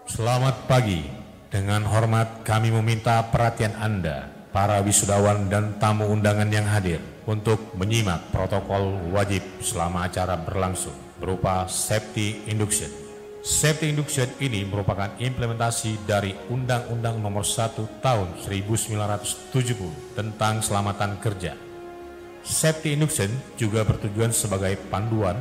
Selamat pagi. Dengan hormat kami meminta perhatian Anda, para wisudawan dan tamu undangan yang hadir, untuk menyimak protokol wajib selama acara berlangsung berupa safety induction. Safety induction ini merupakan implementasi dari Undang-Undang Nomor 1 Tahun 1970 tentang Keselamatan Kerja. Safety induction juga bertujuan sebagai panduan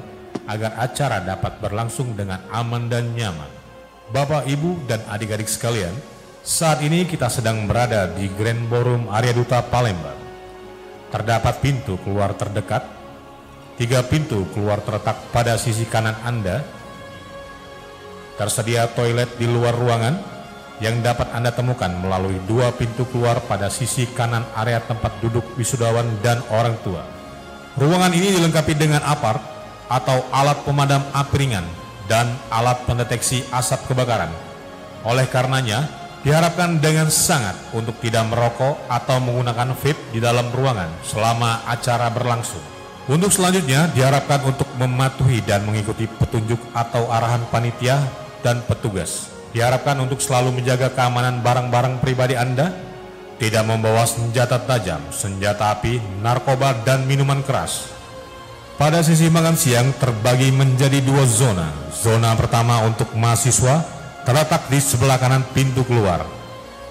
agar acara dapat berlangsung dengan aman dan nyaman. Bapak, Ibu, dan adik-adik sekalian, saat ini kita sedang berada di Grand Ballroom Area Duta Palembang. Terdapat pintu keluar terdekat, 3 pintu keluar terletak pada sisi kanan Anda. Tersedia toilet di luar ruangan yang dapat Anda temukan melalui 2 pintu keluar pada sisi kanan area tempat duduk wisudawan dan orang tua. Ruangan ini dilengkapi dengan apart atau alat pemadam api ringan dan alat pendeteksi asap kebakaran. Oleh karenanya, diharapkan dengan sangat untuk tidak merokok atau menggunakan vape di dalam ruangan selama acara berlangsung. Untuk selanjutnya, diharapkan untuk mematuhi dan mengikuti petunjuk atau arahan panitia dan petugas. Diharapkan untuk selalu menjaga keamanan barang-barang pribadi Anda, tidak membawa senjata tajam, senjata api, narkoba, dan minuman keras. Pada sisi makan siang terbagi menjadi 2 zona. Zona pertama untuk mahasiswa terletak di sebelah kanan pintu keluar.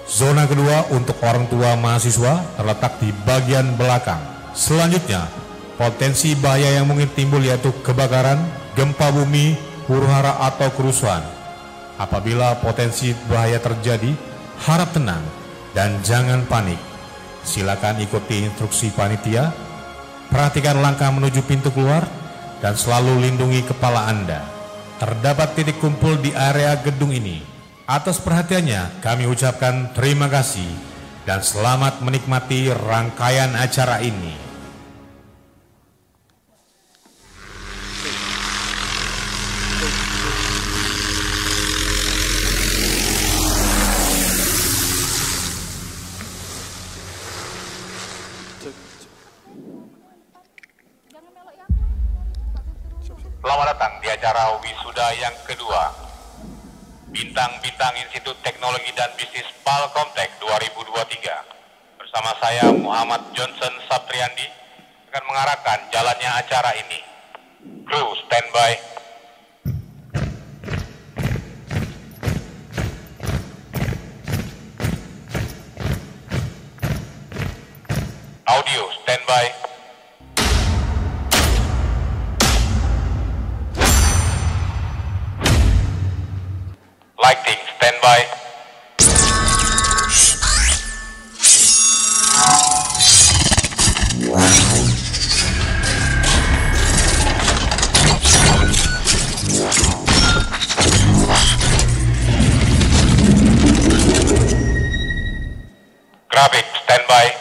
Zona kedua untuk orang tua mahasiswa terletak di bagian belakang. Selanjutnya, potensi bahaya yang mungkin timbul yaitu kebakaran, gempa bumi, huru-hara atau kerusuhan. Apabila potensi bahaya terjadi, harap tenang dan jangan panik. Silakan ikuti instruksi panitia. Perhatikan langkah menuju pintu keluar dan selalu lindungi kepala Anda. Terdapat titik kumpul di area gedung ini. Atas perhatiannya kami ucapkan terima kasih dan selamat menikmati rangkaian acara ini. Selamat datang di acara wisuda yang kedua. Bintang-bintang Institut Teknologi dan Bisnis Palkomtek 2023. Bersama saya Muhammad Johnson Sapriandi akan mengarahkan jalannya acara ini. Kru standby. Audio standby. Lighting standby. Graphic standby.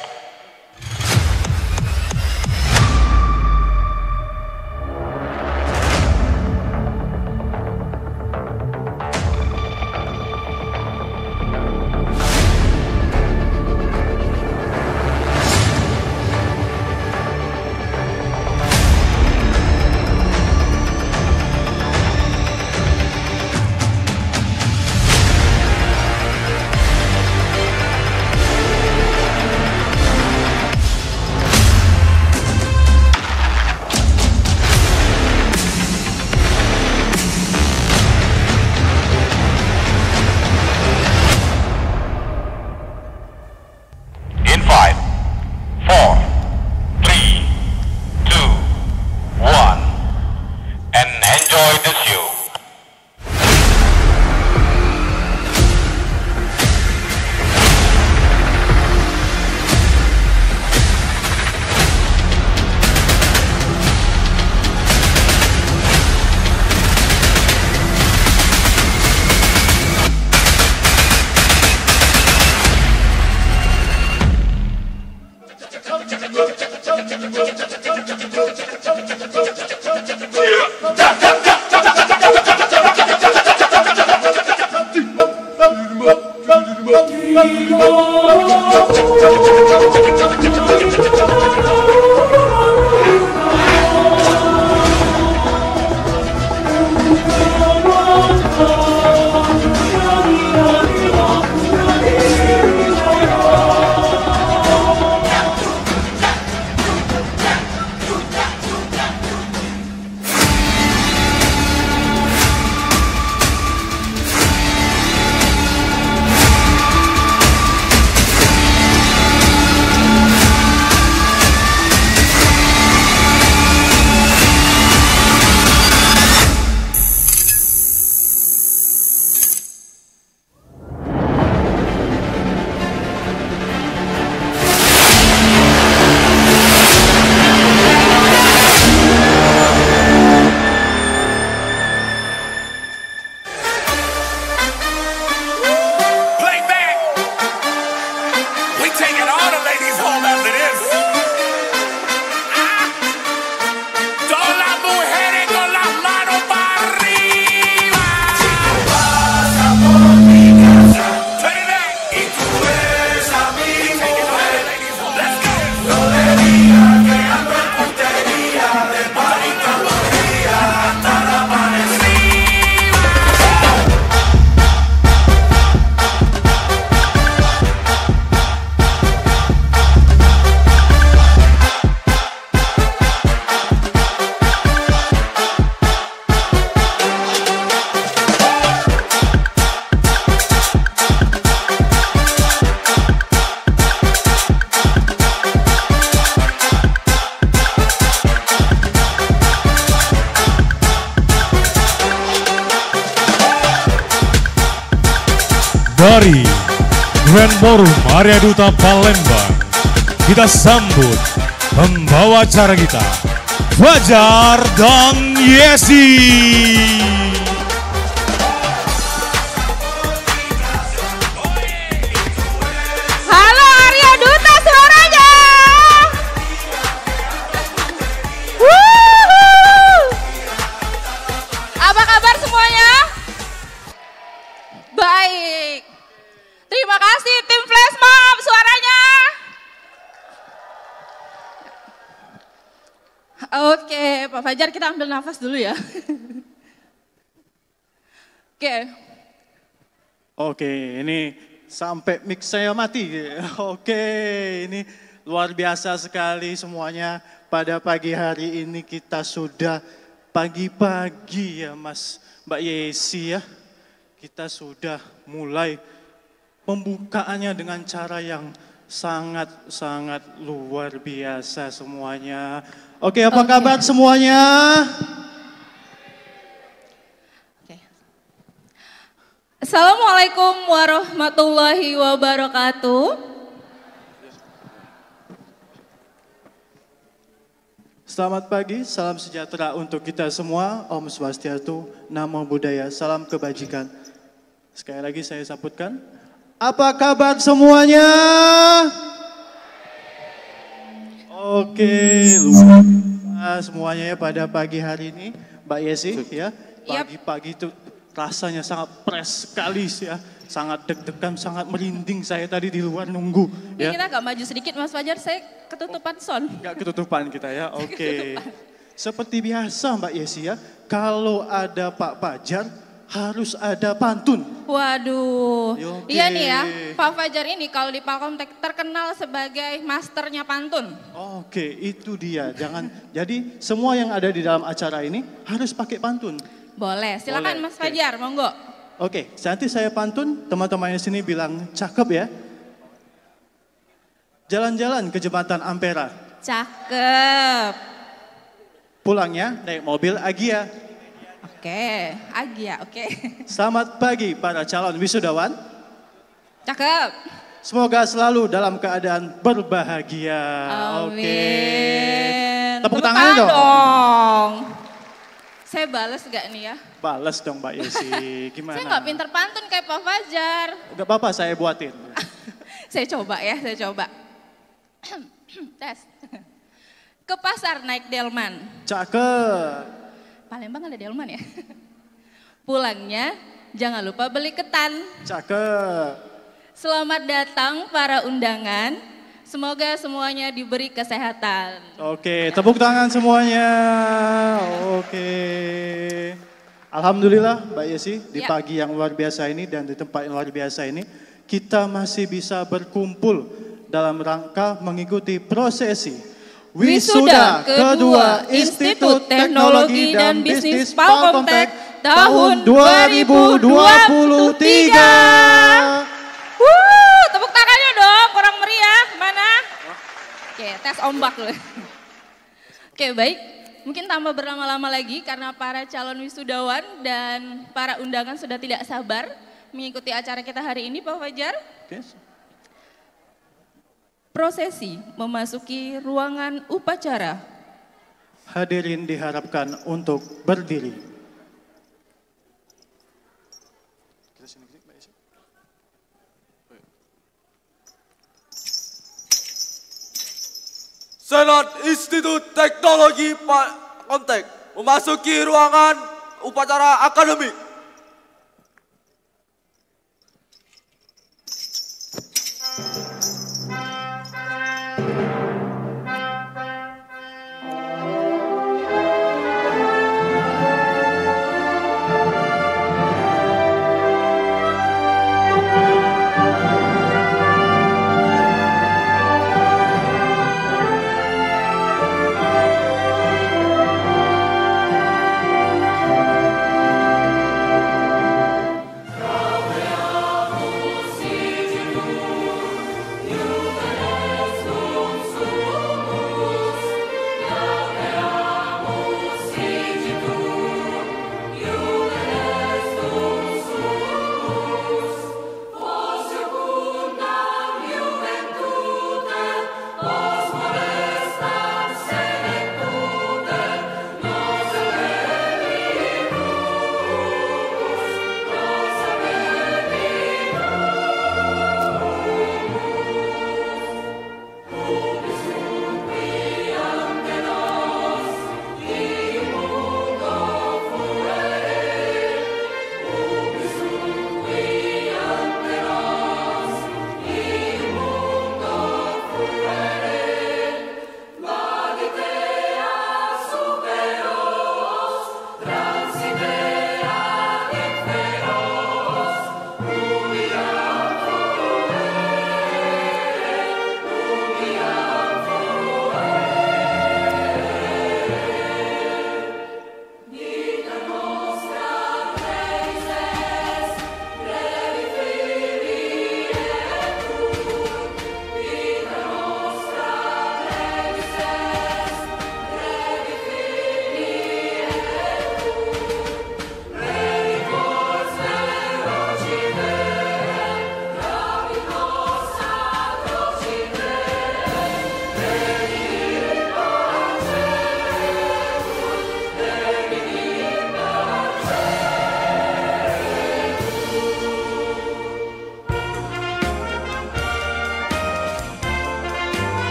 Dari Grand Forum Arya Duta Palembang, kita sambut pembawa acara kita, Fajar dan Yesi. Halo Arya Duta, suaranya. Wuhu. Apa kabar semuanya? Baik. Terima kasih tim Flash Mob, suaranya. Oke, Pak Fajar, kita ambil nafas dulu ya. Oke, ini sampai mic saya mati. Oke, ini luar biasa sekali semuanya. Pada pagi hari ini kita sudah pagi-pagi ya Mas, Mbak Yesi ya. Kita sudah mulai pembukaannya dengan cara yang sangat-sangat luar biasa semuanya. Oke, apa kabar semuanya? Assalamualaikum warahmatullahi wabarakatuh. Selamat pagi, salam sejahtera untuk kita semua. Om Swastiastu, Namo Buddhaya, salam kebajikan. Sekali lagi saya sambutkan. Apa kabar semuanya? Oke, luar biasa semuanya ya pada pagi hari ini, Mbak Yesi ya. Pagi-pagi itu rasanya sangat fresh sekali ya, sangat deg-degan, sangat merinding saya tadi di luar nunggu. Ya. Ya. Kita agak maju sedikit Mas Fajar, saya ketutupan sound. Enggak ketutupan kita ya, oke. Seperti biasa Mbak Yesi ya, kalau ada Pak Fajar harus ada pantun. Waduh, Oke. iya nih ya, Pak Fajar ini kalau di Palkomtek terkenal sebagai masternya pantun. Oke, itu dia. Jadi semua yang ada di dalam acara ini harus pakai pantun. Boleh, silakan Boleh, Mas oke. Fajar, monggo. Oke, nanti saya pantun, teman-teman di sini bilang cakep ya. Jalan-jalan ke jembatan Ampera. Cakep. Pulangnya naik mobil Agia. Oke, Agia, oke. Selamat pagi para calon wisudawan. Cakep. Semoga selalu dalam keadaan berbahagia. Amin. Oke. Tepuk tangan dong. Saya bales gak nih ya? Balas dong Mbak Yesi, gimana? Saya gak pinter pantun kayak Pak Fajar. Gak apa-apa, saya buatin. Saya coba ya, saya coba. Tes. Ke pasar naik delman. Cakep. Palembang ada delman ya? Pulangnya jangan lupa beli ketan. Cakep. Selamat datang para undangan. Semoga semuanya diberi kesehatan. Oke, tepuk tangan semuanya. Oke. Alhamdulillah Mbak Yesi, di Ya. pagi yang luar biasa ini dan di tempat yang luar biasa ini, kita masih bisa berkumpul dalam rangka mengikuti prosesi Wisuda kedua Institut Teknologi dan Bisnis Palkomtek tahun 2023. Tepuk tangannya dong, kurang meriah. Mana? Oke, tes ombak loh. Oke, baik. Mungkin tambah berlama-lama lagi karena para calon wisudawan dan para undangan sudah tidak sabar mengikuti acara kita hari ini, Pak Fajar. Oke. Prosesi memasuki ruangan upacara. Hadirin diharapkan untuk berdiri. Senat Institut Teknologi Palkomtek memasuki ruangan upacara akademik.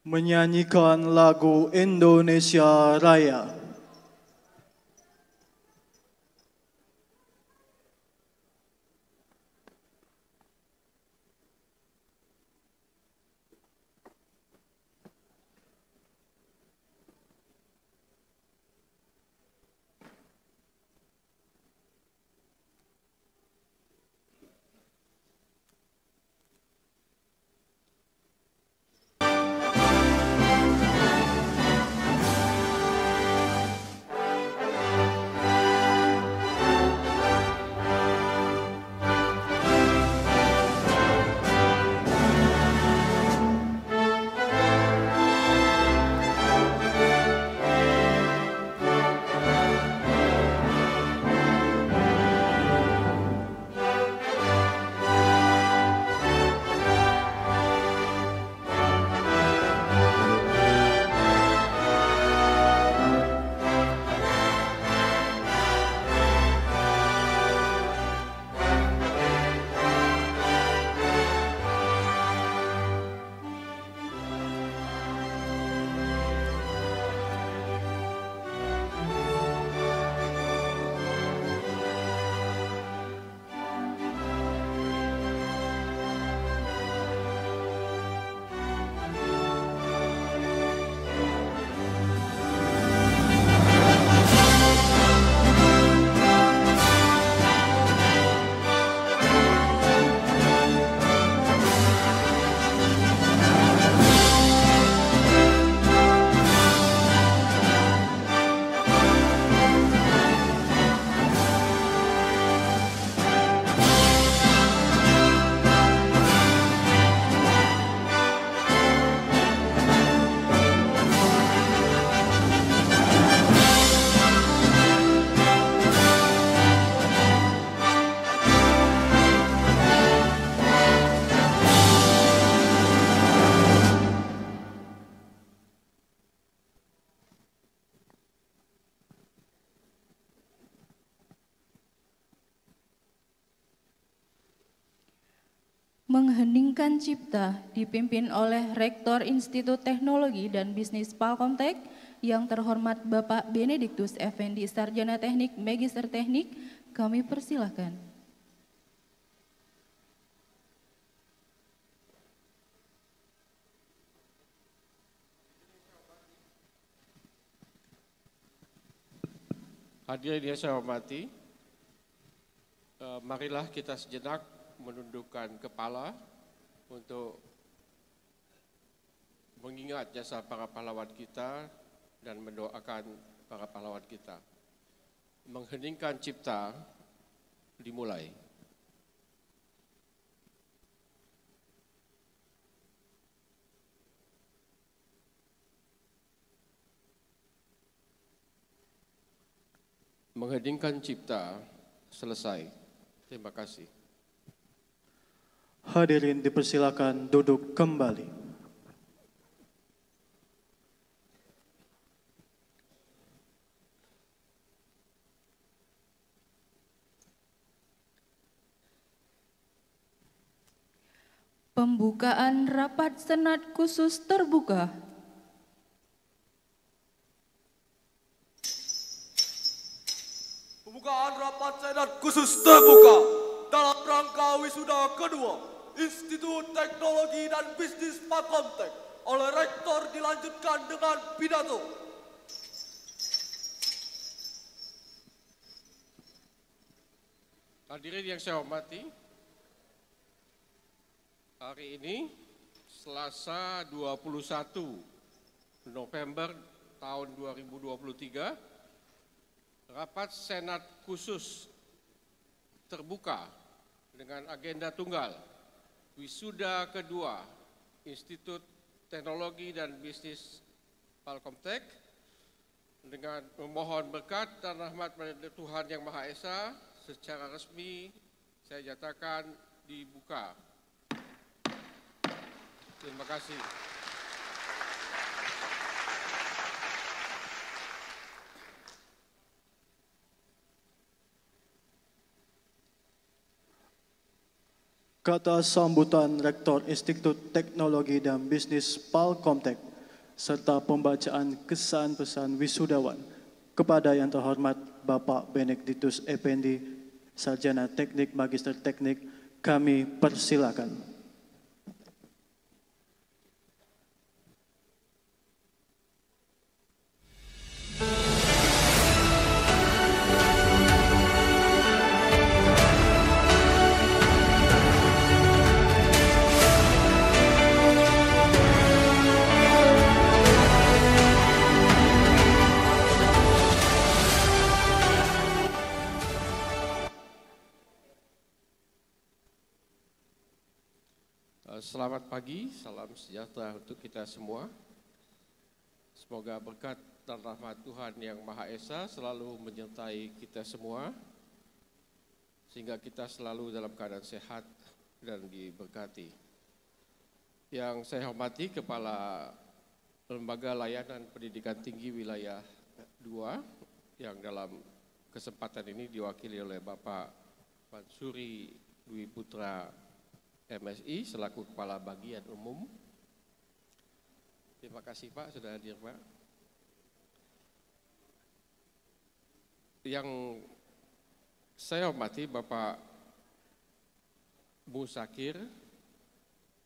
Menyanyikan lagu Indonesia Raya. Mengheningkan Cipta dipimpin oleh Rektor Institut Teknologi dan Bisnis Palkomtek yang terhormat Bapak Benediktus Effendi Sarjana Teknik Magister Teknik, kami persilahkan. Hadirin yang saya hormati, marilah kita sejenak menundukkan kepala untuk mengingat jasa para pahlawan kita dan mendoakan para pahlawan kita. Mengheningkan Cipta dimulai. Mengheningkan Cipta selesai. Terima kasih. Hadirin dipersilakan duduk kembali. Pembukaan rapat Senat khusus terbuka. Pembukaan rapat Senat khusus terbuka dalam rangka wisuda kedua Institut Teknologi dan Bisnis Palkomtek oleh Rektor dilanjutkan dengan pidato. Hadirin yang saya hormati, hari ini Selasa 21 November tahun 2023, rapat Senat khusus terbuka dengan agenda tunggal wisuda kedua Institut Teknologi dan Bisnis Palkomtek dengan memohon berkat dan rahmat pada Tuhan Yang Maha Esa. Secara resmi saya nyatakan dibuka. Terima kasih. Kata sambutan Rektor Institut Teknologi dan Bisnis Palkomtek serta pembacaan kesan pesan wisudawan kepada yang terhormat Bapak Benediktus Effendi Sarjana Teknik Magister Teknik, kami persilakan. Selamat pagi, salam sejahtera untuk kita semua. Semoga berkat dan rahmat Tuhan Yang Maha Esa selalu menyertai kita semua, sehingga kita selalu dalam keadaan sehat dan diberkati. Yang saya hormati Kepala Lembaga Layanan Pendidikan Tinggi Wilayah 2, yang dalam kesempatan ini diwakili oleh Bapak Mansuri Dwi Putra MSI selaku Kepala Bagian Umum. Terima kasih Pak sudah hadir Pak. Yang saya hormati Bapak Musakir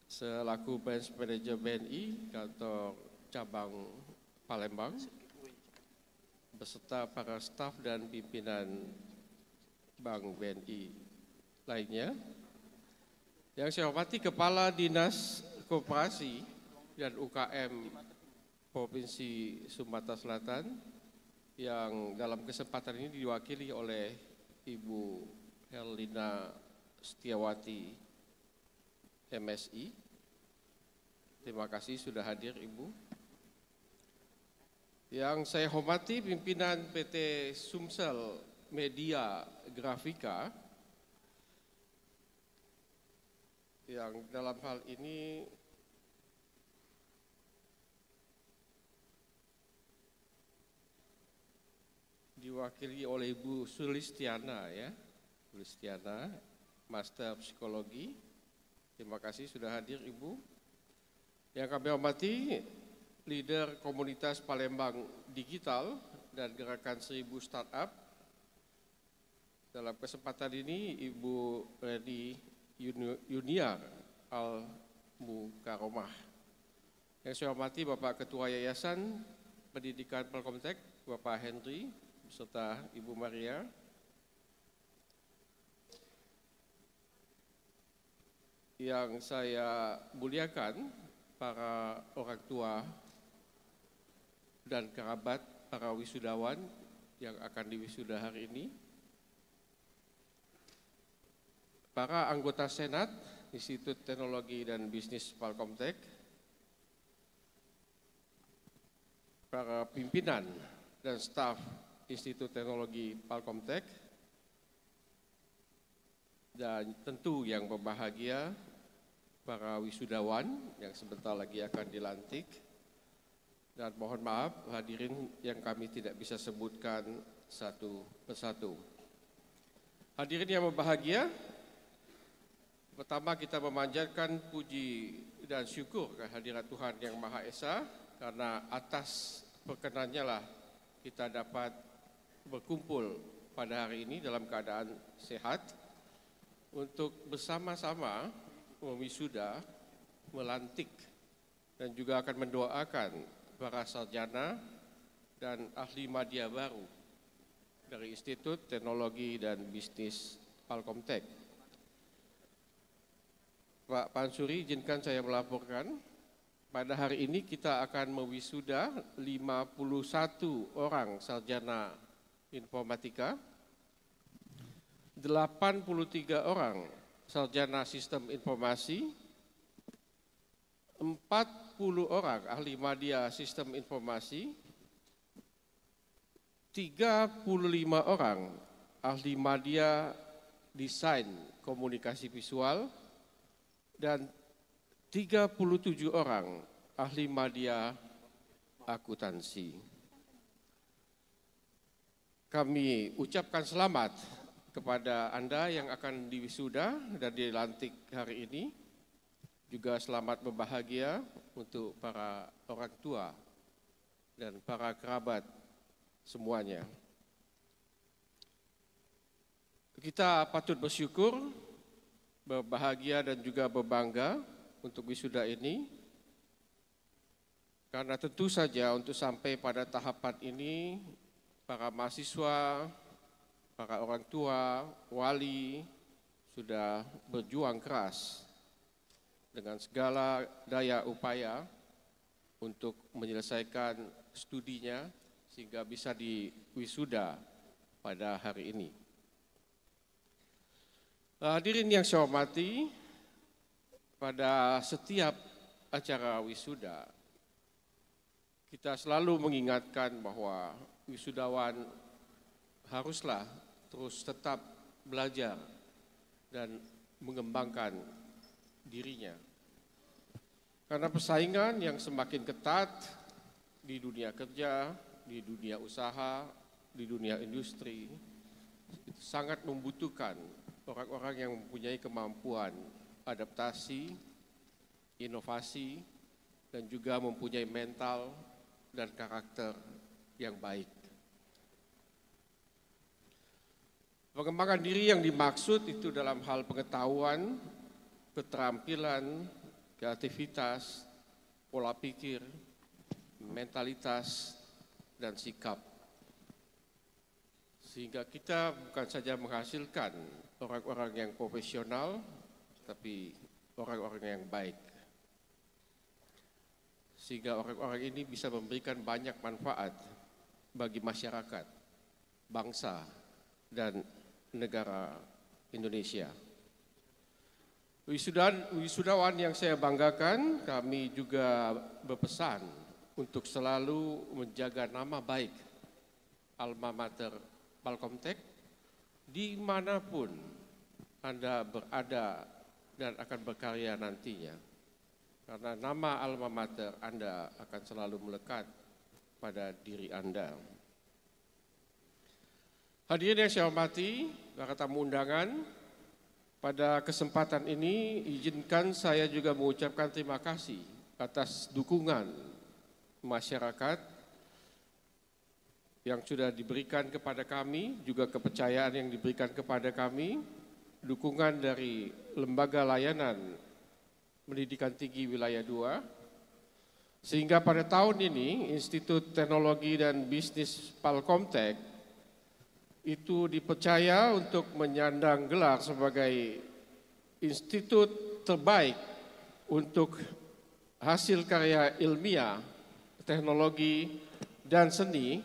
selaku Branch Manager BNI Kantor Cabang Palembang beserta para staf dan pimpinan Bank BNI lainnya. Yang saya hormati Kepala Dinas Koperasi dan UKM Provinsi Sumatera Selatan yang dalam kesempatan ini diwakili oleh Ibu Herlina Setiawati MSI. Terima kasih sudah hadir Ibu. Yang saya hormati pimpinan PT Sumsel Media Grafika yang dalam hal ini diwakili oleh Ibu Sulistiana ya, Sulistiana, Master Psikologi, Terima kasih sudah hadir Ibu. Yang kami hormati, leader komunitas Palembang Digital dan Gerakan 1000 Startup. Dalam kesempatan ini Ibu Redi Yuniar Al-Mukaromah. Yang saya hormati Bapak Ketua Yayasan Pendidikan Palkomtek, Bapak Henry, beserta Ibu Maria. Yang saya muliakan para orang tua dan kerabat para wisudawan yang akan diwisuda hari ini, para anggota Senat Institut Teknologi dan Bisnis Palkomtek, para pimpinan dan staf Institut Teknologi Palkomtek, dan tentu yang berbahagia para wisudawan yang sebentar lagi akan dilantik, dan mohon maaf hadirin yang kami tidak bisa sebutkan satu persatu. Hadirin yang berbahagia, pertama kita memanjatkan puji dan syukur kehadirat Tuhan Yang Maha Esa, karena atas perkenannya lah kita dapat berkumpul pada hari ini dalam keadaan sehat untuk bersama-sama mewisuda, melantik, dan juga akan mendoakan para sarjana dan ahli media baru dari Institut Teknologi dan Bisnis Palkomtek. Pak Pansuri, izinkan saya melaporkan, pada hari ini kita akan mewisuda 51 orang sarjana informatika, 83 orang sarjana sistem informasi, 40 orang ahli media sistem informasi, 35 orang ahli media desain komunikasi visual, dan 37 orang ahli media akuntansi. Kami ucapkan selamat kepada Anda yang akan diwisuda dan dilantik hari ini. Juga selamat berbahagia untuk para orang tua dan para kerabat semuanya. Kita patut bersyukur, berbahagia dan juga berbangga untuk wisuda ini, karena tentu saja untuk sampai pada tahapan ini para mahasiswa, para orang tua, wali sudah berjuang keras dengan segala daya upaya untuk menyelesaikan studinya sehingga bisa diwisuda pada hari ini. Hadirin yang saya hormati, pada setiap acara wisuda kita selalu mengingatkan bahwa wisudawan haruslah terus tetap belajar dan mengembangkan dirinya. Karena persaingan yang semakin ketat di dunia kerja, di dunia usaha, di dunia industri, itu sangat membutuhkan orang-orang yang mempunyai kemampuan adaptasi, inovasi, dan juga mempunyai mental dan karakter yang baik. Pengembangan diri yang dimaksud itu dalam hal pengetahuan, keterampilan, kreativitas, pola pikir, mentalitas, dan sikap. Sehingga kita bukan saja menghasilkan orang-orang yang profesional, tapi orang-orang yang baik. Sehingga orang-orang ini bisa memberikan banyak manfaat bagi masyarakat, bangsa, dan negara Indonesia. Wisudawan yang saya banggakan, kami juga berpesan untuk selalu menjaga nama baik alma mater Palkomtek dimanapun Anda berada dan akan berkarya nantinya. Karena nama alma mater Anda akan selalu melekat pada diri Anda. Hadirin yang saya hormati, para tamu undangan, Pada kesempatan ini izinkan saya juga mengucapkan terima kasih atas dukungan masyarakat yang sudah diberikan kepada kami, juga kepercayaan yang diberikan kepada kami, dukungan dari Lembaga Layanan Pendidikan Tinggi Wilayah 2, sehingga pada tahun ini Institut Teknologi dan Bisnis Palkomtek itu dipercaya untuk menyandang gelar sebagai institut terbaik untuk hasil karya ilmiah, teknologi, dan seni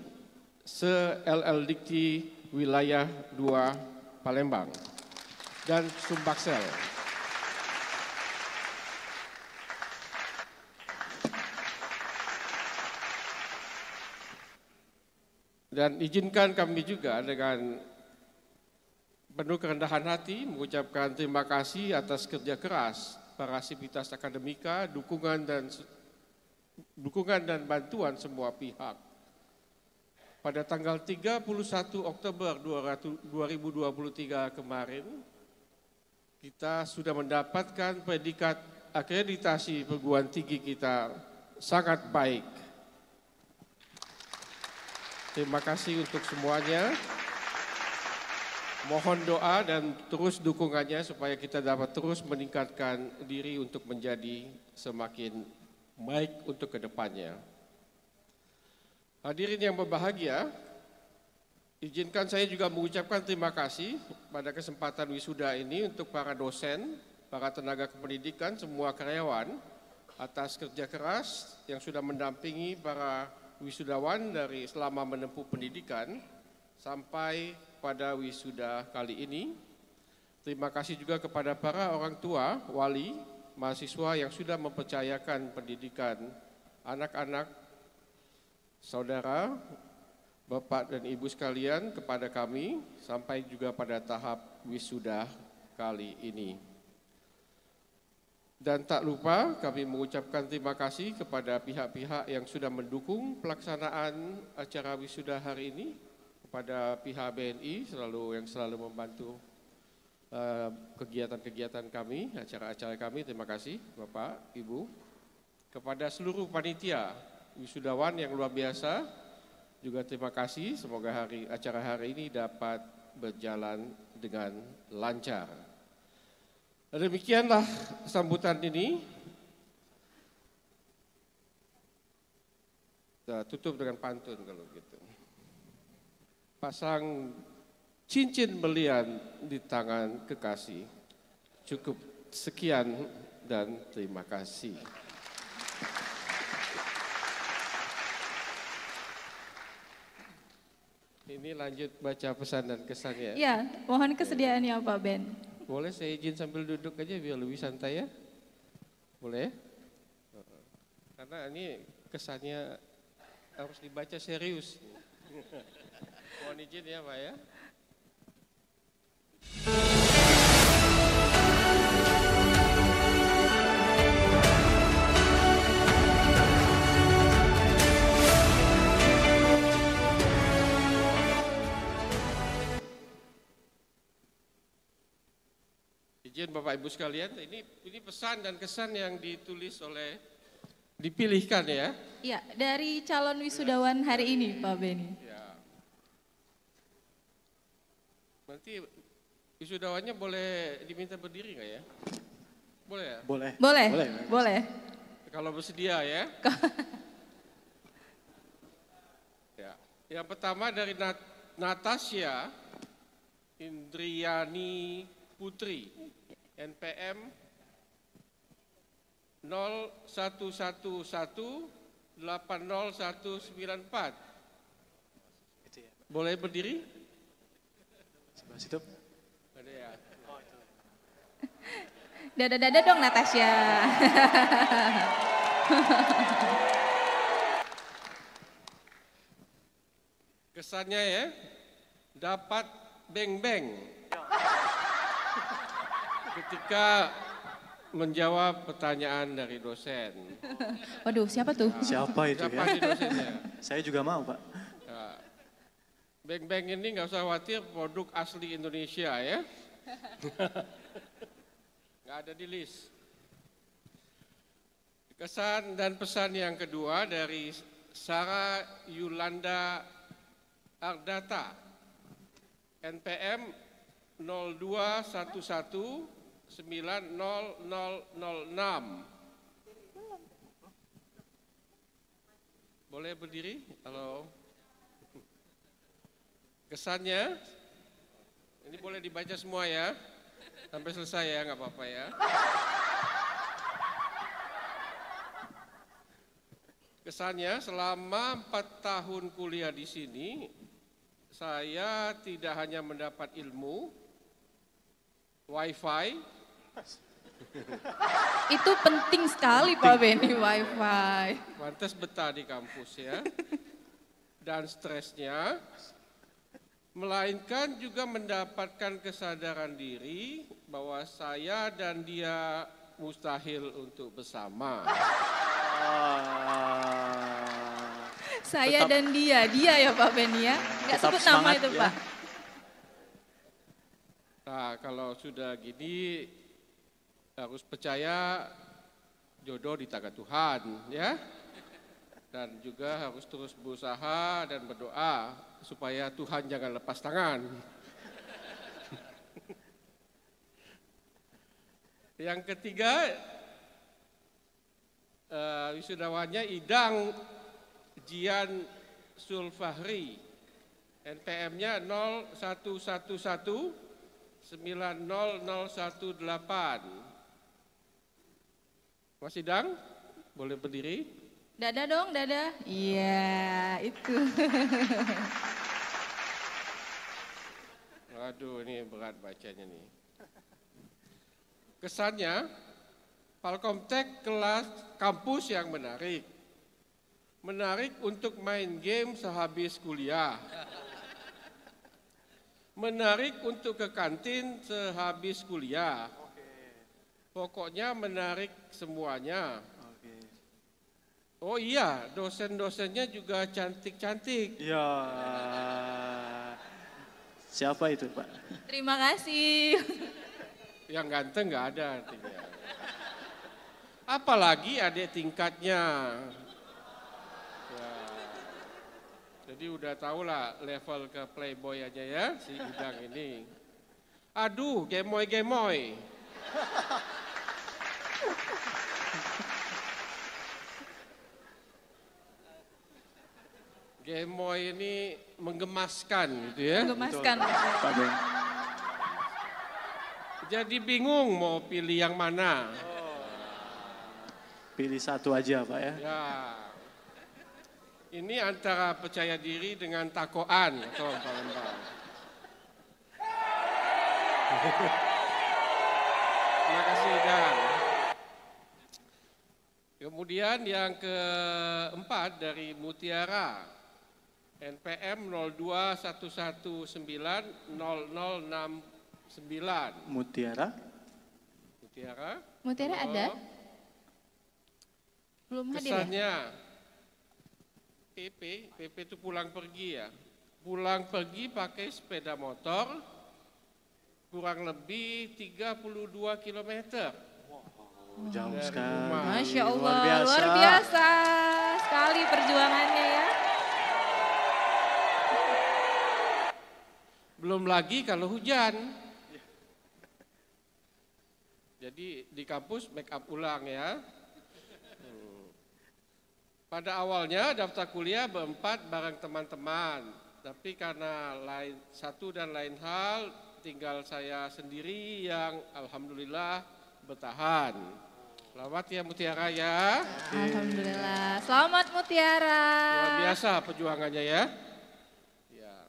se-LLDikti Wilayah 2 Palembang dan Sumbaksel. Dan izinkan kami juga dengan penuh kerendahan hati mengucapkan terima kasih atas kerja keras para sivitas akademika, dukungan dan bantuan semua pihak. Pada tanggal 31 Oktober 2023 kemarin, kita sudah mendapatkan predikat akreditasi perguruan tinggi kita sangat baik. Terima kasih untuk semuanya. Mohon doa dan terus dukungannya supaya kita dapat terus meningkatkan diri untuk menjadi semakin baik untuk kedepannya. Hadirin yang berbahagia, izinkan saya juga mengucapkan terima kasih pada kesempatan wisuda ini untuk para dosen, para tenaga kependidikan, semua karyawan atas kerja keras yang sudah mendampingi para wisudawan dari selama menempuh pendidikan sampai pada wisuda kali ini. Terima kasih juga kepada para orang tua, wali, mahasiswa yang sudah mempercayakan pendidikan anak-anak, saudara, bapak dan ibu sekalian kepada kami sampai juga pada tahap wisuda kali ini. Dan tak lupa kami mengucapkan terima kasih kepada pihak-pihak yang sudah mendukung pelaksanaan acara wisuda hari ini, kepada pihak BNI yang selalu membantu kegiatan-kegiatan kami, acara-acara kami. Terima kasih Bapak, Ibu. Kepada seluruh panitia wisudawan yang luar biasa, juga terima kasih. Semoga acara hari ini dapat berjalan dengan lancar. Demikianlah sambutan ini. Kita tutup dengan pantun kalau gitu. Pasang cincin berlian di tangan kekasih. Cukup sekian dan terima kasih. Ini lanjut baca pesan dan kesannya. Ya, mohon kesediaannya Pak Ben. Boleh saya izin sambil duduk aja biar lebih santai ya? Boleh? Karena ini kesannya harus dibaca serius. Mohon izin ya Pak ya. Izin Bapak Ibu sekalian, ini pesan dan kesan yang dipilihkan ya. Ya, dari calon wisudawan hari ini Pak Beni. Ya. Nanti wisudawannya boleh diminta berdiri nggak ya? Boleh ya? Boleh. Boleh. Boleh. Kalau bersedia ya. Ya. Yang pertama dari Natasha Indriani Putri, NPM 0111800194. Boleh berdiri? Sebelah situ. Ada ya. Dada-dada dong Natasha. Kesannya ya, dapat beng-beng ketika menjawab pertanyaan dari dosen. Waduh, siapa tuh? Siapa itu Siapa ya? sih dosennya? Saya juga mau Pak. Ya. Beng-beng ini nggak usah khawatir, produk asli Indonesia ya. Nggak ada di list. Kesan dan pesan yang kedua dari Sarah Yulanda Ardata, NPM 0211900006. Boleh berdiri? Halo. Kesannya, ini boleh dibaca semua ya, sampai selesai ya, nggak apa-apa ya. Kesannya selama 4 tahun kuliah di sini, saya tidak hanya mendapat ilmu, wifi. Itu penting sekali Pak Benny, wifi. Pantas betah di kampus ya. Dan stresnya, melainkan juga mendapatkan kesadaran diri bahwa saya dan dia mustahil untuk bersama. Saya dan dia ya Pak Benny ya? Nggak sebut nama itu ya. Pak. Nah kalau sudah gini harus percaya jodoh di tangan Tuhan ya. Dan juga harus terus berusaha dan berdoa supaya Tuhan jangan lepas tangan. Yang ketiga, wisudawannya Idang Jian Sulfahri, NPM-nya 0111900118. Mas Idang, boleh berdiri? Dada dong, dada. Iya, itu. Waduh, ini berat bacanya nih. Kesannya, Palkomtek kelas kampus yang menarik. Menarik untuk main game sehabis kuliah. Menarik untuk ke kantin sehabis kuliah. Pokoknya menarik semuanya. Oh iya, dosen-dosennya juga cantik-cantik. Ya, siapa itu Pak? Terima kasih. Yang ganteng nggak ada artinya. Apalagi adik tingkatnya. Ya. Jadi udah tahu lah level ke playboy aja ya si Idang ini. Aduh, gemoy-gemoy. Gemoy ini menggemaskan gitu ya. Menggemaskan. Pak Ben. Jadi bingung mau pilih yang mana. Pilih satu aja Pak ya. Ya. Ini antara percaya diri dengan takoan atau lempar-lempar. Terima kasih Dan. Kemudian yang keempat dari Mutiara, NPM 0211900069. Mutiara. Mutiara. Mutiara ada? Belum hadir ya? Kesannya, PP itu pulang pergi ya. Pulang pergi pakai sepeda motor, kurang lebih 32 kilometer. Jauh Dari sekali. rumah. Masya Allah, luar biasa sekali perjuangannya ya. Belum lagi kalau hujan. Jadi di kampus make up ulang ya. Pada awalnya daftar kuliah berempat bareng teman-teman. Tapi karena satu dan lain hal, tinggal saya sendiri yang alhamdulillah bertahan. Selamat ya Mutiara ya. Alhamdulillah. Selamat Mutiara. Luar biasa perjuangannya ya. Ya.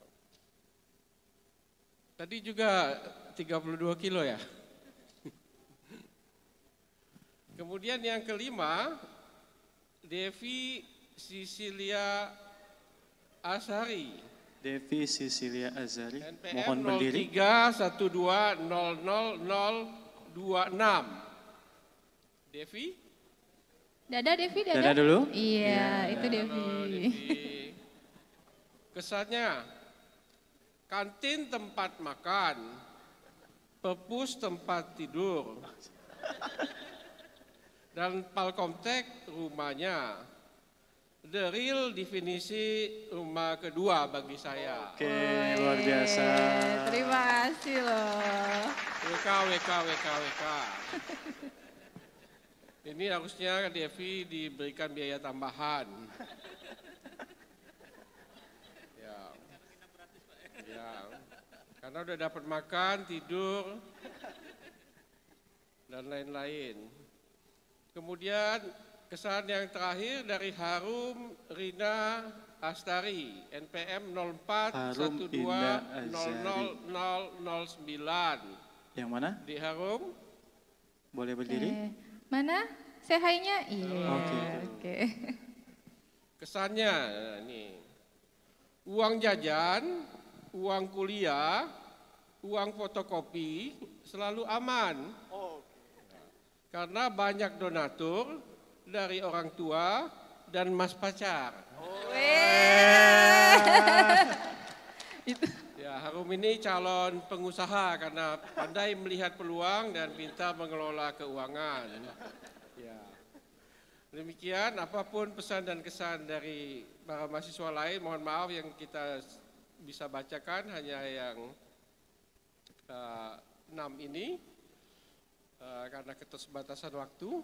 Tadi juga 32 kilo ya. Kemudian yang kelima, Devi Sisilia Asari. Devi Sisilia Azari. NPM Mohon berdiri. 0312000006. Devi? Dada Devi, dada. Dada dulu. Iya, itu Devi. Halo, Devi. Kesannya, kantin tempat makan, perpus tempat tidur, dan Palkomtek rumahnya. The real definisi rumah kedua bagi saya. Oke, luar biasa. Terima kasih loh. WK. Ini harusnya Devi diberikan biaya tambahan. Ya, karena udah dapat makan, tidur, dan lain-lain. Kemudian kesan yang terakhir dari Harum Rina Astari, NPM 0412000009. Yang mana? Di Harum. Boleh berdiri? Mana? Say-hi-nya? Iya. Oke. Kesannya ini, uang jajan, uang kuliah, uang fotokopi selalu aman. Karena banyak donatur dari orang tua dan mas pacar. Ya, Harum ini calon pengusaha karena pandai melihat peluang dan pintar mengelola keuangan. Ya. Demikian, apapun pesan dan kesan dari para mahasiswa lain, mohon maaf yang kita bisa bacakan hanya yang 6 ini karena keterbatasan waktu.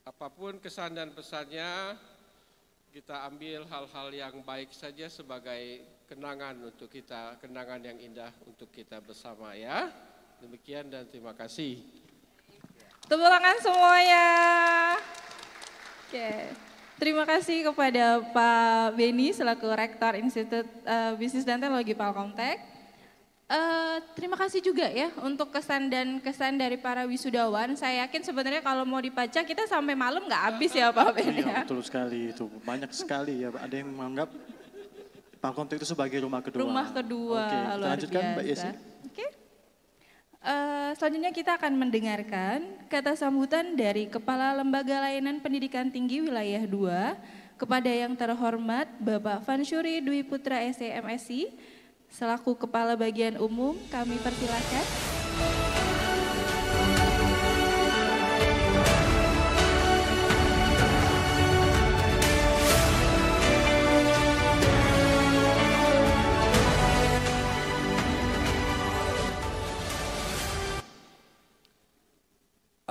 Apapun kesan dan pesannya, kita ambil hal-hal yang baik saja sebagai kenangan untuk kita, kenangan yang indah untuk kita bersama ya. Demikian dan terima kasih. Tepuk tangan semuanya. Oke. Terima kasih kepada Pak Beni selaku Rektor Institut Bisnis dan Teknologi Palkomtek. Terima kasih juga ya untuk kesan dari para wisudawan. Saya yakin sebenarnya kalau mau dibaca kita sampai malam nggak habis ya Pak Beni. Iya, betul sekali itu. Banyak sekali ya. Ada yang menganggap Palkomtek itu sebagai rumah kedua. Rumah kedua, Oke, kita luar lanjutkan biasa. Mbak Yesi. Oke. Selanjutnya kita akan mendengarkan kata sambutan dari Kepala Lembaga Layanan Pendidikan Tinggi Wilayah 2 kepada yang terhormat Bapak Vansyuri Dwi Putra SEMSI selaku Kepala Bagian Umum, kami persilakan.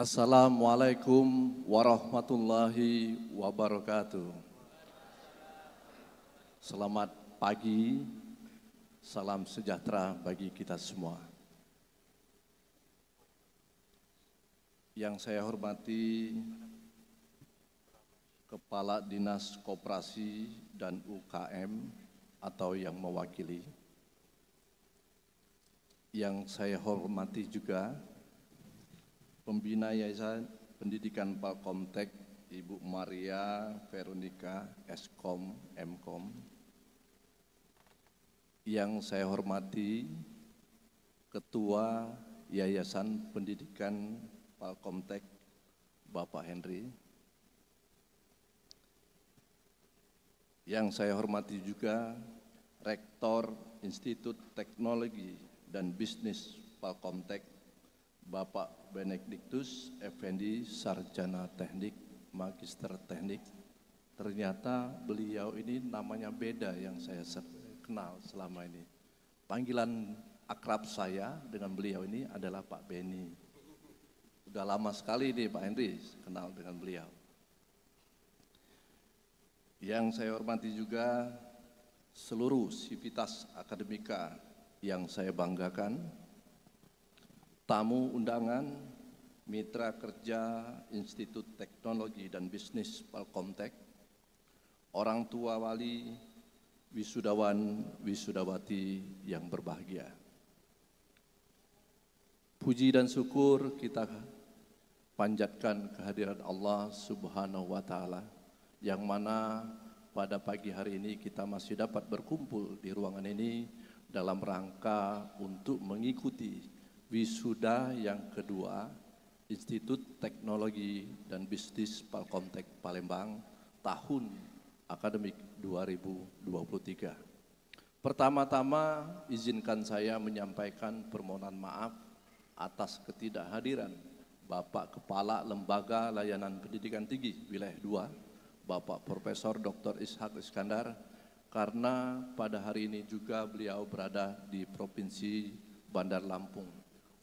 Assalamualaikum warahmatullahi wabarakatuh. Selamat pagi, salam sejahtera bagi kita semua. Yang saya hormati Kepala Dinas Koperasi dan UKM atau yang mewakili. Yang saya hormati juga Pembina Yayasan Pendidikan Palkomtek, Ibu Maria Veronica, Eskom, Mkom. Yang saya hormati Ketua Yayasan Pendidikan Palkomtek, Bapak Henry. Yang saya hormati juga Rektor Institut Teknologi dan Bisnis Palkomtek, Bapak Benediktus Effendi, Sarjana Teknik, Magister Teknik. Ternyata beliau ini namanya beda yang saya kenal selama ini. Panggilan akrab saya dengan beliau ini adalah Pak Beni. Udah lama sekali nih Pak Henry kenal dengan beliau. Yang saya hormati juga seluruh sivitas akademika yang saya banggakan, tamu undangan, mitra kerja Institut Teknologi dan Bisnis Palkomtek, orang tua wali, wisudawan, wisudawati yang berbahagia. Puji dan syukur kita panjatkan kehadiran Allah Subhanahu wa Ta'ala, yang mana pada pagi hari ini kita masih dapat berkumpul di ruangan ini dalam rangka untuk mengikuti wisuda yang kedua Institut Teknologi dan Bisnis Palkomtek Palembang tahun akademik 2023. Pertama-tama izinkan saya menyampaikan permohonan maaf atas ketidakhadiran Bapak Kepala Lembaga Layanan Pendidikan Tinggi Wilayah 2, Bapak Profesor Dr. Ishak Iskandar, karena pada hari ini juga beliau berada di Provinsi Bandar Lampung.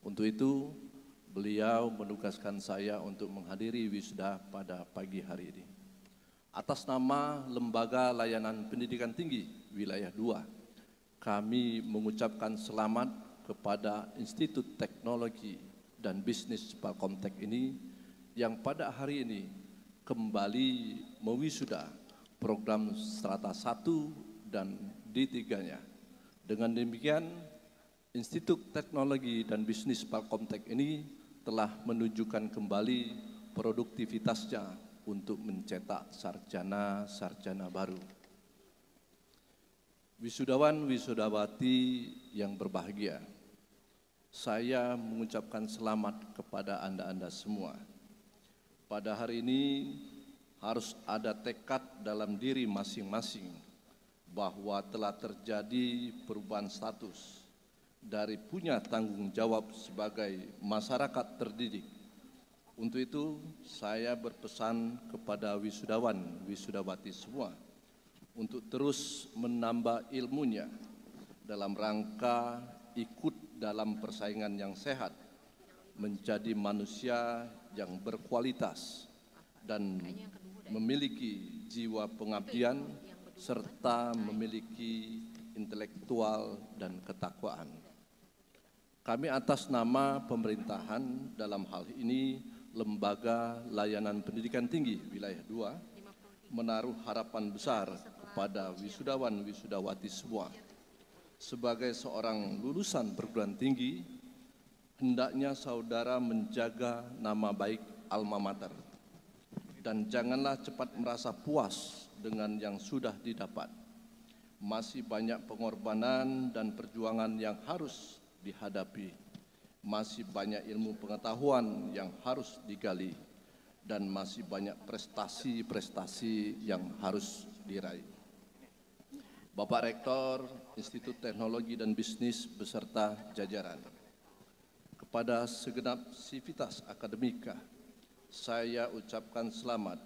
Untuk itu, beliau menugaskan saya untuk menghadiri wisuda pada pagi hari ini. Atas nama Lembaga Layanan Pendidikan Tinggi Wilayah 2, kami mengucapkan selamat kepada Institut Teknologi dan Bisnis Palkomtek ini yang pada hari ini kembali mewisuda program strata 1 dan D3-nya. Dengan demikian, Institut Teknologi dan Bisnis Palkomtek ini telah menunjukkan kembali produktivitasnya untuk mencetak sarjana-sarjana baru. Wisudawan-wisudawati yang berbahagia, saya mengucapkan selamat kepada Anda-Anda semua. Pada hari ini harus ada tekad dalam diri masing-masing bahwa telah terjadi perubahan status dari punya tanggung jawab sebagai masyarakat terdidik. Untuk itu saya berpesan kepada wisudawan, wisudawati semua untuk terus menambah ilmunya dalam rangka ikut dalam persaingan yang sehat, menjadi manusia yang berkualitas dan memiliki jiwa pengabdian serta memiliki intelektual dan ketakwaan. Kami atas nama pemerintahan dalam hal ini Lembaga Layanan Pendidikan Tinggi Wilayah 2 menaruh harapan besar kepada wisudawan-wisudawati semua. Sebagai seorang lulusan perguruan tinggi, hendaknya saudara menjaga nama baik alma mater dan janganlah cepat merasa puas dengan yang sudah didapat. Masih banyak pengorbanan dan perjuangan yang harus dihadapi. Masih banyak ilmu pengetahuan yang harus digali dan masih banyak prestasi-prestasi yang harus diraih. Bapak Rektor Institut Teknologi dan Bisnis beserta jajaran, kepada segenap sivitas akademika, saya ucapkan selamat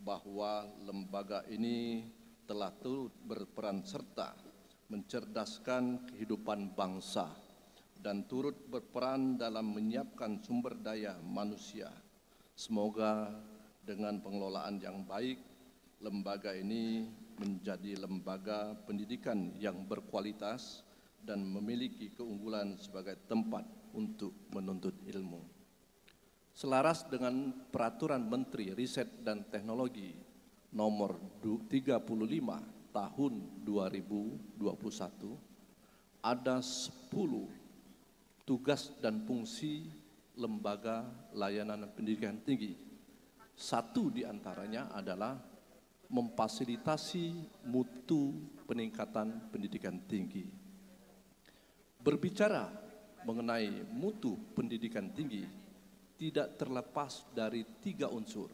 bahwa lembaga ini telah turut berperan serta mencerdaskan kehidupan bangsa dan turut berperan dalam menyiapkan sumber daya manusia. Semoga dengan pengelolaan yang baik, lembaga ini menjadi lembaga pendidikan yang berkualitas dan memiliki keunggulan sebagai tempat untuk menuntut ilmu. Selaras dengan Peraturan Menteri Riset dan Teknologi nomor 35 tahun 2021, ada 10 tugas dan fungsi lembaga layanan pendidikan tinggi. Satu di antaranya adalah memfasilitasi mutu peningkatan pendidikan tinggi. Berbicara mengenai mutu pendidikan tinggi tidak terlepas dari 3 unsur.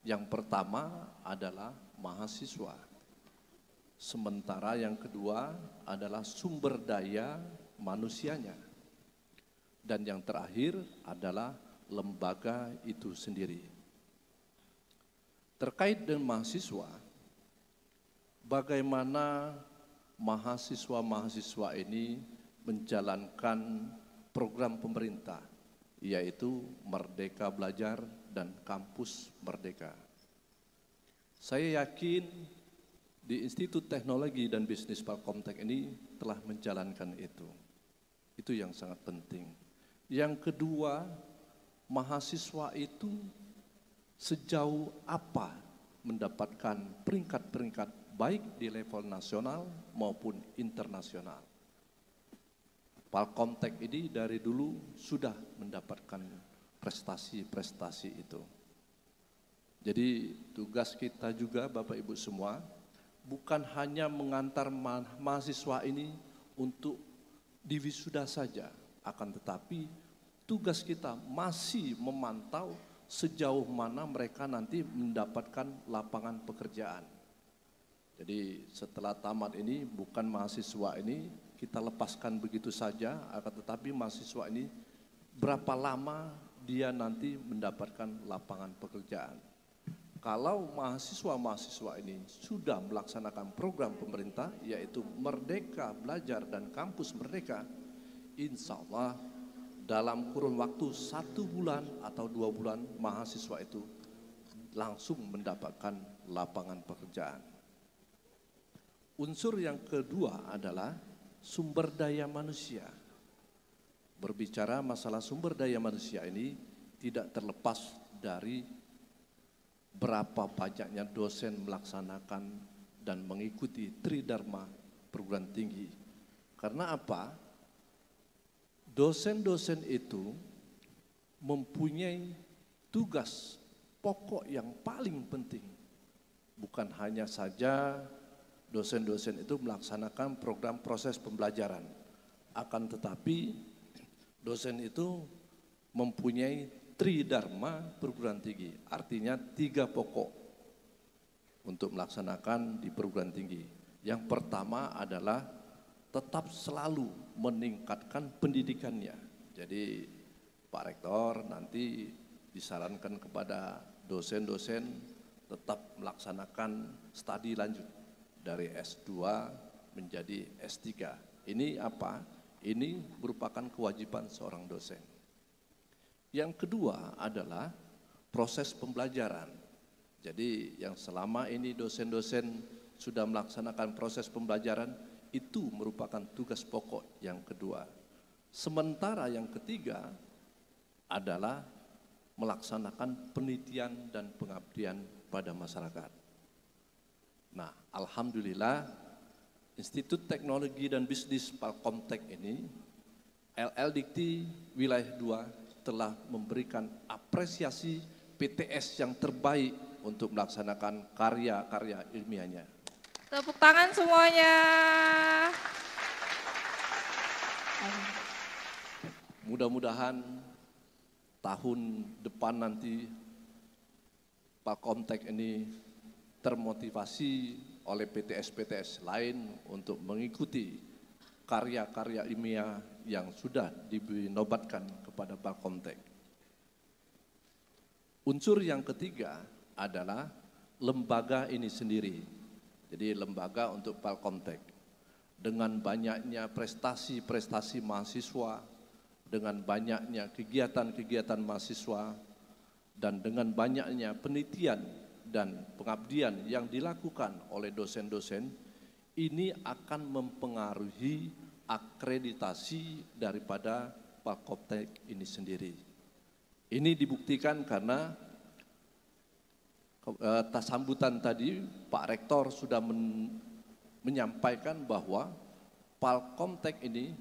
Yang pertama adalah mahasiswa. Sementara yang kedua adalah sumber daya manusianya. Dan yang terakhir adalah lembaga itu sendiri. Terkait dengan mahasiswa, bagaimana mahasiswa-mahasiswa ini menjalankan program pemerintah, yaitu Merdeka Belajar dan Kampus Merdeka. Saya yakin di Institut Teknologi dan Bisnis Palkomtek ini telah menjalankan itu. Itu yang sangat penting. Yang kedua, mahasiswa itu sejauh apa mendapatkan peringkat-peringkat baik di level nasional maupun internasional. Palkomtek ini dari dulu sudah mendapatkan prestasi-prestasi itu. Jadi tugas kita juga Bapak Ibu semua bukan hanya mengantar mahasiswa ini untuk diwisuda saja, akan tetapi tugas kita masih memantau sejauh mana mereka nanti mendapatkan lapangan pekerjaan. Jadi setelah tamat ini bukan mahasiswa ini kita lepaskan begitu saja, akan tetapi mahasiswa ini berapa lama dia nanti mendapatkan lapangan pekerjaan. Kalau mahasiswa-mahasiswa ini sudah melaksanakan program pemerintah, yaitu Merdeka Belajar dan Kampus Merdeka, insya Allah dalam kurun waktu 1 bulan atau 2 bulan, mahasiswa itu langsung mendapatkan lapangan pekerjaan. Unsur yang kedua adalah sumber daya manusia. Berbicara masalah sumber daya manusia ini tidak terlepas dari berapa banyaknya dosen melaksanakan dan mengikuti Tridharma perguruan tinggi. Karena apa? Dosen-dosen itu mempunyai tugas pokok yang paling penting. Bukan hanya saja dosen-dosen itu melaksanakan program proses pembelajaran. Akan tetapi dosen itu mempunyai Tridharma perguruan tinggi, artinya 3 pokok untuk melaksanakan di perguruan tinggi. Yang pertama adalah tetap selalu meningkatkan pendidikannya. Jadi Pak Rektor nanti disarankan kepada dosen-dosen tetap melaksanakan studi lanjut dari S2 menjadi S3. Ini apa? Ini merupakan kewajiban seorang dosen. Yang kedua adalah proses pembelajaran. Jadi yang selama ini dosen-dosen sudah melaksanakan proses pembelajaran, itu merupakan tugas pokok yang kedua. Sementara yang ketiga adalah melaksanakan penelitian dan pengabdian pada masyarakat. Nah, alhamdulillah Institut Teknologi dan Bisnis Palkomtek ini, LL-Dikti Wilayah 2 telah memberikan apresiasi PTS yang terbaik untuk melaksanakan karya-karya ilmiahnya. Tepuk tangan semuanya. Mudah-mudahan tahun depan nanti Palkomtek ini termotivasi oleh PTS-PTS lain untuk mengikuti karya-karya ilmiah yang sudah dinobatkan kepada Palkomtek. Unsur yang ketiga adalah lembaga ini sendiri. Jadi lembaga untuk Palkomtek. Dengan banyaknya prestasi-prestasi mahasiswa, dengan banyaknya kegiatan-kegiatan mahasiswa, dan dengan banyaknya penelitian dan pengabdian yang dilakukan oleh dosen-dosen, ini akan mempengaruhi akreditasi daripada Palkomtek ini sendiri. Ini dibuktikan karena atas sambutan tadi Pak Rektor sudah menyampaikan bahwa Palkomtek ini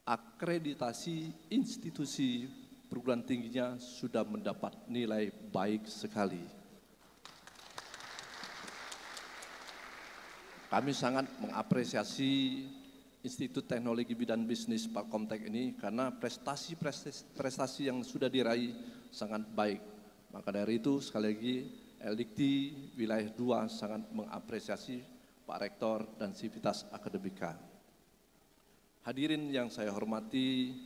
akreditasi institusi perguruan tingginya sudah mendapat nilai baik sekali. Kami sangat mengapresiasi Institut Teknologi Bidang Bisnis Palkomtek ini karena prestasi yang sudah diraih sangat baik. Maka dari itu sekali lagi LDikti Wilayah 2 sangat mengapresiasi Pak Rektor dan Sivitas Akademika. Hadirin yang saya hormati,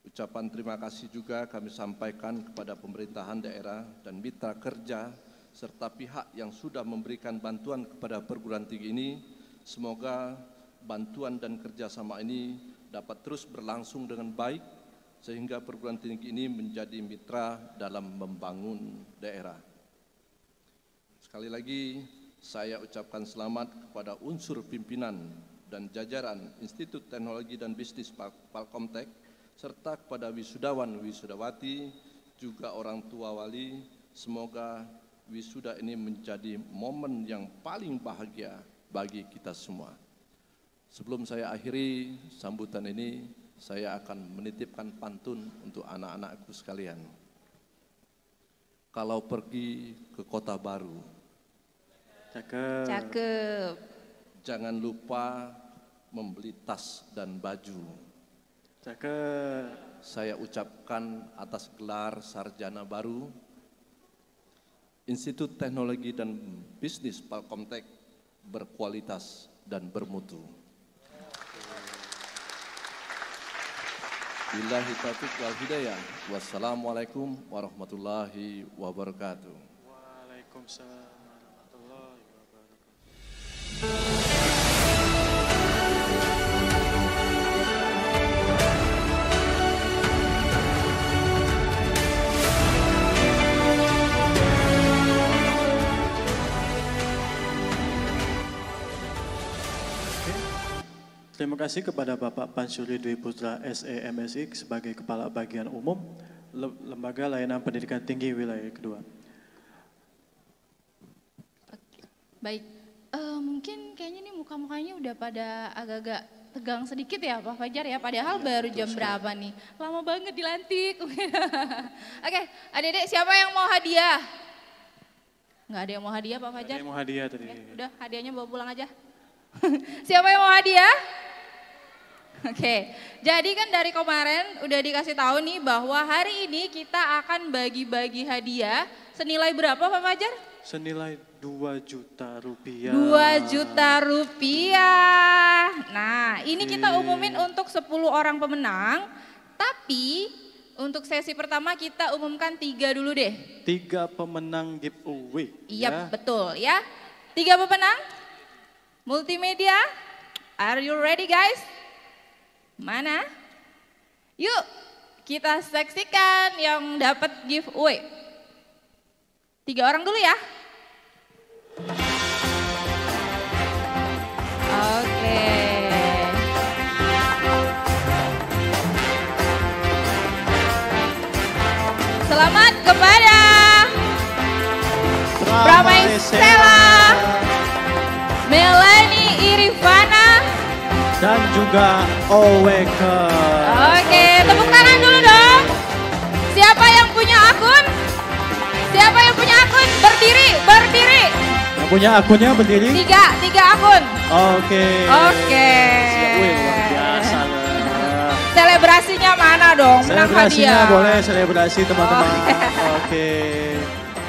ucapan terima kasih juga kami sampaikan kepada pemerintahan daerah dan mitra kerja serta pihak yang sudah memberikan bantuan kepada perguruan tinggi ini. Semoga bantuan dan kerjasama ini dapat terus berlangsung dengan baik sehingga perguruan tinggi ini menjadi mitra dalam membangun daerah. Sekali lagi saya ucapkan selamat kepada unsur pimpinan dan jajaran Institut Teknologi dan Bisnis Palkomtek serta kepada wisudawan wisudawati juga orang tua wali. Semoga wisuda ini menjadi momen yang paling bahagia bagi kita semua. Sebelum saya akhiri sambutan ini, saya akan menitipkan pantun untuk anak-anakku sekalian. Kalau pergi ke kota baru, Cakep. Cakep. jangan lupa membeli tas dan baju. Cakep. Saya ucapkan atas gelar sarjana baru, Institut Teknologi dan Bisnis Palkomtek berkualitas dan bermutu. Billahi taufiq wal hidayah. Wassalamualaikum warahmatullahi wabarakatuh. Waalaikumsalam warahmatullahi wabarakatuh. Terima kasih kepada Bapak Pansuri Dwi Putra SEMSI sebagai Kepala Bagian Umum Lembaga Layanan Pendidikan Tinggi Wilayah Kedua. Baik, mungkin kayaknya nih muka-mukanya udah pada agak-agak tegang sedikit ya Pak Fajar ya, padahal baru jam berapa nih? Lama banget dilantik. Oke, adik-adik siapa yang mau hadiah? Nggak ada yang mau hadiah Pak Fajar? Ada yang mau hadiah tadi. Udah hadiahnya bawa pulang aja. Siapa yang mau hadiah? Oke, jadi kan dari kemarin udah dikasih tahu nih bahwa hari ini kita akan bagi-bagi hadiah senilai berapa Pak Fajar? Senilai 2 juta rupiah. 2 juta rupiah. Nah, ini kita umumin untuk 10 orang pemenang, tapi untuk sesi pertama kita umumkan 3 dulu deh. 3 pemenang giveaway. Iya, betul ya. 3 pemenang. Multimedia, are you ready guys? Mana? Yuk, kita saksikan yang dapat giveaway. 3 orang dulu ya. Oke. Selamat kepada Pramai Stella, Melanie Irifana, dan juga Oweke. Oke, tepuk tangan dulu dong. Siapa yang punya akun? Siapa yang punya akun? Berdiri, berdiri. Yang punya akunnya berdiri? 3 akun. Oke. Oke. Wih, luar biasa. Selebrasinya mana dong? Menang Selebrasinya hadiah. boleh selebrasi teman-teman. Oke.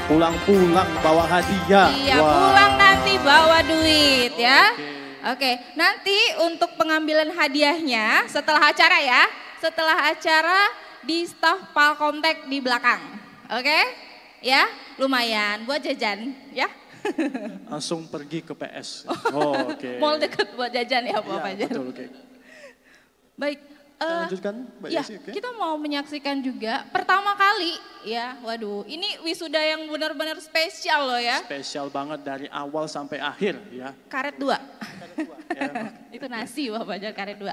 Pulang-pulang bawa hadiah. Iya, pulang nanti bawa duit ya. Oke, nanti untuk pengambilan hadiahnya setelah acara ya. Setelah acara di staf Palkomtek di belakang. Oke? Ya, lumayan buat jajan ya. Langsung pergi ke PS. Oke. Mall deket buat jajan ya Pak Iya, Fajar. betul, oke. Baik. Kita lanjutkan Mbak Ya, Yesi, oke? kita mau menyaksikan juga pertama kali ya. Waduh, ini wisuda yang benar-benar spesial loh ya. Spesial banget dari awal sampai akhir ya. Karet 2. Ya. Itu nasi Pak Fajar, karet 2.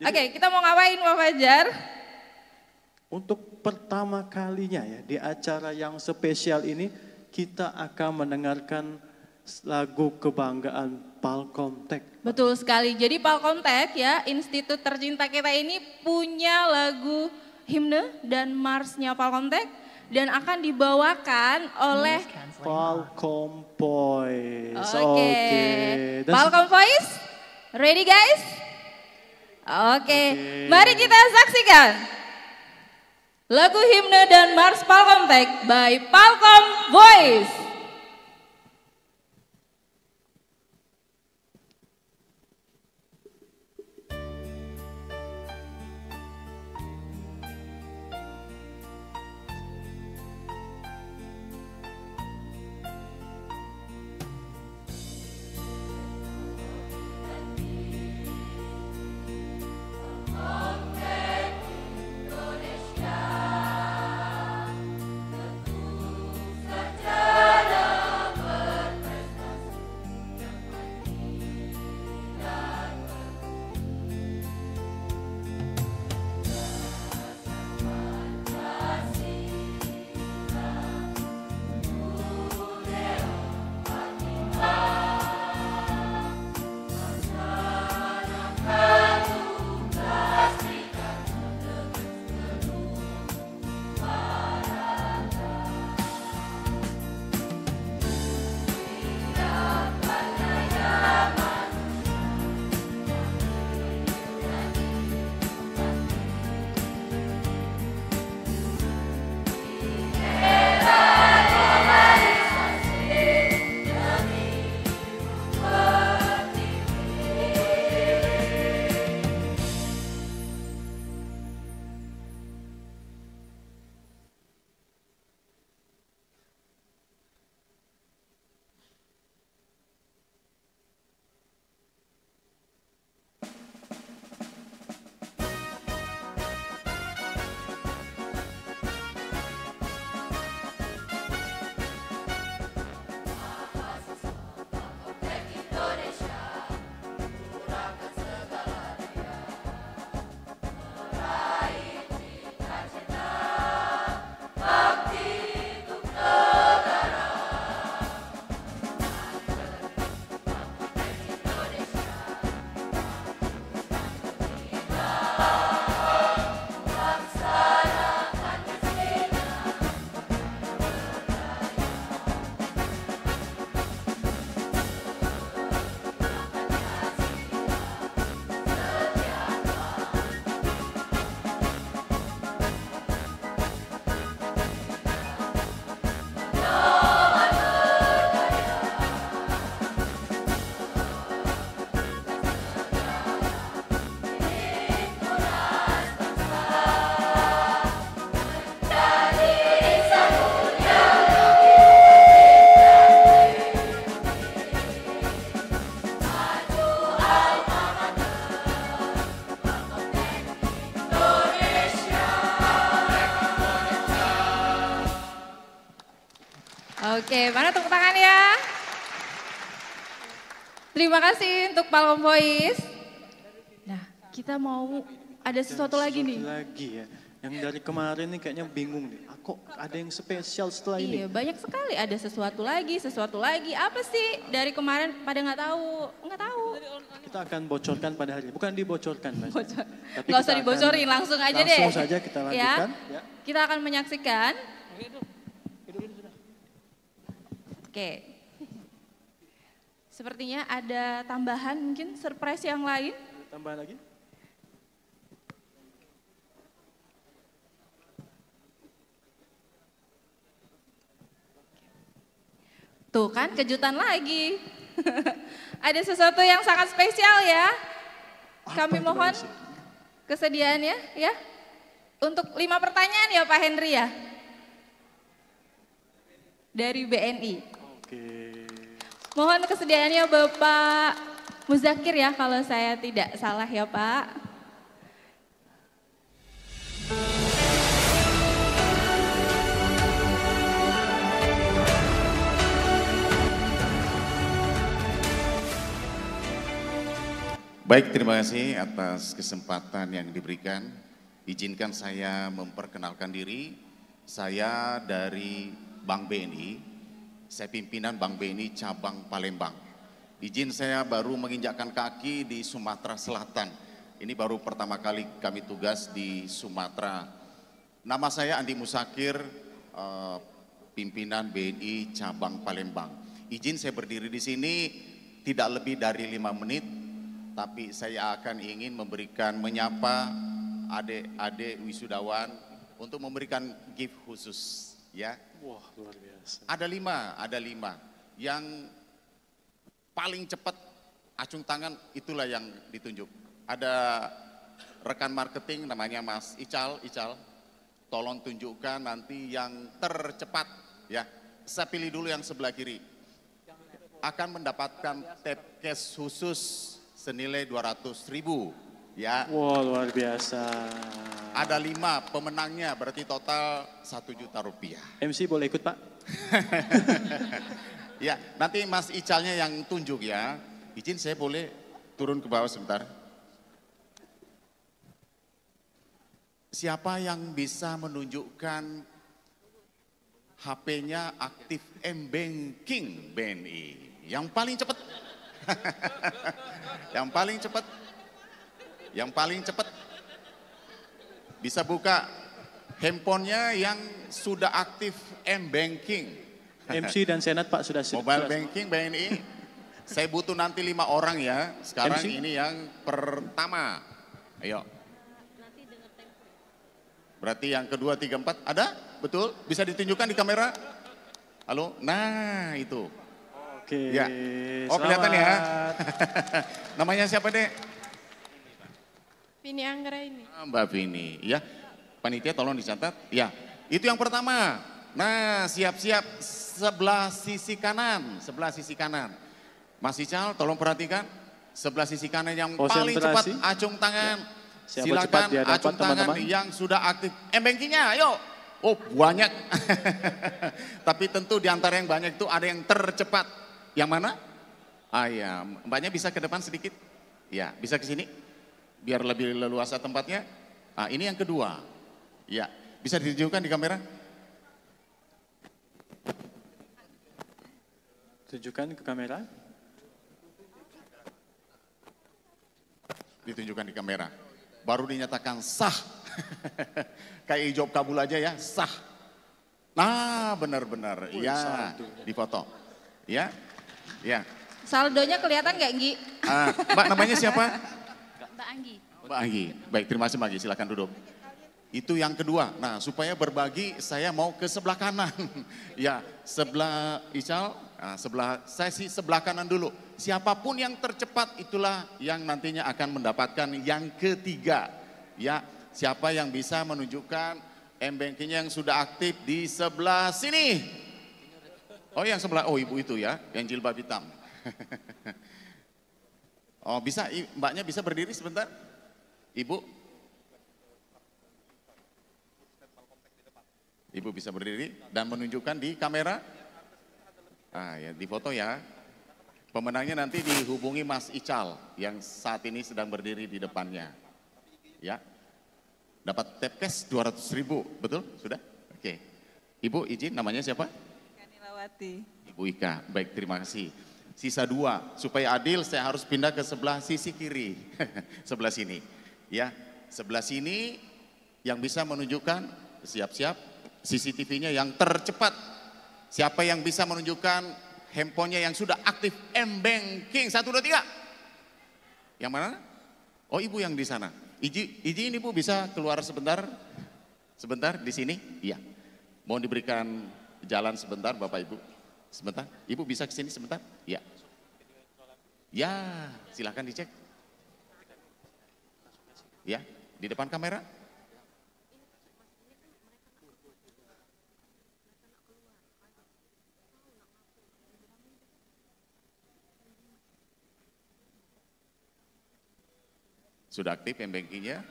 Oke, kita mau ngapain Pak Fajar? Untuk pertama kalinya ya di acara yang spesial ini kita akan mendengarkan lagu kebanggaan Palkomtek. Betul sekali. Jadi Palkomtek ya, institut tercinta kita ini punya lagu himne dan marsnya Palkomtek dan akan dibawakan oleh Palkom Boys. Oke. Palkom Boys, ready guys? Oke. Mari kita saksikan lagu himne dan mars Palkomtek by Palkom Boys. Indonesia, teguh saja. Oke, mana tepuk tangan ya? Terima kasih untuk Palkom Voice. Nah, kita mau ada sesuatu lagi nih. Lagi ya. Yang dari kemarin nih kayaknya bingung nih. Kok ada yang spesial setelah ini? Iya, banyak sekali. Ada sesuatu lagi, sesuatu lagi. Apa sih dari kemarin pada nggak tahu? Nggak tahu. Kita akan bocorkan pada hari ini. Bukan dibocorkan, Mas. Tapi Nggak usah kita dibocorin, akan- langsung aja deh. Langsung saja kita lanjutkan. Ya. Kita akan menyaksikan. Oke. Sepertinya ada tambahan mungkin surprise yang lain. Tambah lagi. Tuh kan kejutan lagi. Ada sesuatu yang sangat spesial ya. Kami itu, mohon Mbak Desi? kesediaannya ya. Untuk 5 pertanyaan ya Pak Henry ya. Dari BNI. Oke. Mohon kesediaannya Bapak Muzakir ya kalau saya tidak salah ya Pak. Baik, terima kasih atas kesempatan yang diberikan. Izinkan saya memperkenalkan diri. Saya dari Bank BNI, saya pimpinan Bank BNI Cabang Palembang. Izin saya baru menginjakkan kaki di Sumatera Selatan. Ini baru pertama kali kami tugas di Sumatera. Nama saya Andi Musakir, pimpinan BNI Cabang Palembang. Izin saya berdiri di sini tidak lebih dari 5 menit, tapi saya akan ingin menyapa adik-adik wisudawan untuk memberikan gift khusus ya. Wah, luar biasa. Ada lima. Yang paling cepat acung tangan itulah yang ditunjuk. Ada rekan marketing namanya Mas Ical, tolong tunjukkan nanti yang tercepat ya. Saya pilih dulu yang sebelah kiri. Akan mendapatkan tap cash khusus senilai 200.000 ya. Wah, luar biasa. Ada 5 pemenangnya, berarti total 1 juta rupiah. MC boleh ikut Pak? Ya, nanti Mas Icalnya yang tunjuk ya. Izin saya boleh turun ke bawah sebentar. Siapa yang bisa menunjukkan HP-nya aktif M-Banking BNI? Yang paling cepat. Yang paling cepat bisa buka handphonenya yang sudah aktif M-Banking. MC dan Senat Pak sudah siap. Mobile banking BNI. Saya butuh nanti 5 orang ya. Sekarang MC? ini yang pertama. Ayo. Berarti yang kedua, 3, 4 ada? Betul? Bisa ditunjukkan di kamera? Halo? Nah itu. Oke. Ya. Oh kelihatan ya. selamat. Namanya siapa dek? Vini Anggra ini. Mbak Vini. Ya. Panitia tolong dicatat. Ya. Itu yang pertama. Nah siap-siap sebelah sisi kanan. Mas Ical tolong perhatikan. Sebelah sisi kanan yang paling cepat Konsentrasi. acung tangan. Siapa Silakan cepat dia dapat, acung tangan teman-teman. yang sudah aktif. M-Bankingnya ayo. Oh banyak. Tapi tentu di antara yang banyak itu ada yang tercepat. Yang mana? Ah ya, mbaknya bisa ke depan sedikit. Ya, bisa ke sini. Biar lebih leluasa tempatnya. Ah ini yang kedua. Ya, bisa ditunjukkan di kamera. Tunjukkan ke kamera. Ditunjukkan di kamera. Baru dinyatakan sah. Kayak hijab kabul aja ya, sah. Nah, benar-benar. Ya, saldo. difoto. Ya. Ya. Saldonya kelihatan nggak Nggi? Mbak namanya siapa? Mbak Anggi. Mbak Anggi. Baik, terima kasih Mbak Anggi, silakan duduk. Itu yang kedua. Nah, supaya berbagi saya mau ke sebelah kanan. Ya, sebelah Ical, saya sih sebelah kanan dulu. Siapapun yang tercepat itulah yang nantinya akan mendapatkan yang ketiga. Ya, siapa yang bisa menunjukkan M-Bankingnya yang sudah aktif di sebelah sini. Oh yang sebelah, oh ibu itu ya, yang jilbab hitam. Oh bisa, mbaknya bisa berdiri sebentar? Ibu? Ibu bisa berdiri dan menunjukkan di kamera. Ah, ya, difoto ya. Pemenangnya nanti dihubungi Mas Ical yang saat ini sedang berdiri di depannya. Ya. Dapat tap cash 200.000, betul? Sudah? Oke. Ibu izin namanya siapa? Kanilawati. Ibu Ika, baik terima kasih. Sisa 2, supaya adil saya harus pindah ke sebelah sisi kiri, sebelah sini. Ya, sebelah sini yang bisa menunjukkan, siap-siap, CCTV-nya yang tercepat. Siapa yang bisa menunjukkan handphonenya yang sudah aktif M-Banking, 1, 2, 3. Yang mana? Oh ibu yang di sana. Izin ibu bisa keluar sebentar? Sebentar di sini? Iya. Mohon diberikan jalan sebentar Bapak Ibu. Sebentar, Ibu bisa ke sini sebentar? Ya. Ya, silahkan dicek. Ya, di depan kamera. Sudah aktif M-Bankingnya?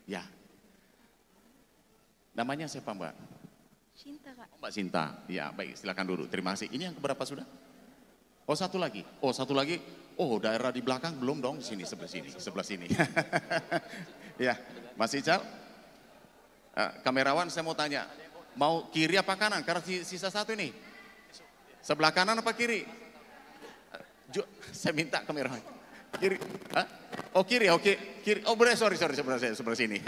Ya. Namanya siapa Mbak? Cinta, Kak. Mbak Sinta, ya baik silakan dulu, terima kasih. Ini yang keberapa sudah? Oh satu lagi, oh daerah di belakang belum dong, sini sebelah sini. Ya, Mas Ical, kamerawan saya mau tanya, mau kiri apa kanan? Karena sisa 1 ini, sebelah kanan apa kiri? Saya minta kamerawan, kiri, oh kiri, oke, kiri, oh bener, sorry, sebelah sini.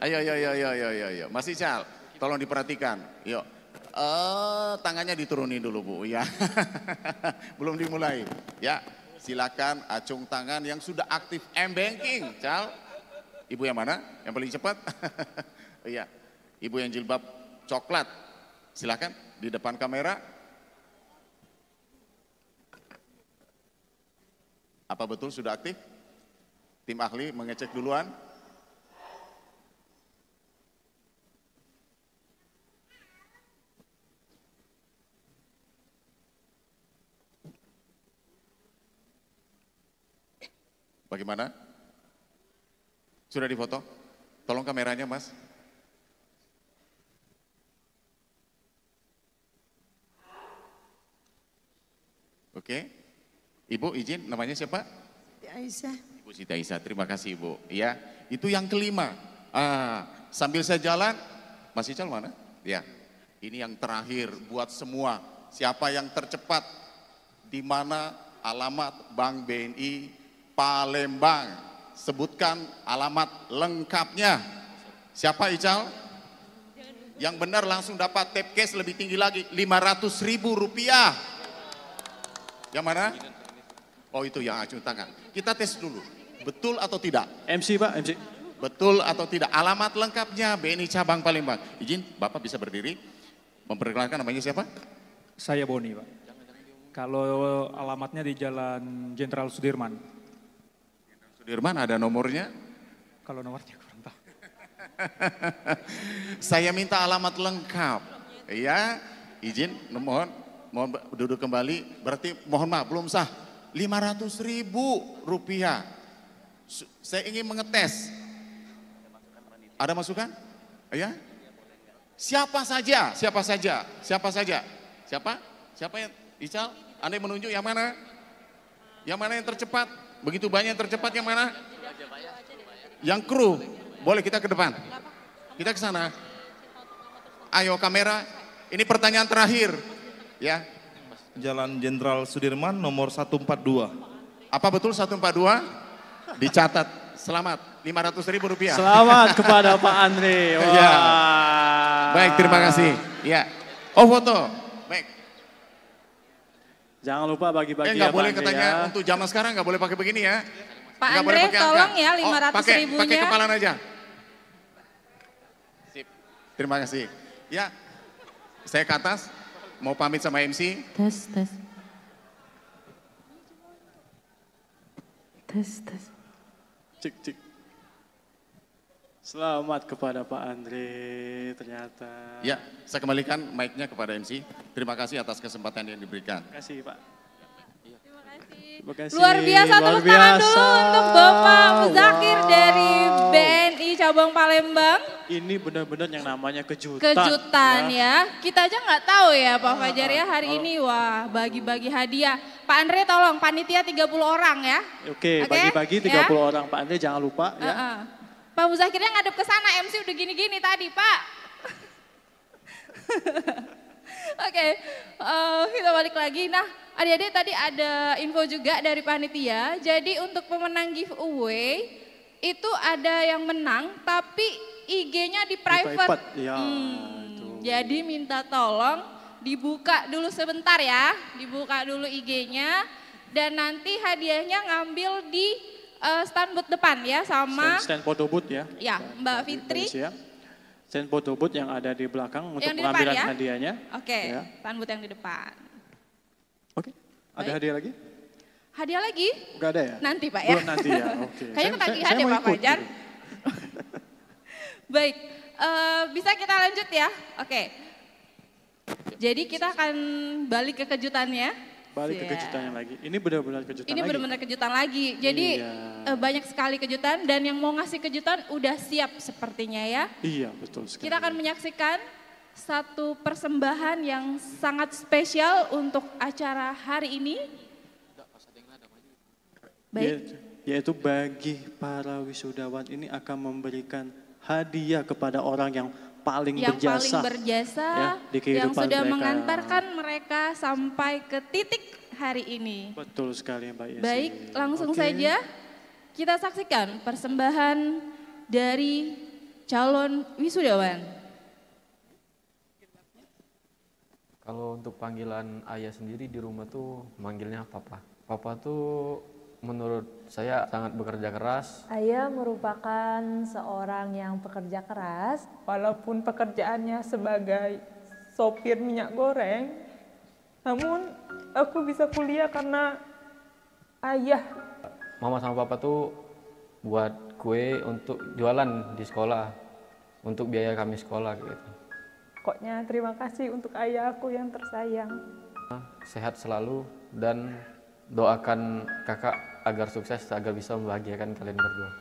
Ayo, Mas Ical. Tolong diperhatikan, yuk. Tangannya diturunin dulu Bu, ya. Belum dimulai, ya. Silakan acung tangan yang sudah aktif M-Banking, Cal. Ibu yang mana? Yang paling cepat? Iya, ibu yang jilbab coklat. Silakan di depan kamera. Apa betul sudah aktif? Tim ahli mengecek duluan. Bagaimana? Sudah difoto? Tolong kameranya Mas. Oke. Ibu izin namanya siapa? Siti Aisyah. Ibu Siti Aisyah, terima kasih Ibu. Ya, itu yang kelima. Sambil saya jalan, Mas Ical mana? Ya, ini yang terakhir buat semua. Siapa yang tercepat? Di mana alamat Bank BNI Palembang, sebutkan alamat lengkapnya. Siapa Ical? Yang benar langsung dapat tap cash lebih tinggi lagi, Rp500.000. Yang mana? Oh itu yang acung tangan. Kita tes dulu, betul atau tidak? MC Pak, MC. Betul atau tidak? Alamat lengkapnya BNI Cabang Palembang. Izin Bapak bisa berdiri, memperkenalkan namanya siapa? Saya Boni Pak. Kalau alamatnya di Jalan Jenderal Sudirman. Sudirman ada nomornya? Kalau nomornya kurang tahu. Saya minta alamat lengkap. Ya, izin, mohon duduk kembali. Berarti mohon maaf belum sah. Rp500.000. Saya ingin mengetes. Ada masukan? Ya? Siapa saja? Siapa yang Ical? Anda menunjuk yang mana? Yang mana yang tercepat? Begitu banyak yang tercepat yang mana? Yang kru. Boleh kita ke depan. Kita ke sana. Ayo kamera. Ini pertanyaan terakhir. Ya. Jalan Jenderal Sudirman nomor 142. Apa betul 142? Dicatat. Selamat. Rp500.000. Selamat kepada Pak Andre. Wah. Ya. Baik, terima kasih. Ya. Oh, foto. Baik. Jangan lupa bagi-bagi nggak ya boleh Pak Andre katanya ya. untuk zaman sekarang nggak boleh pakai begini ya. Pak Nggak boleh Andre pakai tolong angka. ya 500.000-nya. Pakai kepalan aja. Sip. Terima kasih. Ya, saya ke atas mau pamit sama MC. Tes. Cik. Selamat kepada Pak Andre ternyata. Ya, saya kembalikan mic-nya kepada MC. Terima kasih atas kesempatan yang diberikan. Terima kasih Pak. Terima kasih. Luar biasa, tepuk tangan dulu untuk Bapak Muzakir dari BNI Cabang Palembang. Ini benar-benar yang namanya kejutan. Kejutan ya. Kita aja nggak tahu ya Pak Fajar ya hari ini wah bagi-bagi hadiah. Pak Andre tolong panitia 30 orang ya. Oke, bagi-bagi 30 orang Pak Andre jangan lupa ya. Pak Muzakirnya ngadep ke sana, MC udah gini-gini tadi Pak. Oke, kita balik lagi. Nah, adik-adik tadi ada info juga dari panitia. Jadi untuk pemenang giveaway itu ada yang menang tapi IG-nya di private. Ya, jadi minta tolong dibuka dulu sebentar ya. Dibuka dulu IG-nya dan nanti hadiahnya ngambil di stand booth depan ya sama stand photo booth ya. Ya, Mbak Fitri. Stand photo booth yang ada di belakang untuk yang pengambilan ya? hadiahnya. Oke, stand booth yang di depan. Oke, ada hadiah lagi? Hadiah lagi? Enggak ada ya? Nanti Pak ya. Nanti ya, oke. Kayaknya ketagihan deh Pak Fajar. Baik, bisa kita lanjut ya? Oke. Jadi kita akan balik ke kejutannya. Balik ke kejutannya lagi. Ini benar-benar kejutan lagi. Ini benar-benar kejutan lagi. Jadi banyak sekali kejutan dan yang mau ngasih kejutan udah siap sepertinya ya. Iya, betul sekali. Kita akan menyaksikan satu persembahan yang sangat spesial untuk acara hari ini. Baik. Yaitu bagi para wisudawan ini akan memberikan hadiah kepada orang yang paling berjasa ya, di kehidupan yang sudah mereka. mengantarkan mereka sampai ke titik hari ini. Betul sekali Mbak Yesi. Baik, langsung saja kita saksikan persembahan dari calon wisudawan. Kalau untuk panggilan ayah sendiri di rumah tuh manggilnya papa. Papa tuh menurut saya sangat bekerja keras. Ayah merupakan seorang yang pekerja keras. Walaupun pekerjaannya sebagai sopir minyak goreng, namun aku bisa kuliah karena ayah. Mama sama papa tuh buat kue untuk jualan di sekolah, untuk biaya kami sekolah gitu. Pokoknya terima kasih untuk ayah aku yang tersayang. Sehat selalu dan doakan kakak agar sukses, agar bisa membahagiakan kalian berdua.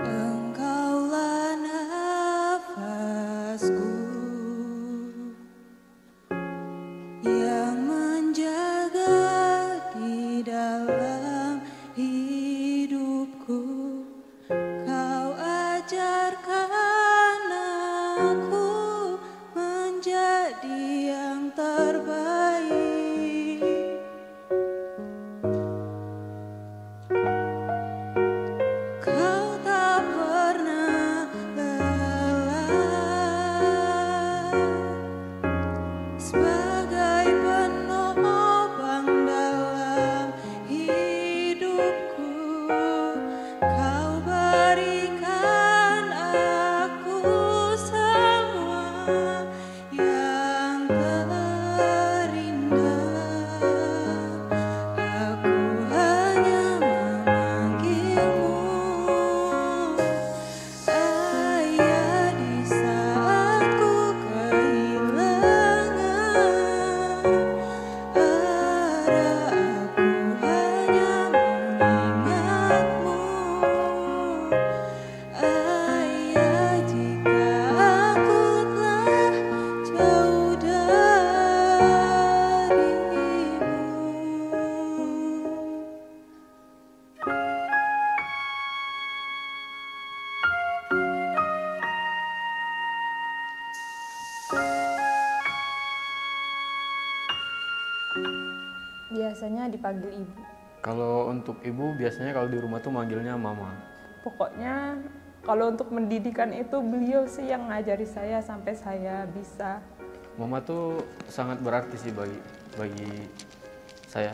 Engkaulah nafasku yang menjaga di dalam hidupku. Kau ajarkan aku menjadi yang terbaik. Kau tak pernah lelah sebagai penopang dalam hidupku. Kau berikan aku semua yang terindah. Aku hanya memanggilmu ayah di saat ku kehilangan arah. Aku hanya mengingatmu ayah jika aku telah jauh darimu. Biasanya dipanggil ibu. Kalau untuk ibu biasanya kalau di rumah tuh manggilnya mama. Pokoknya kalau untuk pendidikan itu beliau sih yang ngajari saya sampai saya bisa. Mama tuh sangat berarti sih bagi saya.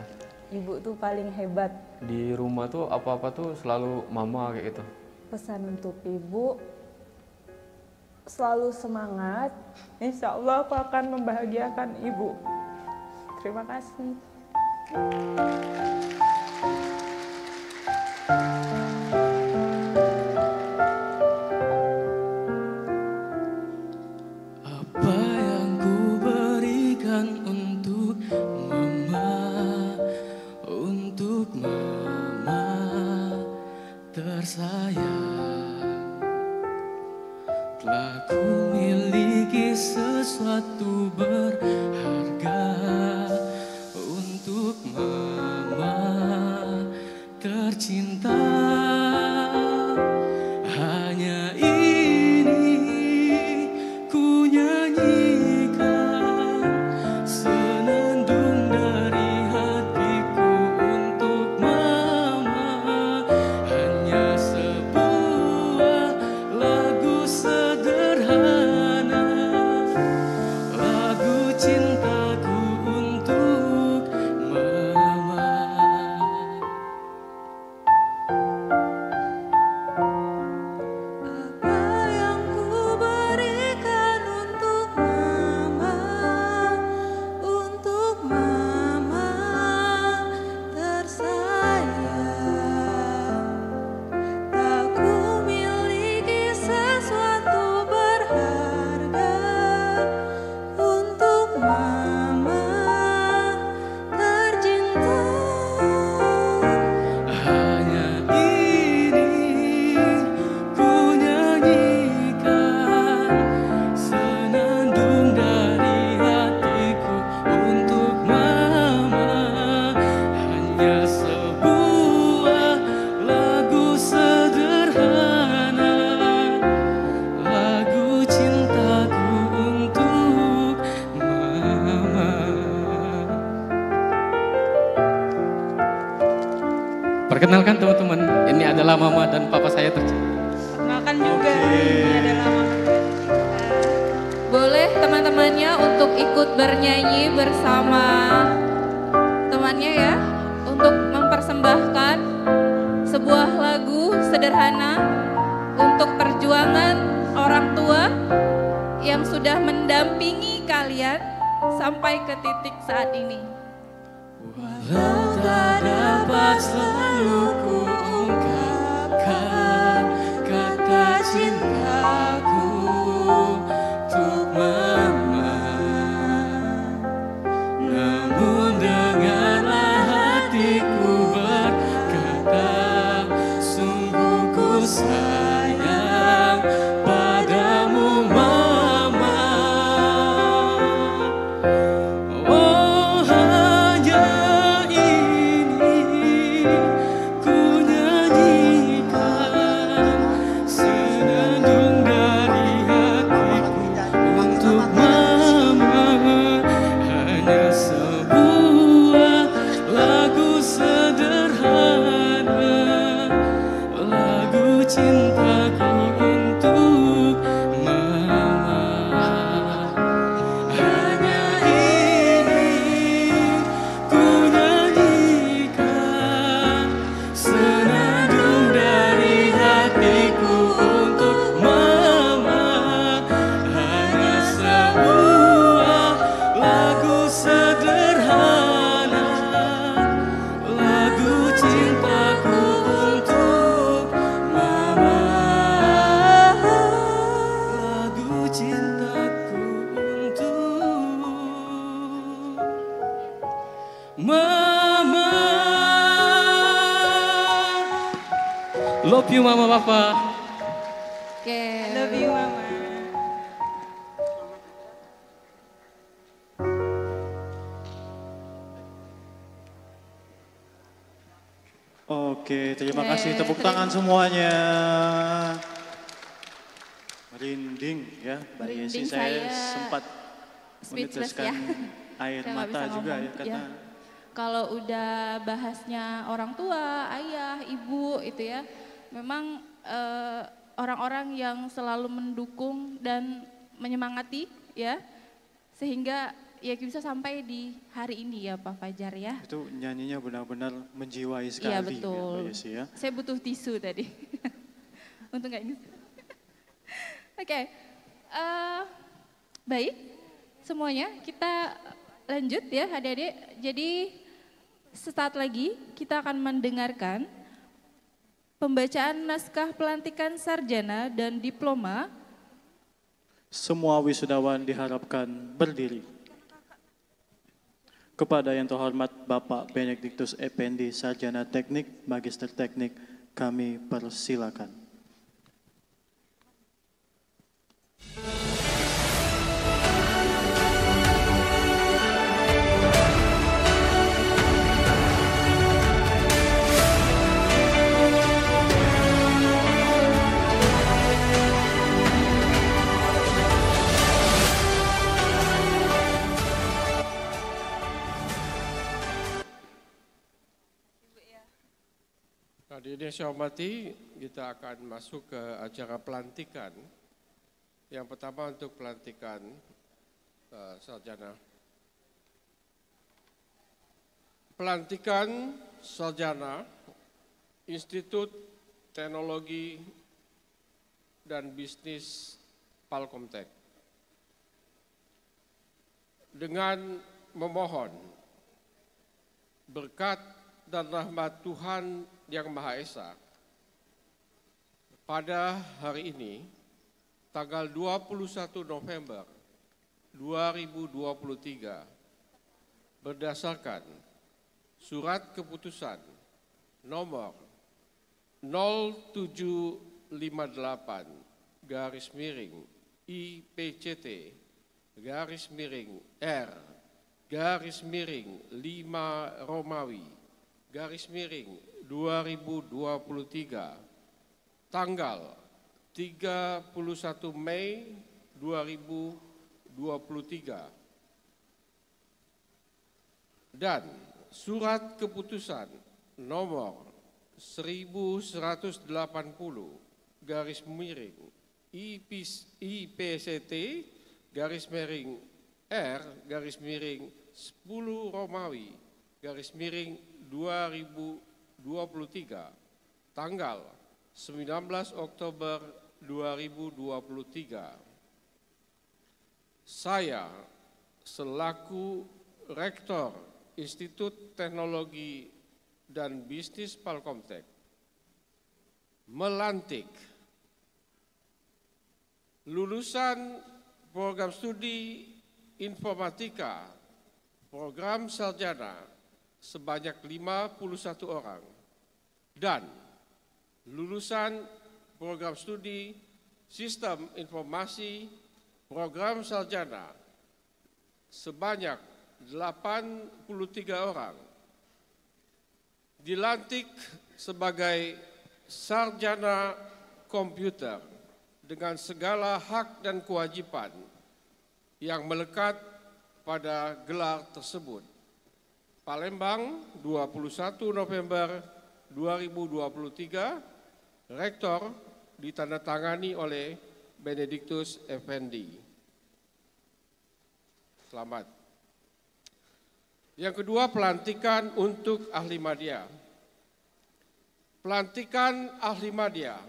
Ibu tuh paling hebat. Di rumah tuh apa-apa tuh selalu mama kayak gitu. Pesan untuk ibu, selalu semangat. Insya Allah aku akan membahagiakan ibu. Terima kasih. Perkenalkan teman-teman, ini adalah mama dan papa saya tercinta. Perkenalkan juga, ini adalah mama. Boleh teman-temannya untuk ikut bernyanyi bersama temannya ya, untuk mempersembahkan sebuah lagu sederhana untuk perjuangan orang tua yang sudah mendampingi kalian sampai ke titik saat ini. Walau tak dapat selalu ku ungkapkan kata cintaku untuk mama, namun dengarlah hatiku berkata, sungguh ku sayang padamu mama. Oh hanya ini ku nyanyikan senandung dari hatiku untuk mama, hanya sebuah lagu sederhana, lagu cintaku untuk mama. Hanya ini ku nyanyikan senandung dari hatiku untuk mama, hanya sebuah lagu sederhana, lagu cintaku untuk mama, lagu cintaku untuk mama. Love you mama papa. Oke. Love you mama. Oke, terima Oke, kasih. Tepuk terima- tangan semuanya. Merinding ya, Mbak Yesi. Merinding Saya saya sempat speechless meneteskan ya. air Saya nggak mata bisa juga ngomong, ya, karena Kalau udah bahasnya orang tua, ayah, ibu itu ya, memang orang-orang yang selalu mendukung dan menyemangati ya, sehingga ya bisa sampai di hari ini ya Pak Fajar ya. itu nyanyinya benar-benar menjiwai sekali. Iya ya, betul. Mbak Yesi ya. Saya butuh tisu tadi. Untung nggak ini. Oke, baik semuanya kita lanjut ya adik-adik. Jadi sesaat lagi kita akan mendengarkan pembacaan naskah pelantikan sarjana dan diploma. Semua wisudawan diharapkan berdiri. Kepada yang terhormat Bapak Benediktus Effendi, Sarjana Teknik, Magister Teknik, kami persilakan. Hadirin yang saya hormati, kita akan masuk ke acara pelantikan. Yang pertama untuk pelantikan sarjana. Pelantikan sarjana Institut Teknologi dan Bisnis Palkomtek. Dengan memohon berkat dan rahmat Tuhan Yang Maha Esa, pada hari ini, tanggal 21 November 2023, berdasarkan surat keputusan nomor 0758 garis miring IPCT garis miring R garis miring 5 Romawi garis miring 2023 tanggal 31 Mei 2023 dan surat keputusan nomor 1180 garis miring IPCT garis miring R garis miring 10 Romawi garis miring 2023 tanggal 19 Oktober 2023. Saya selaku Rektor Institut Teknologi dan Bisnis Palkomtek melantik lulusan program studi informatika program sarjana sebanyak 51 orang dan lulusan program studi sistem informasi program sarjana sebanyak 83 orang dilantik sebagai sarjana komputer dengan segala hak dan kewajiban yang melekat pada gelar tersebut. Palembang, 21 November 2023, Rektor ditandatangani oleh Benediktus Effendi. Selamat. Yang kedua, pelantikan untuk ahli media. Pelantikan ahli media,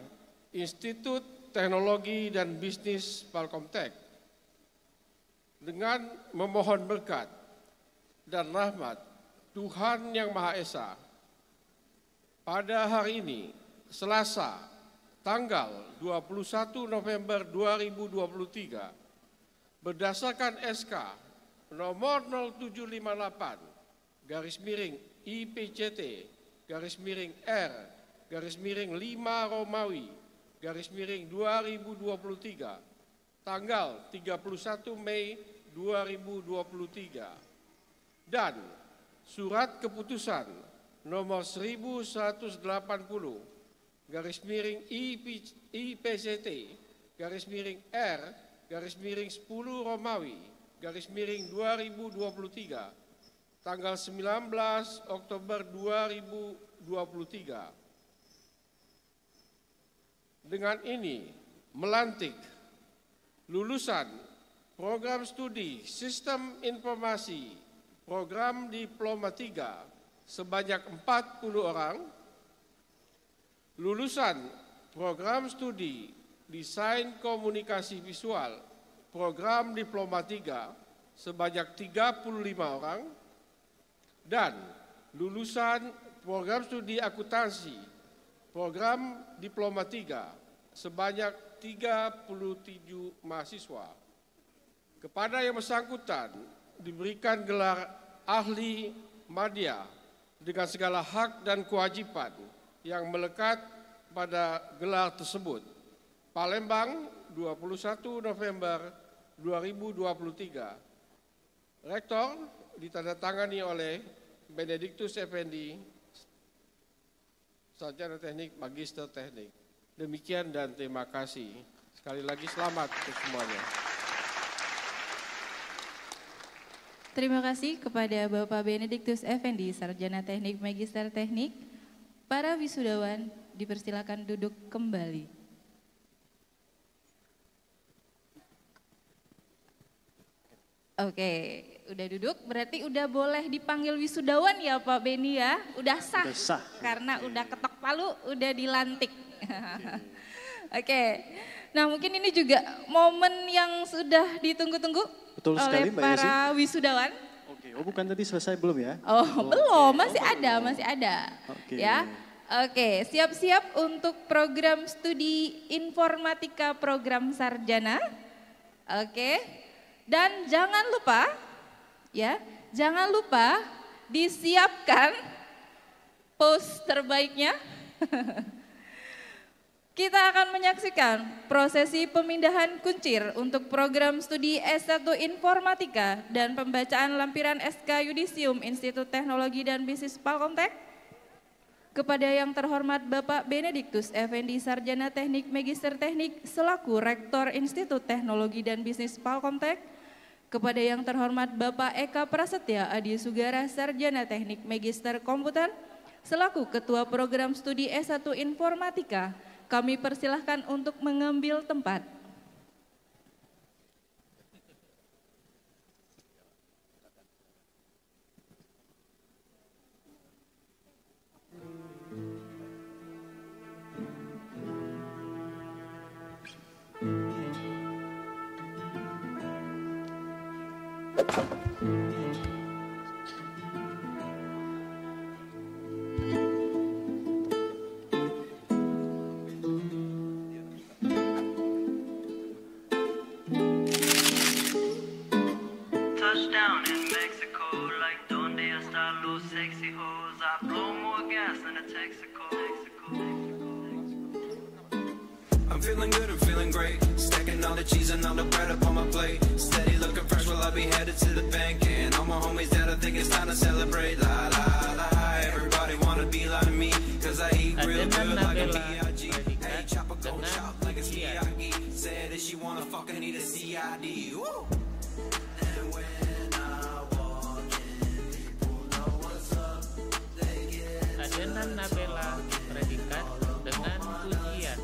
Institut Teknologi dan Bisnis Palkomtek dengan memohon berkat dan rahmat Tuhan Yang Maha Esa pada hari ini Selasa tanggal 21 November 2023 berdasarkan SK nomor 0758 garis miring IPCT garis miring R garis miring 5 Romawi garis miring 2023 tanggal 31 Mei 2023 dan surat keputusan nomor 1180 garis miring IPCT garis miring R garis miring 10 Romawi garis miring 2023 tanggal 19 Oktober 2023. Dengan ini melantik lulusan program studi Sistem Informasi Program Diploma 3 sebanyak 40 orang, lulusan program studi Desain Komunikasi Visual Program Diploma 3 sebanyak 35 orang, dan lulusan program studi Akuntansi Program Diploma 3 sebanyak 37 mahasiswa. Kepada yang bersangkutan diberikan gelar ahli media dengan segala hak dan kewajiban yang melekat pada gelar tersebut. Palembang, 21 November 2023. Rektor ditandatangani oleh Benediktus Effendi, Sarjana Teknik, Magister Teknik. Demikian dan terima kasih. Sekali lagi selamat untuk semuanya. Terima kasih kepada Bapak Benediktus Effendi, Sarjana Teknik, Magister Teknik. Para wisudawan dipersilakan duduk kembali. Oke, udah duduk, berarti udah boleh dipanggil wisudawan ya Pak Beni ya? Udah sah, karena udah ketok palu, udah dilantik. Oke, nah mungkin ini juga momen yang sudah ditunggu-tunggu oleh para wisudawan. Oke, oh bukan tadi selesai belum ya? Oh belum, masih ada. Oke. Ya. Oke, siap-siap untuk program studi informatika program sarjana. Oke. Dan jangan lupa disiapkan pose terbaiknya. Kita akan menyaksikan prosesi pemindahan kuncir untuk program studi S1 Informatika dan pembacaan lampiran SK Yudisium Institut Teknologi dan Bisnis Palkomtek kepada yang terhormat Bapak Benediktus Effendi, Sarjana Teknik, Magister Teknik selaku Rektor Institut Teknologi dan Bisnis Palkomtek, kepada yang terhormat Bapak Eka Prasetya Adi Sugara, Sarjana Teknik Magister Komputer Selaku Ketua Program Studi S1 Informatika, kami persilahkan untuk mengambil tempat. Touchdown in Mexico, like donde están los sexy hoes? I blow more gas than a Texaco. I'm feeling good, I'm feeling great. Stacking all the cheese and all the bread up on my plate. Steady looking fresh, well I'll be headed to the bank. And all my homies dead, I think it's time to celebrate. La la la, everybody wanna be like me. Cause I eat real good like a B.I.G. Hey, chop a gold chop like a Miyagi. Said that she wanna fuck, I need a CID. Woo! And when I walk in, people know what's up. They get Adenan Nabela, predikat dengan pujian.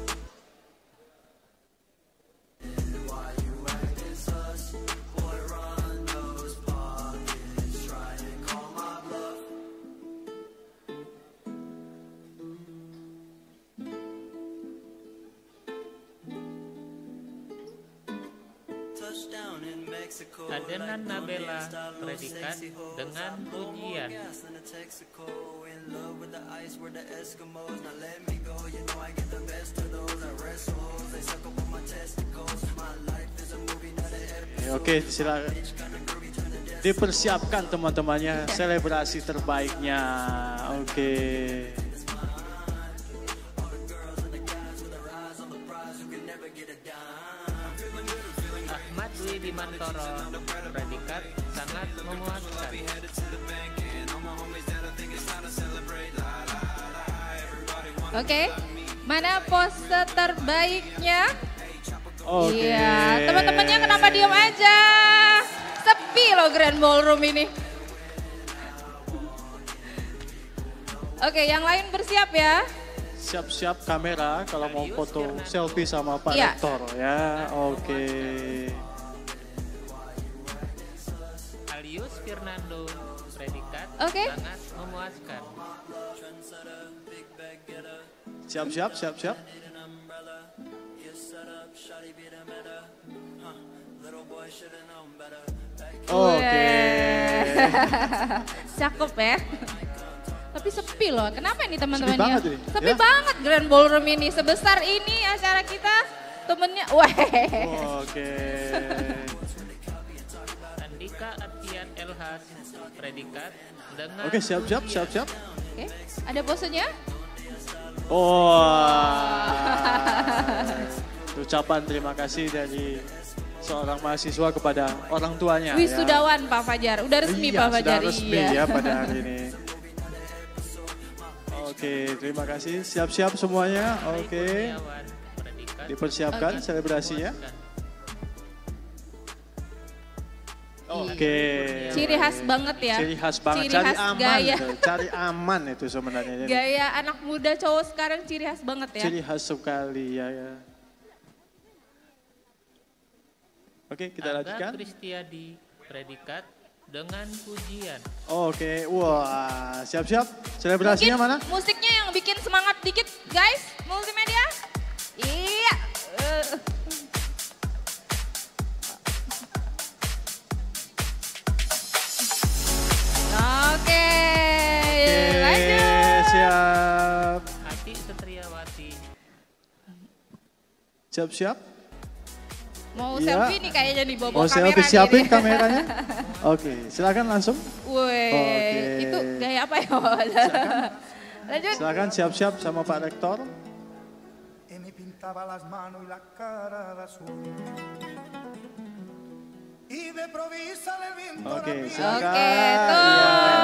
Adenan Nabela, predikat dengan pujian. Oke, silakan. Dipersiapkan teman-temannya selebrasi terbaiknya. Oke. Ahmad Dwi Bimantoro, predikat sangat memuaskan. Oke, mana pose terbaiknya? Oke. Iya, teman-temannya kenapa diam aja? Sepi loh Grand Ballroom ini. Oke, yang lain bersiap ya. Siap-siap kamera kalau mau foto selfie sama Pak Iya. Rektor ya. Oke. Alius Fernando, predikat Oke. sangat memuaskan. Siap-siap, siap-siap. Oke. Cakep ya. Tapi sepi loh, kenapa ini teman-teman Sepi ya? banget ini, Sepi ya. banget Grand Ballroom ini, sebesar ini acara kita temennya, weh. Oke. Andika Atian Elhas, predikat dengan Oke, siap-siap, siap-siap. Oke, ada posenya? Ucapan terima kasih dari seorang mahasiswa kepada orang tuanya. Wisudawan Pak Fajar, udah resmi Iya, Pak Fajar. sudah resmi ya pada hari ini. Oke, terima kasih. Siap-siap semuanya. Oke. Dipersiapkan Oke. selebrasinya. Oke. Ciri khas banget ya. Ciri khas banget. Ciri Cari khas aman. gaya. Itu. Cari aman itu sebenarnya. Gaya anak muda cowok sekarang ciri khas banget ya. Ciri khas sekali ya. Oke, kita Aga lanjutkan. Kristiadi, predikat dengan pujian. Oke, wah, siap-siap. Selebrasinya mana? Musiknya yang bikin semangat dikit guys, multimedia. Iya. Oke, lanjut. Siap. Ati Setriawati. Siap-siap. Mau Iya. selfie nih kayaknya nih bawa Mau kamera selfie, nih. siapin kameranya. Oke, silakan langsung. Wih, Oke. itu gaya apa ya? Lanjut. Silakan siap-siap sama Pak Rektor. E mi pintaba las manos y la cara de azul. Y de provisa le viento Oke, la silakan. Oke, tuh.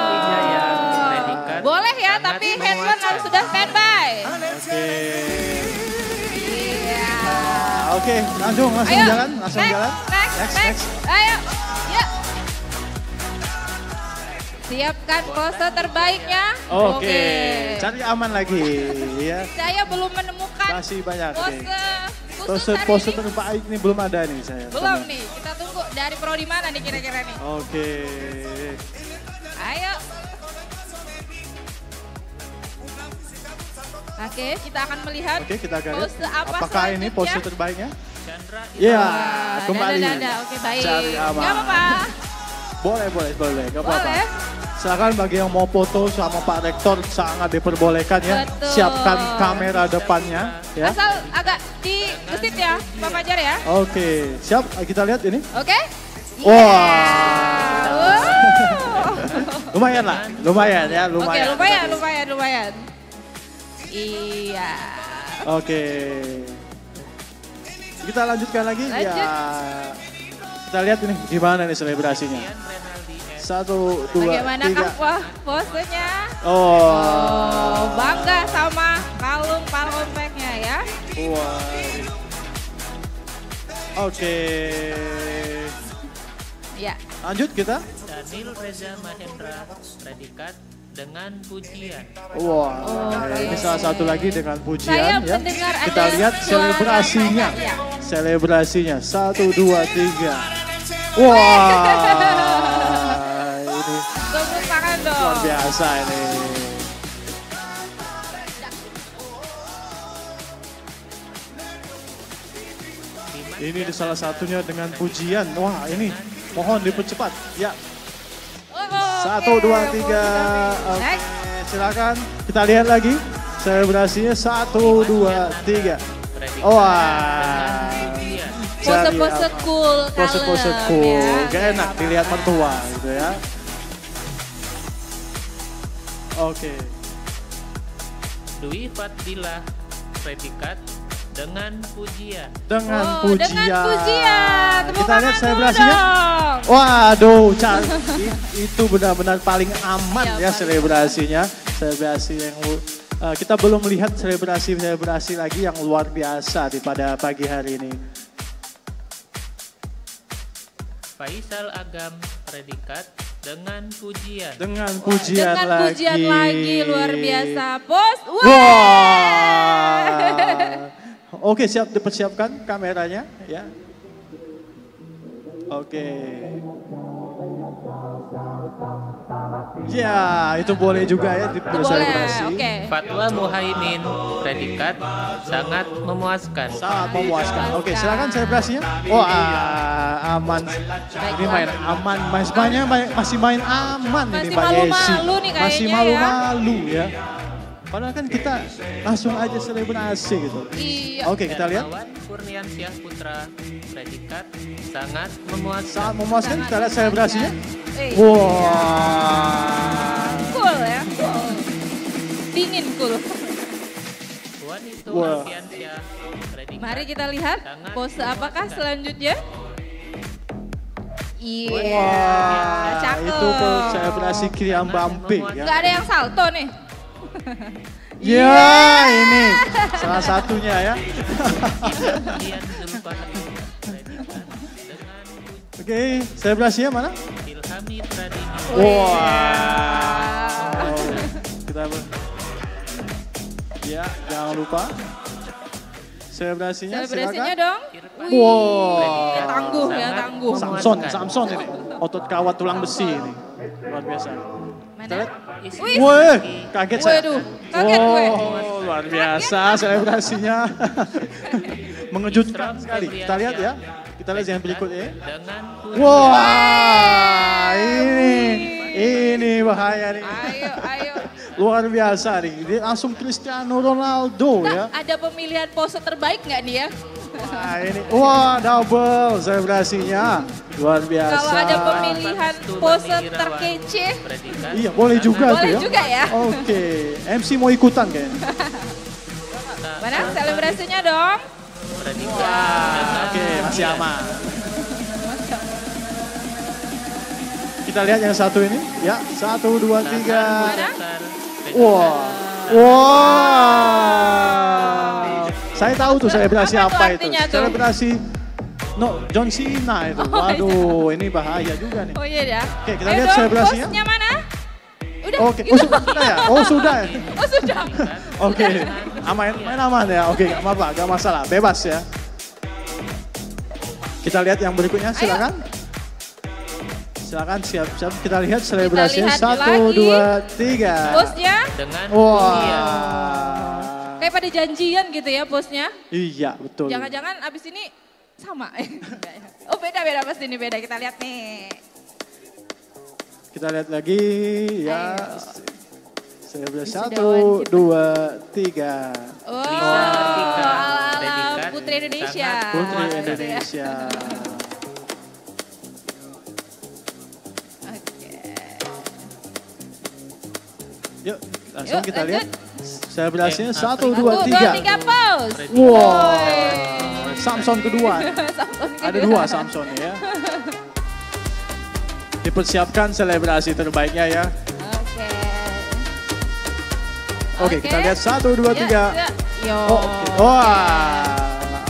Wijaya, predikat Boleh ya, sangat tapi memuaskan. handphone harus sudah standby. Oke. Iya. Oke, langsung Ayo, jalan, langsung next, jalan. Next. Ayo, yuk. Siapkan pose terbaiknya. Oke, cari aman lagi ya. Saya belum menemukan Masih banyak. pose khusus Pose hari ini. terbaik ini belum ada nih saya. Belum nih, kita tunggu dari prodi mana nih kira-kira nih. Oke. Ayo. Oke, kita akan melihat Oke, kita akan lihat pose apa apakah ini selanjutnya. pose terbaiknya? Chandra Ya, Wah, kembali. dada. Oke, baik. Cari aman. Gak apa-apa. Boleh, gak apa-apa. Boleh. Silakan bagi yang mau foto sama Pak Rektor sangat diperbolehkan ya. Betul. Siapkan kamera depannya ya. Asal agak digesit ya, Pak Fajar ya. Oke, siap. Kita lihat ini. Oke. Wah. Lumayan lah, lumayan ya, lumayan. Oke, lumayan. Iya. Oke. Kita lanjutkan lagi Lanjut. ya. Kita lihat ini gimana nih selebrasinya. 1, 2, Bagaimanakah 3. wah posenya? Oh. Bangga sama kalung Palcompact-nya ya. Wah. Oke. Ya. Lanjut kita. Daniel Reza Mahendra, predikat dengan pujian. Wah, ini salah satu lagi dengan pujian Saya ya. mendengar Kita ada lihat suara selebrasinya. ya. Selebrasinya 1, 2, 3. Wah. Ini Tepuk tangan dong. luar biasa ini. Ini di salah satunya dengan pujian. Wah, ini mohon dipercepat. Ya. 1, 2, 3. Oke, silakan. Kita lihat lagi selebrasinya 1, 2, 3. Wah. Pose-pose cool, Pose-pose kalem, cool. ya. Gak enak dilihat mertua gitu ya. Oke. Dwi Fadila, predikat dengan pujian. Dengan Oh, pujian. dengan pujian. Tepuk Kita lihat tangan selebrasinya. dulu dong. Waduh, itu benar-benar paling aman Iya, ya selebrasinya. Selebrasi yang kita belum melihat selebrasi lagi yang luar biasa pada pagi hari ini. Faisal Agam, predikat dengan pujian. Dengan pujian Dengan lagi. pujian lagi luar biasa. Bos. Wah. Oke, siap dipersiapkan kameranya ya. Oke. Ya, itu boleh juga ya diselebrasi. Fatwa Muhaimin, predikat sangat memuaskan. Sangat memuaskan. Oke, silakan selebrasinya. Wah, aman. Ini main aman. Masih main aman ini Mbak Yesi. malu-malu nih kayaknya Masih malu-malu ya. Padahal kan kita langsung aja selebrasi gitu. Iya. Oke, kita lihat. Hermawan Kurniansyah Putra, predikat sangat memuaskan. Sangat memuaskan. Kita lihat selebrasinya. Wah. Cool ya. Cool. Dingin cool. Wanita Wah. Alfiansyah, predikat Mari kita lihat pose apakah selanjutnya. Iya. Wah, Cakep. itu tuh selebrasi Kylian Mbappe ya. Gak ada yang salto nih. Ya, ini salah satunya ya. Oke, selebrasinya mana? Ilhami Pradini. Wah. Kita ya, jangan lupa selebrasinya. Selebrasinya silakan. dong. Wow. Tangguh ya, tangguh. Samson ini, otot kawat tulang besi ini. Luar biasa. Kita lihat. Wih. Wih, kaget saya. Waduh, kaget gue. Oh, luar biasa selebrasinya. Mengejutkan sekali. Kita lihat ya. Kita lihat yang berikutnya. Wah, ini bahaya nih. Ayo. Luar biasa nih. Dia langsung Cristiano Ronaldo ya. Ada pemilihan pose terbaik nggak nih ya? Wah, double selebrasinya. Luar biasa. Kalau ada pemilihan pose terkece. Iya, boleh juga tuh Boleh ya. juga ya. Oke, MC mau ikutan kayaknya. Mana selebrasinya dong? Oke, masih aman. Kita lihat yang satu ini. Ya, 1, 2, 3. Wah. Saya tahu tuh selebrasi apa itu. Selebrasi John Cena itu. Waduh, ini bahaya juga nih. Oh iya ya. Oke, kita lihat selebrasinya. Pose-nya mana? Udah. Oke, oh sudah ya? Oh sudah ya? Oh sudah. Oke, main aman ya? Oke, gak apa-apa, gak masalah, bebas ya. Kita lihat yang berikutnya, silakan. Silakan siap-siap kita lihat selebrasinya. Kita lihat 1, lagi. 2, 3. Bosnya. Dengan Wah. Kayak pada janjian gitu ya bosnya. Iya, betul. Jangan-jangan abis ini sama. Oh beda pas ini beda. Kita lihat nih. Kita lihat lagi ya. Selebrasi 1, 2, 3. Oh, Predikat. ala Putri Indonesia. Putri Indonesia. Yuk, langsung kita lihat. Selebrasinya 1, 2, 3. pose. Wow, Samson kedua. Samson Ada 2 Samson ya. Dipersiapkan selebrasi terbaiknya ya. Oke, kita lihat 1, 2, 3. Yo. Wah.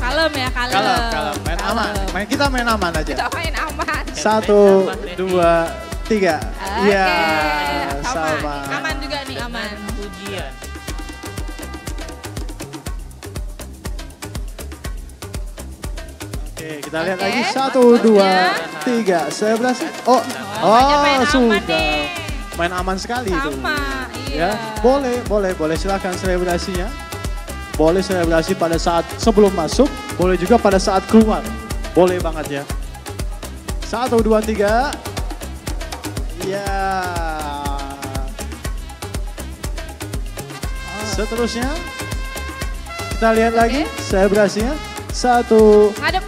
Kalem ya, kalem. Main aman. Kita main aman aja. Kita main aman. 1, 2, 3. Iya, sama. Aman juga nih, aman. Pujian. Oke, kita lihat lagi 1, 2, 3. Selebrasi. Oh, sudah. Main aman sekali itu. Iya. Ya, boleh silakan selebrasinya. Boleh selebrasi pada saat sebelum masuk, boleh juga pada saat keluar. Boleh banget ya. 1, 2, 3. Ya. Seterusnya kita lihat lagi selebrasinya. 1, 2, 3. Ngadep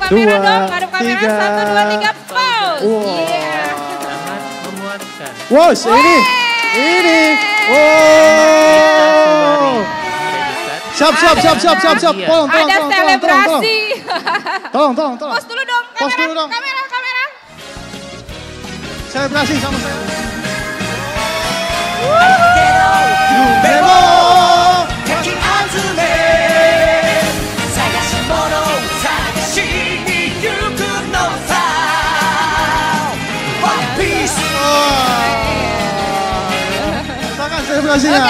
kamera 1, 2, 3 pose. Iya. Sangat memuaskan. Wow, ini. Wow. Siap. Tolong. Ada selebrasi. Tolong. Pose dulu dong. Kamera. Selebrasi sama saya. Silakan selebrasinya.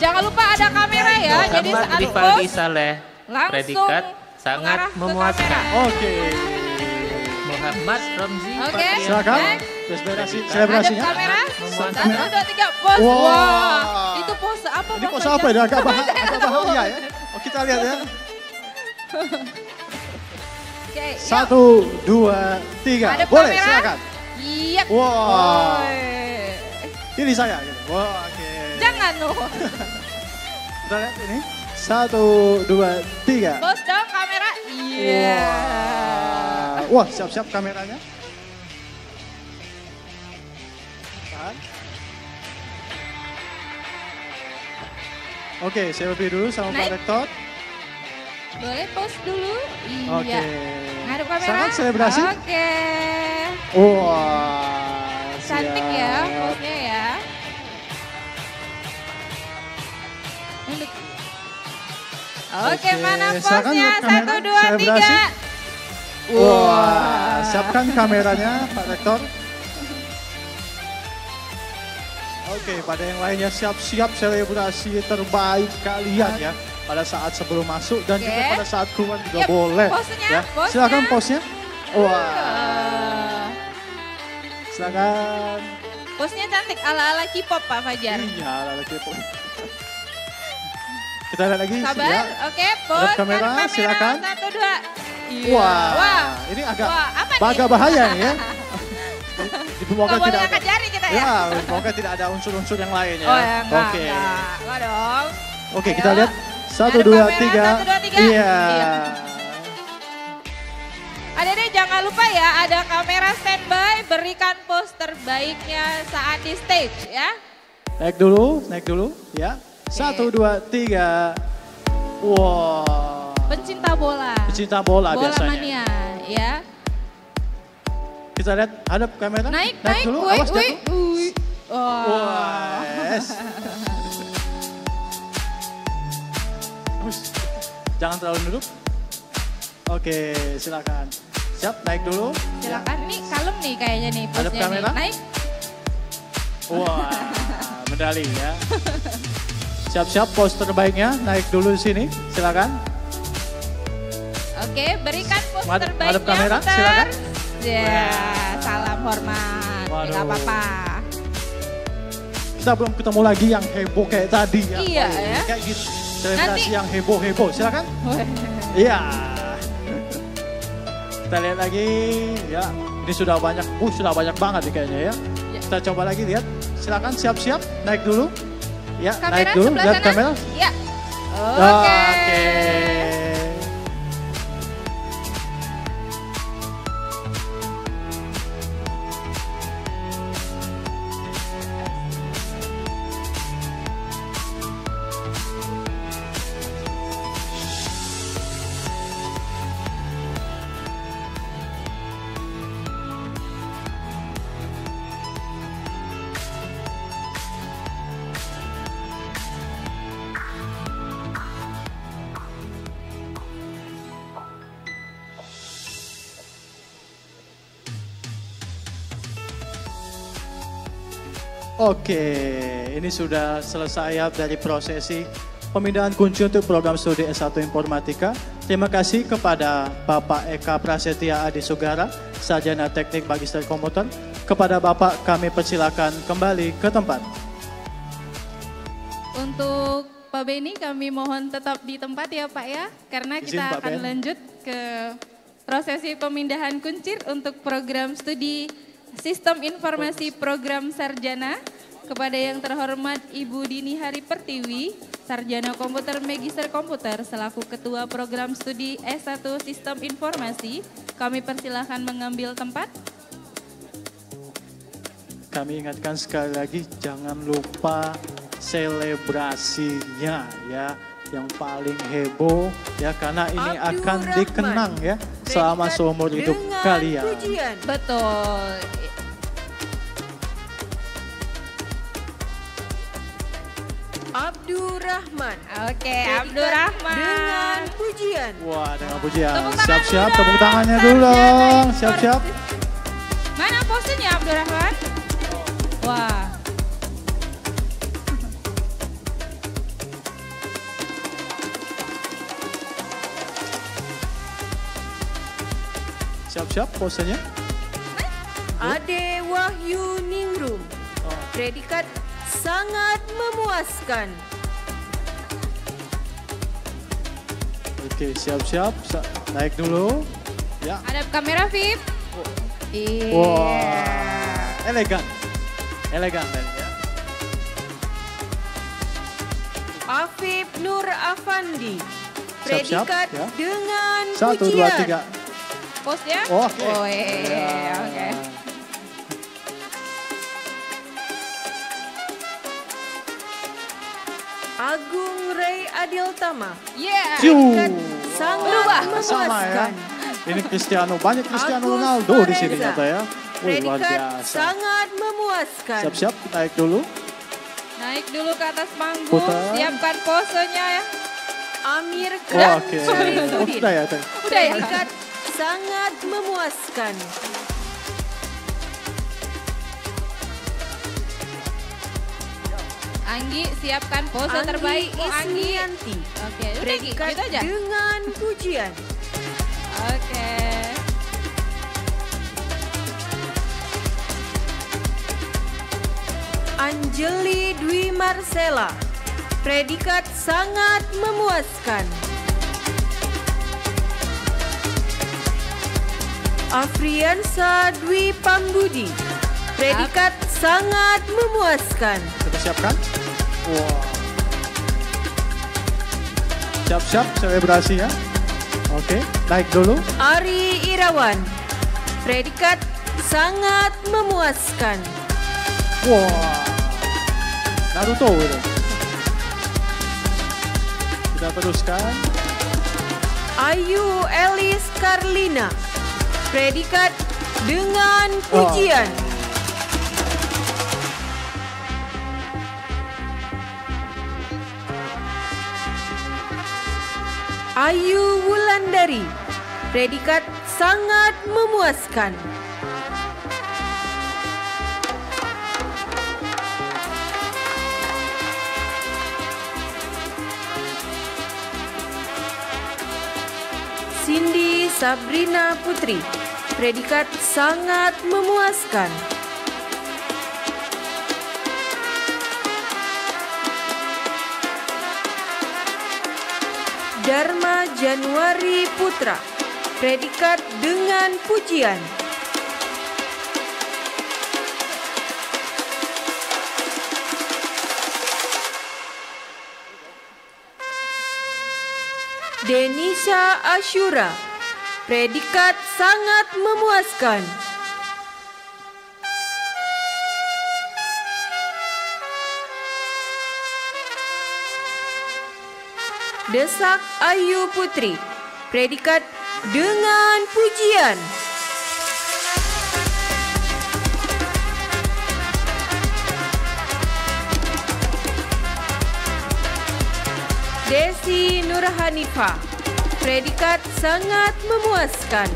Jangan lupa ada kamera ya. Jadi Muhammad saat Rivaldi pose Saleh. langsung Predikat sangat memuaskan. Oke. Muhammad Romzi. Oke. Silakan. Selebrasinya. Ada kamera. Memuaskan. 1, 2, 3 pose. Wow. Wah, itu pose apa? Ini pose apa ya? Agak bahaya ya. Oh, kita lihat ya. Oke, 1, 2, 3. Ada Boleh, kamera? silakan. Iya. Wow. Ini saya gitu. Wah, oke. Jangan loh. Kita lihat ini. 1, 2, 3. Bos dong kamera. Iya. Wah, siap-siap kameranya. Tahan. Oke, selfie dulu sama Pak Rektor. Boleh pose dulu. Iya. Oke. Ngadep kamera. Sangat selebrasi. Oke. Wah, Cantik ya pose-nya ya. Oke, mana pose-nya? 1, 2, 3. Wah, siapkan kameranya Pak Rektor. Oke, pada yang lainnya siap-siap selebrasi terbaik kalian ya. Pada saat sebelum masuk dan juga pada saat keluar juga boleh. Ya. Silakan pose-nya. Wah. Silakan. Pose-nya cantik ala-ala K-pop Pak Fajar. Iya, ala-ala K-pop. Kita lihat lagi. Sabar, ya. oke, pose. Ada kamera, silakan. 1, 2. Iya. Wah, ini agak bahaya nih ya. Semoga tidak angkat jari kita ya. Ya, semoga tidak ada unsur-unsur yang lain ya. Oh ya, Oke. Enggak dong. Oke, kita lihat 1, 2, 3. Iya. Adik-adik jangan lupa ya, ada kamera standby, berikan pose terbaiknya saat di stage ya. Naik dulu ya. 1, 2, 3. Wow. Pencinta bola. Pecinta bola biasanya. Mania ya. Kita lihat hadap kamera. Naik dulu, wih, awas wih, jatuh. wih. Wah. Yes. Jangan terlalu duduk. Oke, silakan. Siap, naik dulu. Silakan, ini kalem nih kayaknya nih Hadap posnya kamera. nih. Naik. Wah, medali ya. Siap-siap pose terbaiknya, naik dulu sini, silakan. Oke, berikan pose Hadap terbaiknya. kamera, Putar. silakan. Ya, salam hormat. Waduh. Gak apa-apa. Kita belum ketemu lagi yang heboh kayak tadi ya. Iya ya. Kayak gitu, selebrasi Nanti- yang heboh-heboh, silakan. Iya. Kita lihat lagi, ya. Ini sudah banyak banget nih kayaknya ya. Kita coba lagi lihat. Silakan siap-siap, naik dulu. Ya, Kamera naik dulu, sebelah lihat sana. kamera. Ya. Oke. Oke. Oke, ini sudah selesai ya dari prosesi pemindahan kunci untuk program studi S1 Informatika. Terima kasih kepada Bapak Eka Prasetya Adi Sugara, Sarjana Teknik Magister Komputer. Kepada Bapak kami persilakan kembali ke tempat. Untuk Pak Beni kami mohon tetap di tempat ya Pak ya. Karena Izin, kita Pak akan Ben. lanjut ke prosesi pemindahan kuncir untuk program studi Sistem Informasi Program Sarjana. Kepada yang terhormat Ibu Dini Hari Pertiwi, Sarjana Komputer Magister Komputer selaku Ketua Program Studi S1 Sistem Informasi, kami persilahkan mengambil tempat. Kami ingatkan sekali lagi jangan lupa selebrasinya ya, yang paling heboh ya, karena ini akan dikenang ya selama seumur hidup kalian. Betul. Abdurrahman. Oke, Abdurrahman. Dengan pujian. Wah, dengan pujian. Tepuk tangan Siap-siap, dulu tepuk dong, tangannya dulu dong. Siap-siap. Mana posenya Abdurrahman? Wah. Siap-siap posenya. Ade Wahyu Ningrum. Predikat sangat memuaskan. Oke, siap-siap. Naik dulu. Ya. Hadap kamera, Vip. Iya. Wah, elegan. Elegan dan ya. Afif Nur Afandi. Siap-siap, Predikat ya. dengan 1, 2, pujian. 3. Posnya? Oke. Oh, iya. Oke. Agung Ray Adiltama. Yeah. Predikat sangat Berubah. Sama ya. memuaskan. Ini Cristiano, banyak Cristiano Agus Ronaldo di sini Lorenza. nyata ya. Wih, luar Predikat biasa. sangat memuaskan. Siap-siap, naik dulu. Naik dulu ke atas panggung, Putar. siapkan posenya ya. Amir Khan Oke. Syarifudin. Udah ya, Teh. Udah ya. Predikat sangat memuaskan. Anggi, siapkan pose Anggi terbaik. Oh, Anggi. Ismianti. Oke, udah Predikat gitu aja. dengan pujian. Oke. Anjeli Dwi Marcella. Predikat sangat memuaskan. Afriansa Dwi Pambudi. Predikat sangat memuaskan. Kita siapkan. Wah. Siap-siap, selebrasi ya. Oke, naik dulu. Ari Irawan. Predikat sangat memuaskan. Wah. Naruto itu. Kita teruskan. Ayu Elis Karlina. Predikat dengan pujian. Ayu Wulandari. Predikat sangat memuaskan. Cindy Sabrina Putri, predikat sangat memuaskan. Dharma Januari Putra, predikat dengan pujian. Denisa Asyura, predikat sangat memuaskan. Desak Ayu Putri, predikat dengan pujian. Desi Nurhanifah, predikat sangat memuaskan.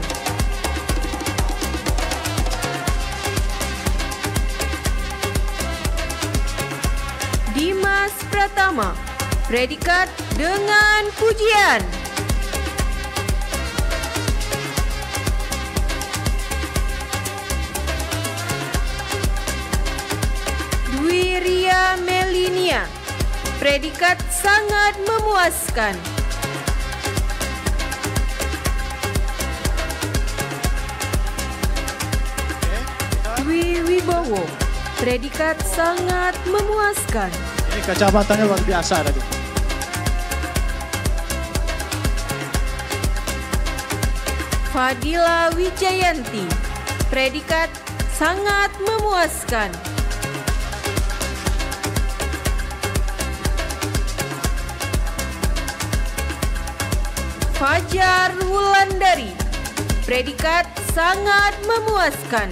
Dimas Pratama, predikat dengan pujian. Dwi Ria Melinia, predikat sangat memuaskan. Dwi Wibowo, predikat sangat memuaskan. Ini kacamatanya luar biasa tadi. Fadila Wijayanti, predikat sangat memuaskan. Fajar Wulandari, predikat sangat memuaskan.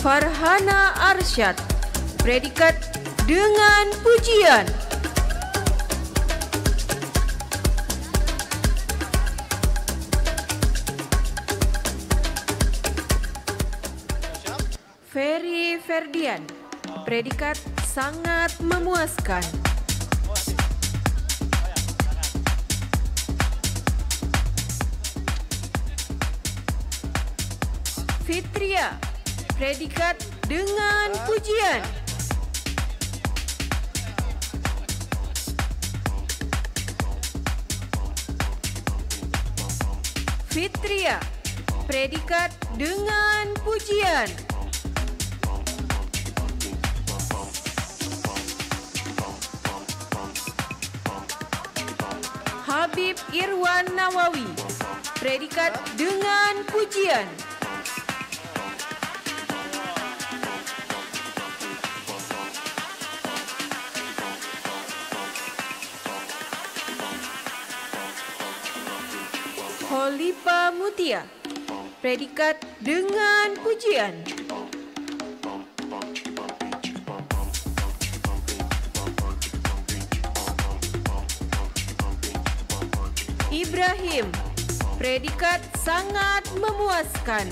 Farhana Arsyad, predikat dengan pujian. Ferry Ferdian, predikat sangat memuaskan. Fitria, predikat dengan pujian. Fitria, predikat dengan pujian. Habib Irwan Nawawi, predikat dengan pujian. Holipa Mutia, predikat dengan pujian. Ibrahim, predikat sangat memuaskan.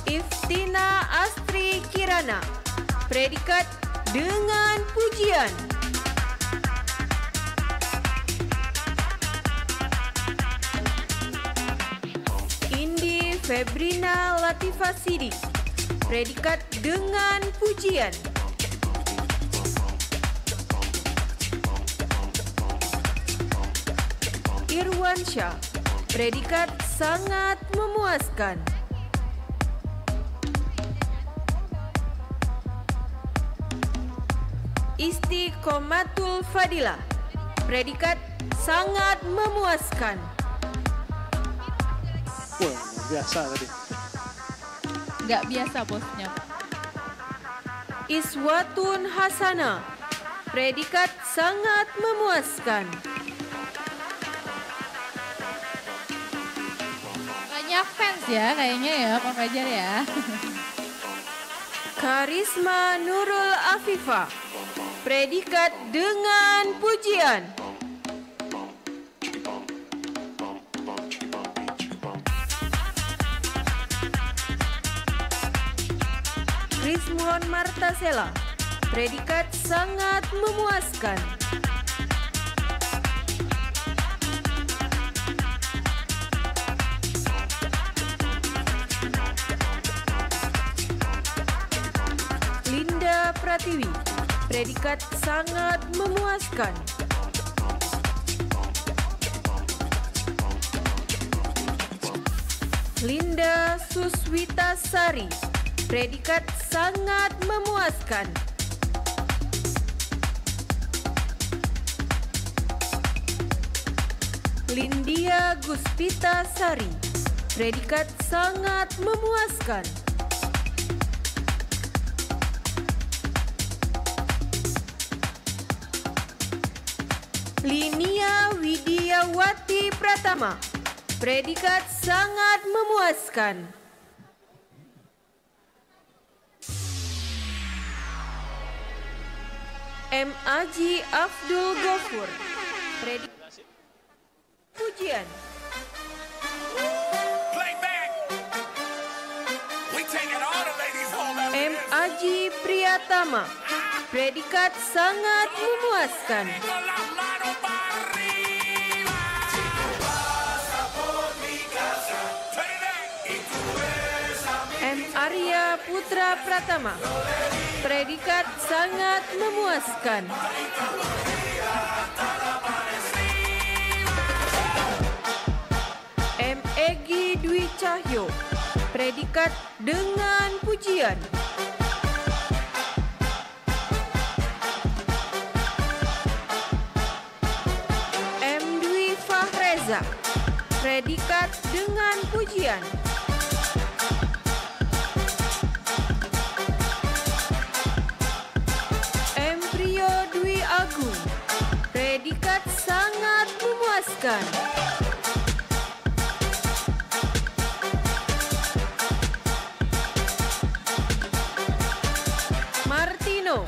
Iftina Astri Kirana, predikat dengan pujian. Indi Febrina Latifah Sidik, predikat dengan pujian. Irwansyah, predikat sangat memuaskan. Istiqomatul Fadilah, predikat sangat memuaskan. Wah, biasa tadi. Nggak biasa bosnya. Iswatun Hasana, predikat sangat memuaskan. Banyak fans ya kayaknya ya Pak Fajar ya. Karisma Nurul Afifah, predikat dengan pujian. Rizmuan Martasela, predikat sangat memuaskan. Linda Pratiwi, predikat sangat memuaskan. Linda Suswita Sari, predikat sangat memuaskan. Lindia Guspita Sari, predikat sangat memuaskan. Linia Widiawati Pratama, predikat sangat memuaskan. M. Aji Abdul Ghafur, predikat pujian. M. Aji Priyatama, predikat sangat memuaskan. M. Arya Putra Pratama, predikat sangat memuaskan. M. Egi Dwi Cahyo, predikat dengan pujian. M. Dwi Fahreza, predikat dengan pujian. M. Priyo Dwi Agung, predikat sangat memuaskan. Martino,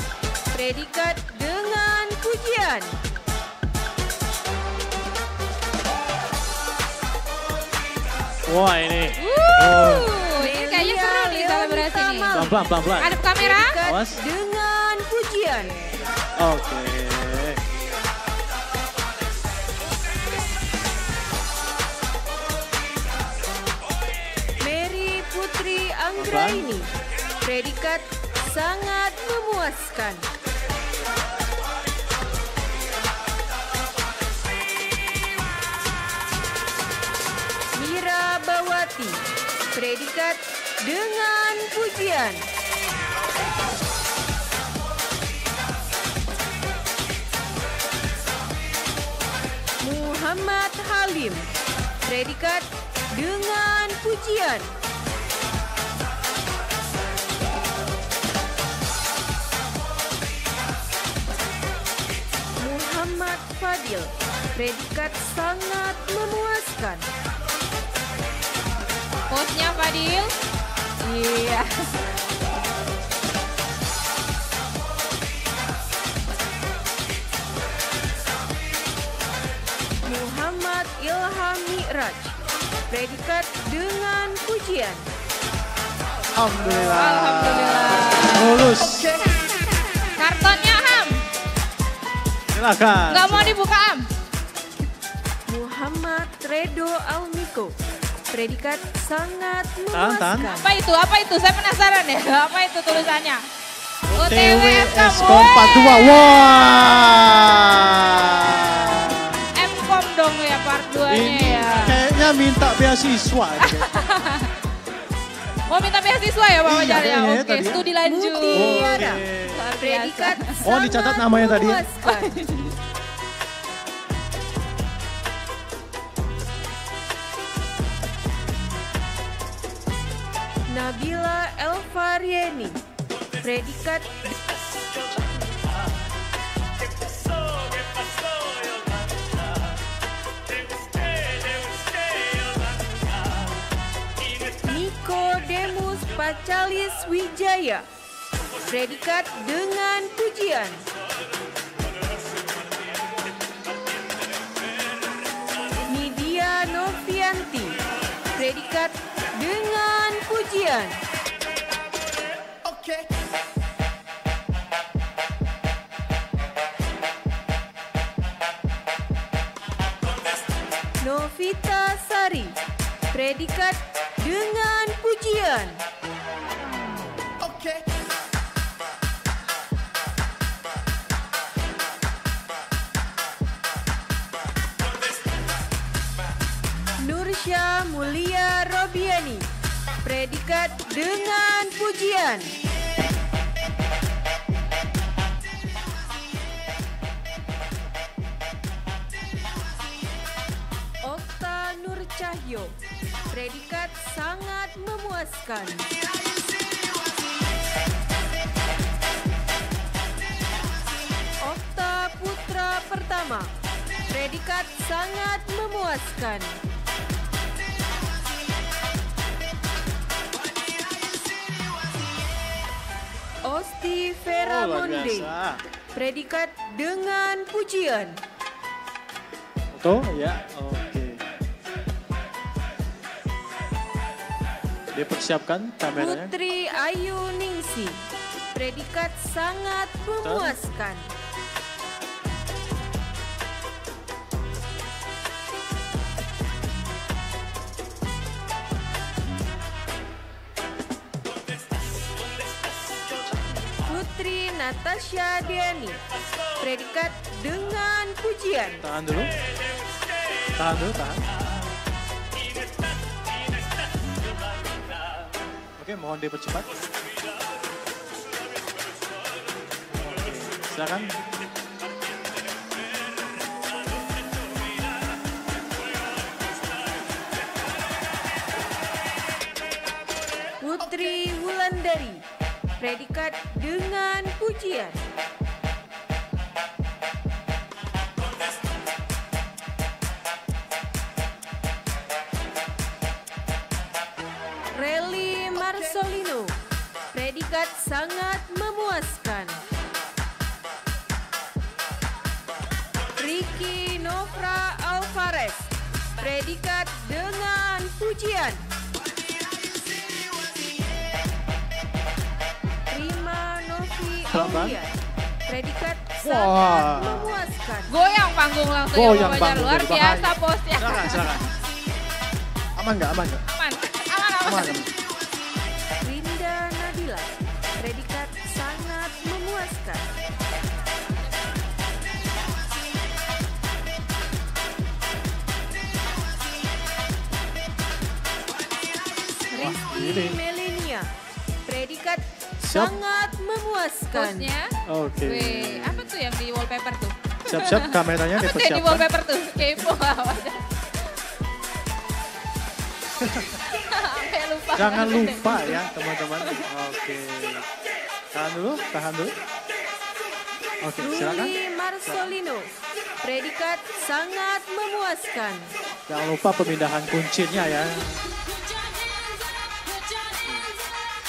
predikat dengan pujian. Wah ini. Ini kayaknya seru nih selebrasi ini. Pelan-pelan, pelan-pelan. Hadap kamera. Awas. Dengan pujian. Oke. Mary Putri Anggraini, predikat sangat memuaskan. Mira Bawati, predikat dengan pujian. Muhammad Halim, predikat dengan pujian. Muhammad Fadil, predikat sangat memuaskan. Hostnya Fadil. Iya. Muhammad Ilham Mi'raj, predikat dengan pujian. Alhamdulillah. Alhamdulillah. Lulus. Kartonnya Ham. Silakan. Nggak mau dibuka Am. Muhammad Redo Almiko, predikat sangat Tahan. memuaskan. Apa itu? Apa itu? Saya penasaran ya. Apa itu tulisannya? OTW OTW Eskom 42. Wah. M-Kom dong ya part 2-nya Ini ya. kayaknya minta beasiswa. Mau minta beasiswa ya Pak Iya, Fajar ya? kayaknya Oke, tadi ya. studi lanjut. Mutiara, Luar predikat biasa. Oh, dicatat namanya tadi ya? memuaskan. Nabila Elvarieni, predikat Wiswijaya. Predikat dengan pujian. Nidia Novianti. Predikat dengan pujian. Novita Sari. Predikat dengan pujian. Nursya Mulia Robiani. Predikat dengan pujian. Okta Nur Cahyo. Predikat sangat memuaskan. Okta Putra Pertama. Predikat sangat memuaskan. Osti Vera Oh, luar Monde. biasa. Predikat dengan pujian. Foto ya, oke. Dipersiapkan kameranya. Putri Ayu Ningsi. Predikat sangat memuaskan. Putri Natasha Diani. Predikat dengan pujian. Tahan dulu. Tahan dulu, tahan. Oke, mohon dipercepat. Oke, silakan. Putri Wulandari. Predikat dengan pujian. Reli Marsolino. Predikat sangat memuaskan. Ricky Novra Alvarez. Predikat dengan pujian. Prima Novi Aulia. Predikat sangat memuaskan. Goyang panggung langsung ya Goyang Bapak Jar. panggung, Luar jadi biasa bahaya. posnya. Silakan, silakan. Aman nggak? Aman nggak? Aman. Aman. Rinda Nabila. Predikat sangat memuaskan. Rizky ini. Melania. Predikat Siap. sangat memuaskan. Posnya. Oke. Wih, apa tuh yang di wallpaper tuh? Siap-siap kameranya Apa tuh yang di dipersiapkan. wallpaper tuh? Kepo. Sampai lupa. Jangan lupa ya teman-teman. Oke. Tahan dulu, tahan dulu. Oke, silakan. Ruli Marsolino. Predikat sangat memuaskan. Jangan lupa pemindahan kuncinya ya.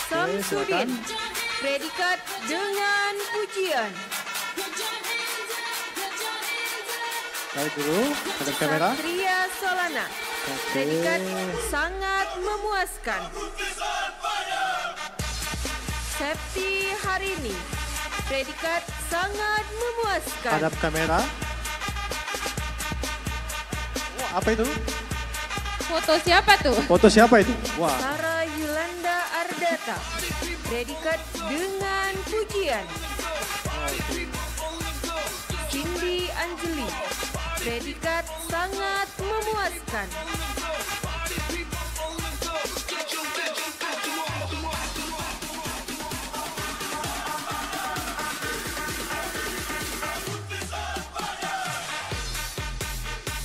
Samsudin. Predikat dengan pujian. Baik dulu, ada kamera. Satria Solana. Predikat sangat memuaskan. Septi Harini. Predikat sangat memuaskan. Hadap kamera. Wah, apa itu? Foto siapa tuh? Foto siapa itu? Wah, Sarah Yulanda Ardata. Predikat dengan pujian. Cindy Anjeli. Predikat sangat memuaskan.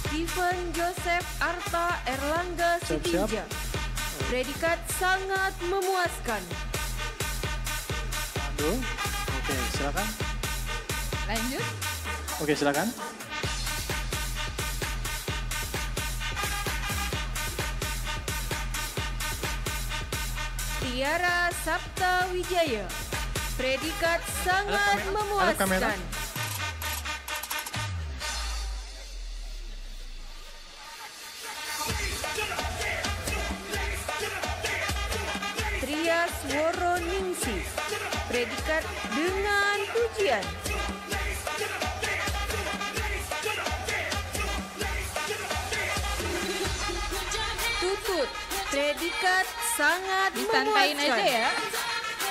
Steven Joseph Arta Erlangga Siap-siap. Sutija. Predikat sangat memuaskan. dulu. Oke, silakan. Lanjut. Oke, silakan. Tiara Sapta Wijaya. Predikat sangat memuaskan. Trias Woroningsih. Predikat dengan pujian. Tutut. Predikat sangat Disantain memuaskan. aja ya.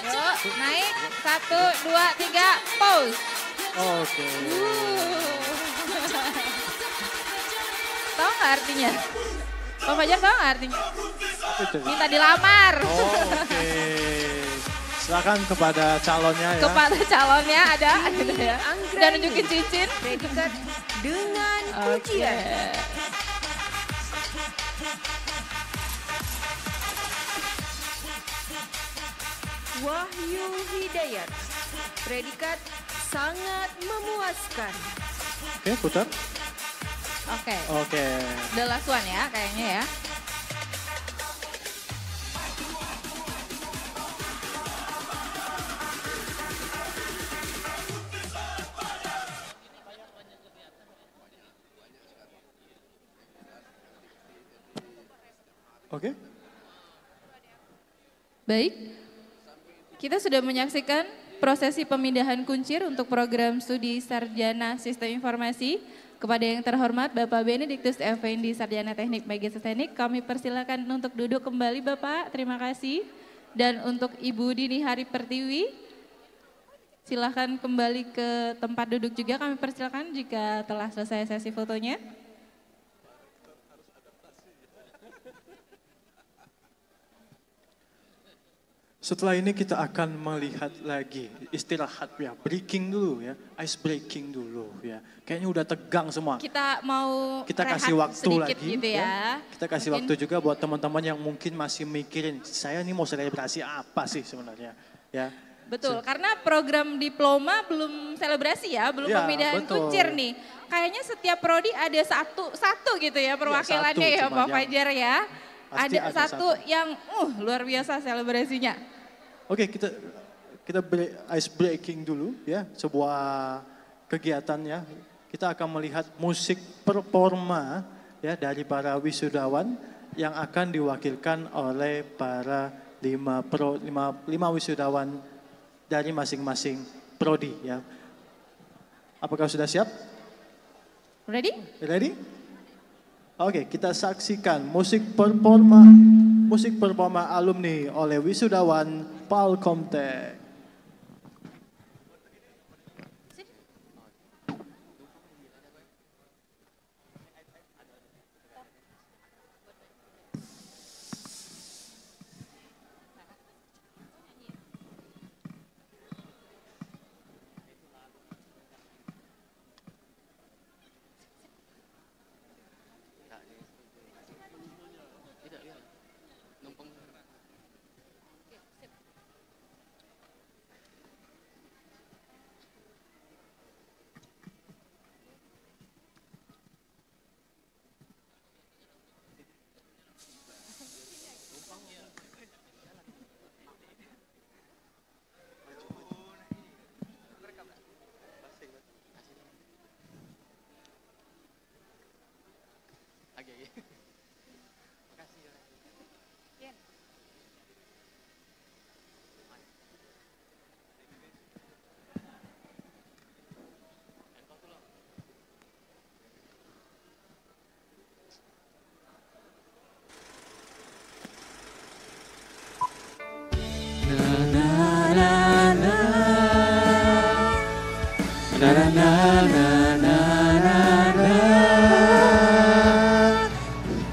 Yuk, naik. 1, 2, 3, pause. Oke. Tahu nggak artinya? Pak Fajar tahu nggak artinya? Apa itu? Minta dilamar. Oke. Silakan kepada calonnya ya. Kepada calonnya ada gitu ya. Dan nunjukin cincin. Predikat dengan pujian. Wahyu Hidayat. Predikat sangat memuaskan. Oke, putar. Oke. Oke. The last one ya kayaknya ya. Oke. Baik, kita sudah menyaksikan prosesi pemindahan kuncir untuk program studi Sarjana Sistem Informasi. Kepada yang terhormat Bapak Benediktus Effendi, Sarjana Teknik Magister Teknik, kami persilakan untuk duduk kembali Bapak, terima kasih. Dan untuk Ibu Dini Hari Pertiwi, silakan kembali ke tempat duduk juga, kami persilakan jika telah selesai sesi fotonya. Setelah ini kita akan melihat lagi istirahat ya, breaking dulu ya, ice breaking dulu ya. Kayaknya udah tegang semua. Kita mau Kita rehat kasih waktu sedikit lagi gitu ya. Kita kasih Mungkin waktu juga buat teman-teman yang mungkin masih mikirin, saya ini mau selebrasi apa sih sebenarnya ya. Betul, karena program diploma belum selebrasi ya, belum Ya, pemindahan betul. kuncir nih. Kayaknya setiap prodi ada satu gitu ya perwakilannya ya, satu, Pak cuma Fajar ya. Pasti Ada ada satu yang luar biasa selebrasinya. Oke, kita ice breaking dulu ya, sebuah kegiatan ya. Kita akan melihat musik performa ya dari para wisudawan yang akan diwakilkan oleh para lima wisudawan dari masing-masing prodi ya. Apakah sudah siap? Ready? Ready? Oke, kita saksikan musik performa alumni oleh wisudawan Palkomtek.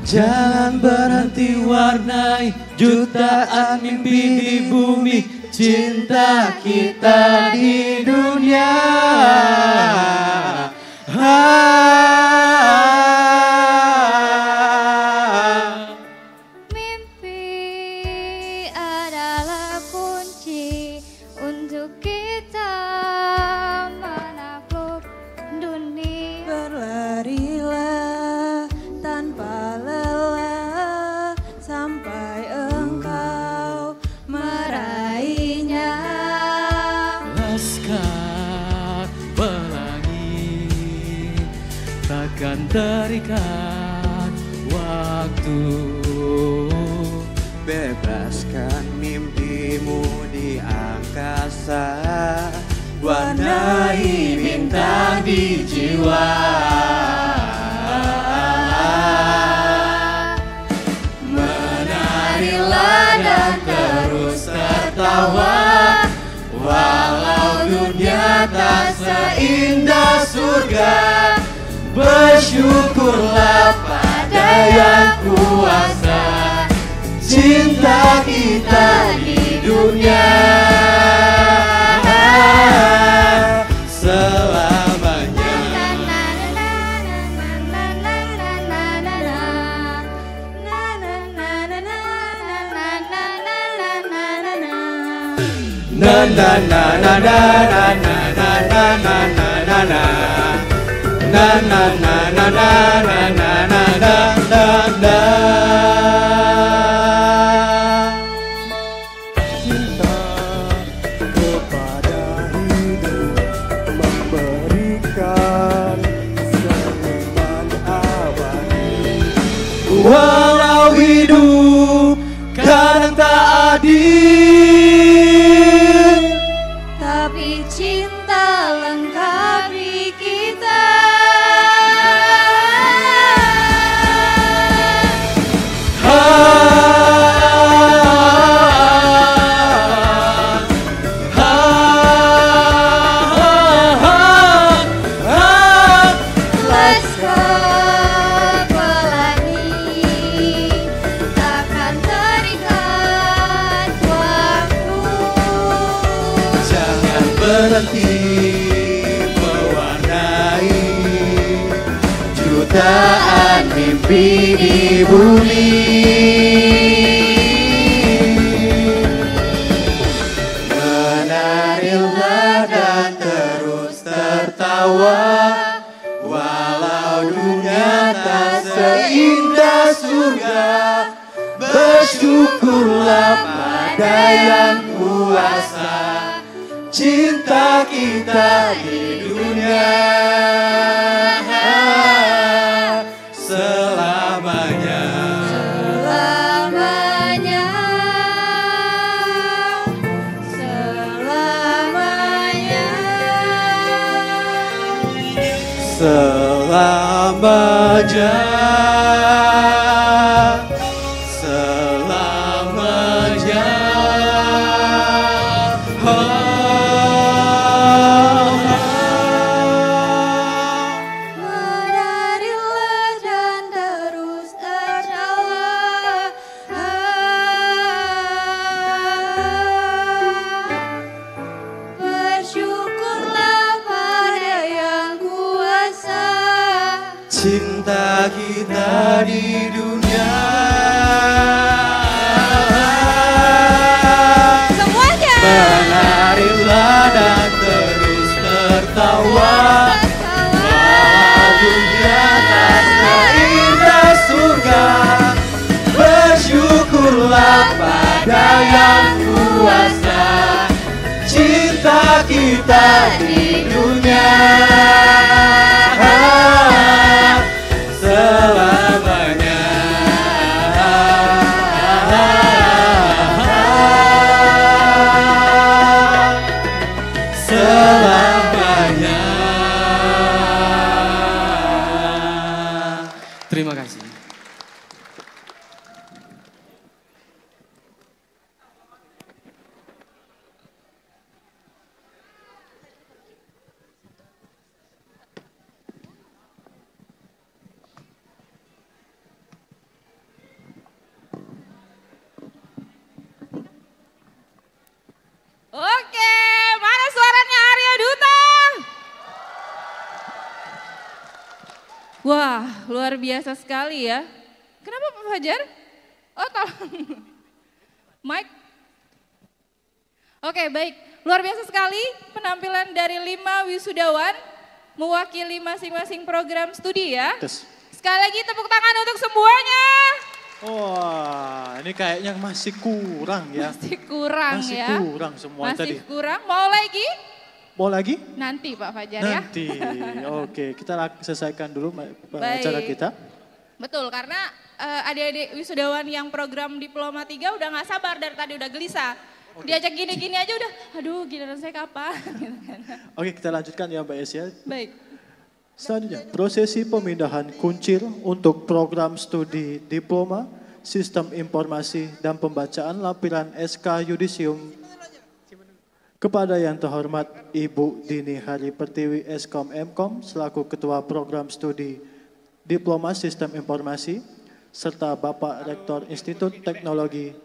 Jangan berhenti warnai jutaan mimpi di bumi, cinta kita di dunia. Mimpi adalah kunci untuk kita menakluk dunia. Berlarilah tanpa lelah sampai engkau kan terikat waktu. Bebaskan mimpimu di angkasa, warnai bintang di jiwa. Menarilah dan terus tertawa, walau dunia tak seindah surga. Bersyukurlah pada yang kuasa, cinta kita di dunia selamanya. Na na na na na na na na na na na na. Na na na na na na na na na na. Cinta kepada hidup memberikan senyuman abadi. Walau hidup kadang tak adil, tapi cinta lengkapi kita. Let's go pelangi, takkan terikat waktu. Jangan berhenti mewarnai jutaan mimpi di bumi. Menarilah dan terus tertawa, walau dunia tak seindah surga. Bersyukurlah pada yang kuasa, cinta kita di dunia selamanya. Selamanya, selamanya, Selamanya, selamanya. menarilah dan terus tertawa. Bersyukurlah pada yang kuasa, Cinta kita di dunia. semuanya. Menarilah dan terus tertawa, walau dunia tak seindah surga. Bersyukurlah pada yang kuasa, cinta kita di dunia selamanya. Selamanya. Terima kasih. Oke, mana suaranya Arya Duta? Wah, luar biasa sekali ya. Kenapa Pak Fajar? Oh, Mike. Oke, baik. Luar biasa sekali penampilan dari 5 wisudawan mewakili masing-masing program studi ya. Sekali lagi tepuk tangan untuk semuanya. Wah, ini kayaknya masih kurang ya. Masih kurang Masih ya. kurang semua Masih tadi. kurang, mau lagi? Mau lagi? Nanti Pak Fajar ya. Nanti, oke. Kita selesaikan dulu Baik. acara kita. Betul, karena adik-adik wisudawan yang program Diploma 3 udah gak sabar dari tadi, udah gelisah. Diajak gini-gini aja udah, aduh giliran saya kapan? Gitu kan. Oke, kita lanjutkan ya Mbak Esya. Baik. Selanjutnya, prosesi pemindahan kuncir untuk program studi Diploma Sistem Informasi dan Pembacaan Lampiran SK Yudisium kepada yang terhormat Ibu Dini Hari Pertiwi Eskom Mkom selaku Ketua Program Studi Diploma Sistem Informasi serta Bapak Rektor Institut Teknologi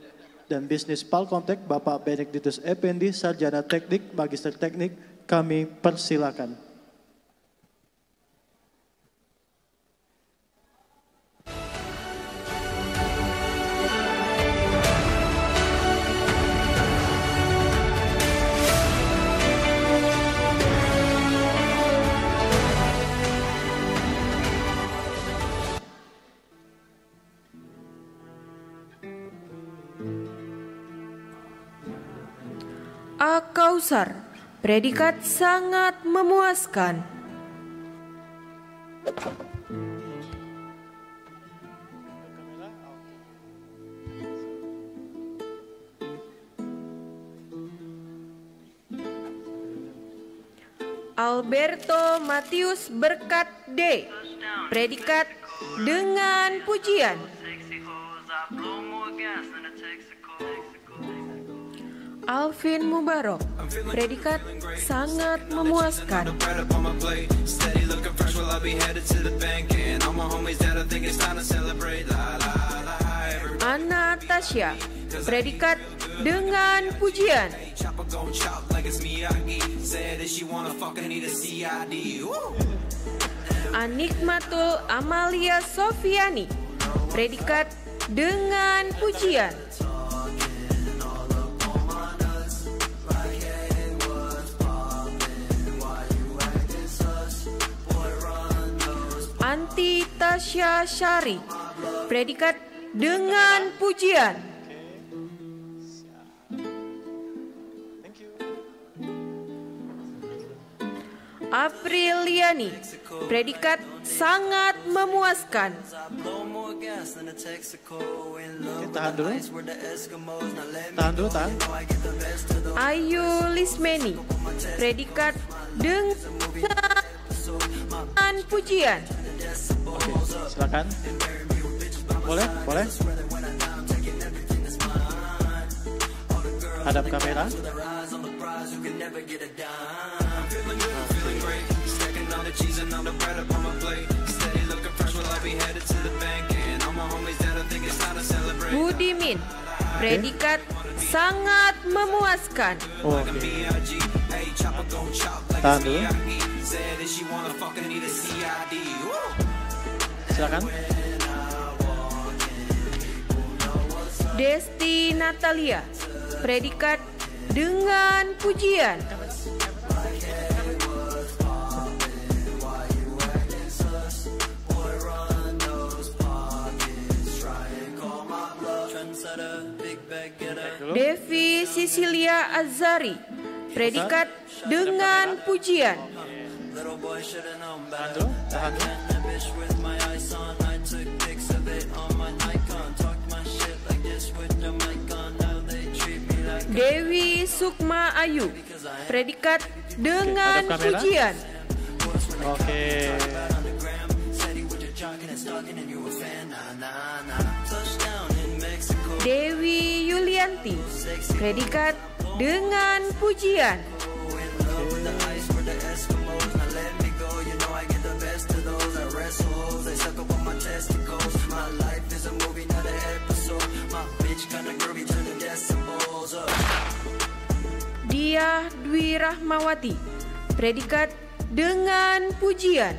dan Bisnis Palkomtek Bapak Benediktus Effendi Sarjana Teknik Magister Teknik, kami persilakan. Kausar, predikat sangat memuaskan. Alberto Matius Berkat D, predikat dengan pujian. Alvin Mubarok, predikat sangat memuaskan. Anna Tasya, predikat dengan pujian. Anikmatul Amalia Sofiani, predikat dengan pujian. Anti Tasya Syari, predikat dengan pujian. Apriliani, predikat sangat memuaskan. Tahan dulu. Tahan dulu, tahan. Ayu Lismeni, predikat dengan pujian. Oke, silakan. Boleh, boleh. Hadap kamera. Budimin, predikat sangat memuaskan. Oke. Tahan dulu. Silakan. Desti Natalia, predikat dengan pujian. Devi Sisilia Azari, predikat dengan pujian. Tahan dulu. Dewi Sukma Ayu, predikat dengan pujian. Oke. Dewi Yulianti, predikat dengan pujian. Diah Dwi Rahmawati, predikat dengan pujian.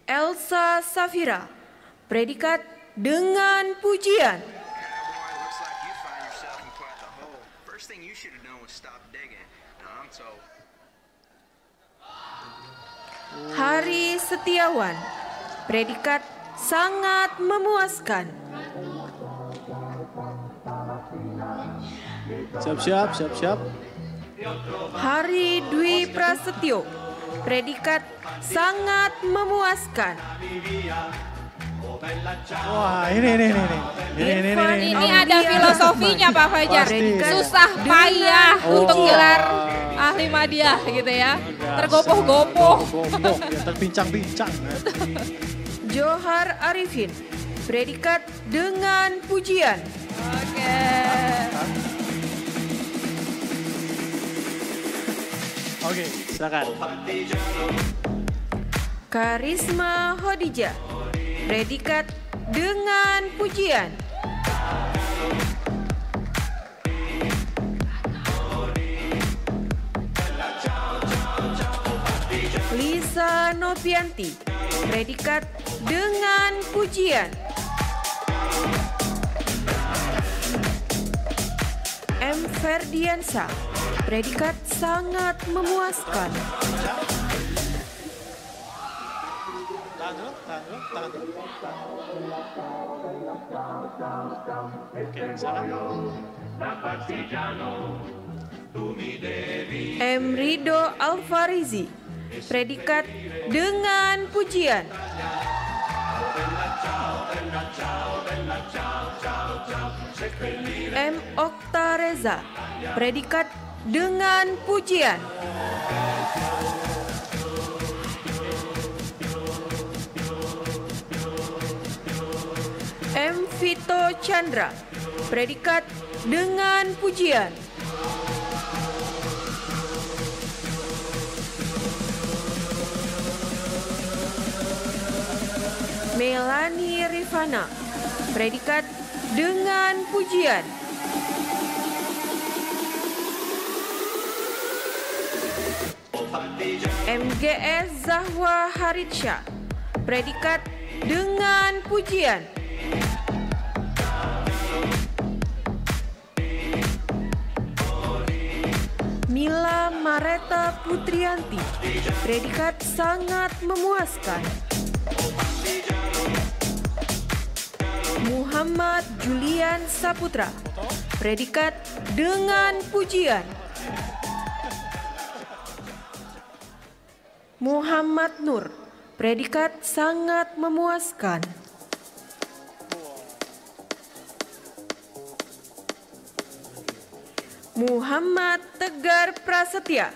Elsa Safira, predikat dengan pujian. Hari Setiawan, predikat sangat memuaskan. Siap. Hari Dwi Prasetyo, predikat sangat memuaskan. Wah, ini. Ini ada filosofinya Pak Fajar. Pasti. Susah payah untuk gelar ahli madya gitu ya. Tergopoh-gopoh. Ya, terbincang-bincang. Johar Arifin, predikat dengan pujian. Oke, silakan. Karisma Hodijah, predikat dengan pujian. Lisa Novianti, predikat dengan pujian. M. Ferdiansa, predikat sangat memuaskan. M. Rido Alfarizi, predikat dengan pujian. M. Okta Reza, predikat dengan pujian. M. Vito Chandra, predikat dengan pujian. Melanie Rifana, predikat dengan pujian. MGS Zahwa Haritsya, predikat dengan pujian. Mila Mareta Putrianti, predikat sangat memuaskan. Muhammad Julian Saputra, predikat dengan pujian. Muhammad Nur, predikat sangat memuaskan. Muhammad Tegar Prasetya,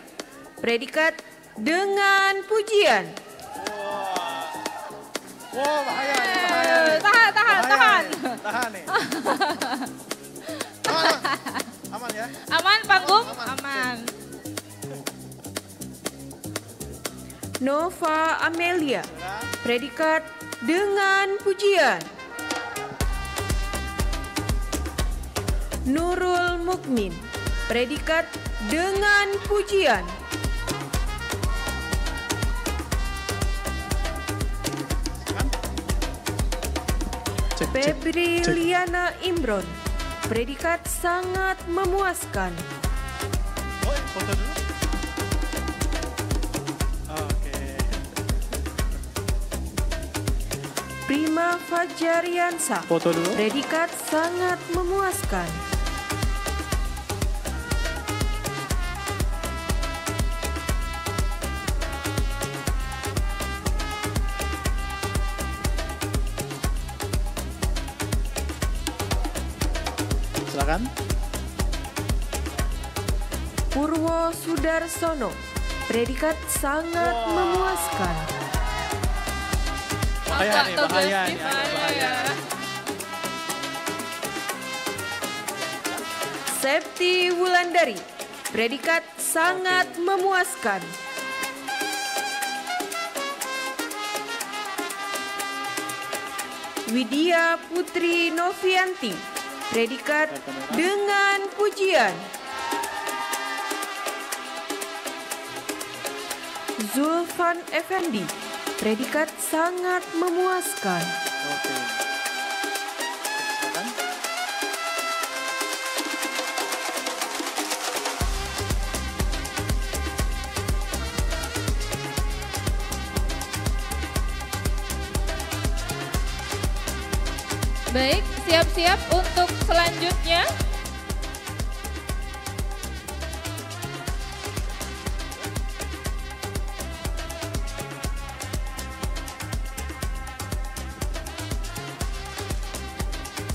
predikat dengan pujian. Wah, bahaya. Tahan nih. Aman ya? Aman panggung? Aman. Nova Amelia, predikat dengan pujian. Nurul Mukmin, predikat dengan pujian. Febri Liana Imron, predikat sangat memuaskan. Foto dulu. Oke. Prima Fajariansa, Foto dulu. predikat sangat memuaskan. Silakan. Purwo Sudarsono, predikat sangat memuaskan. Bahaya nih. Septi Wulandari, predikat sangat memuaskan. Widya Putri Novianti, predikat dengan pujian. Zulfan Effendi, predikat sangat memuaskan. Baik, siap-siap untuk selanjutnya.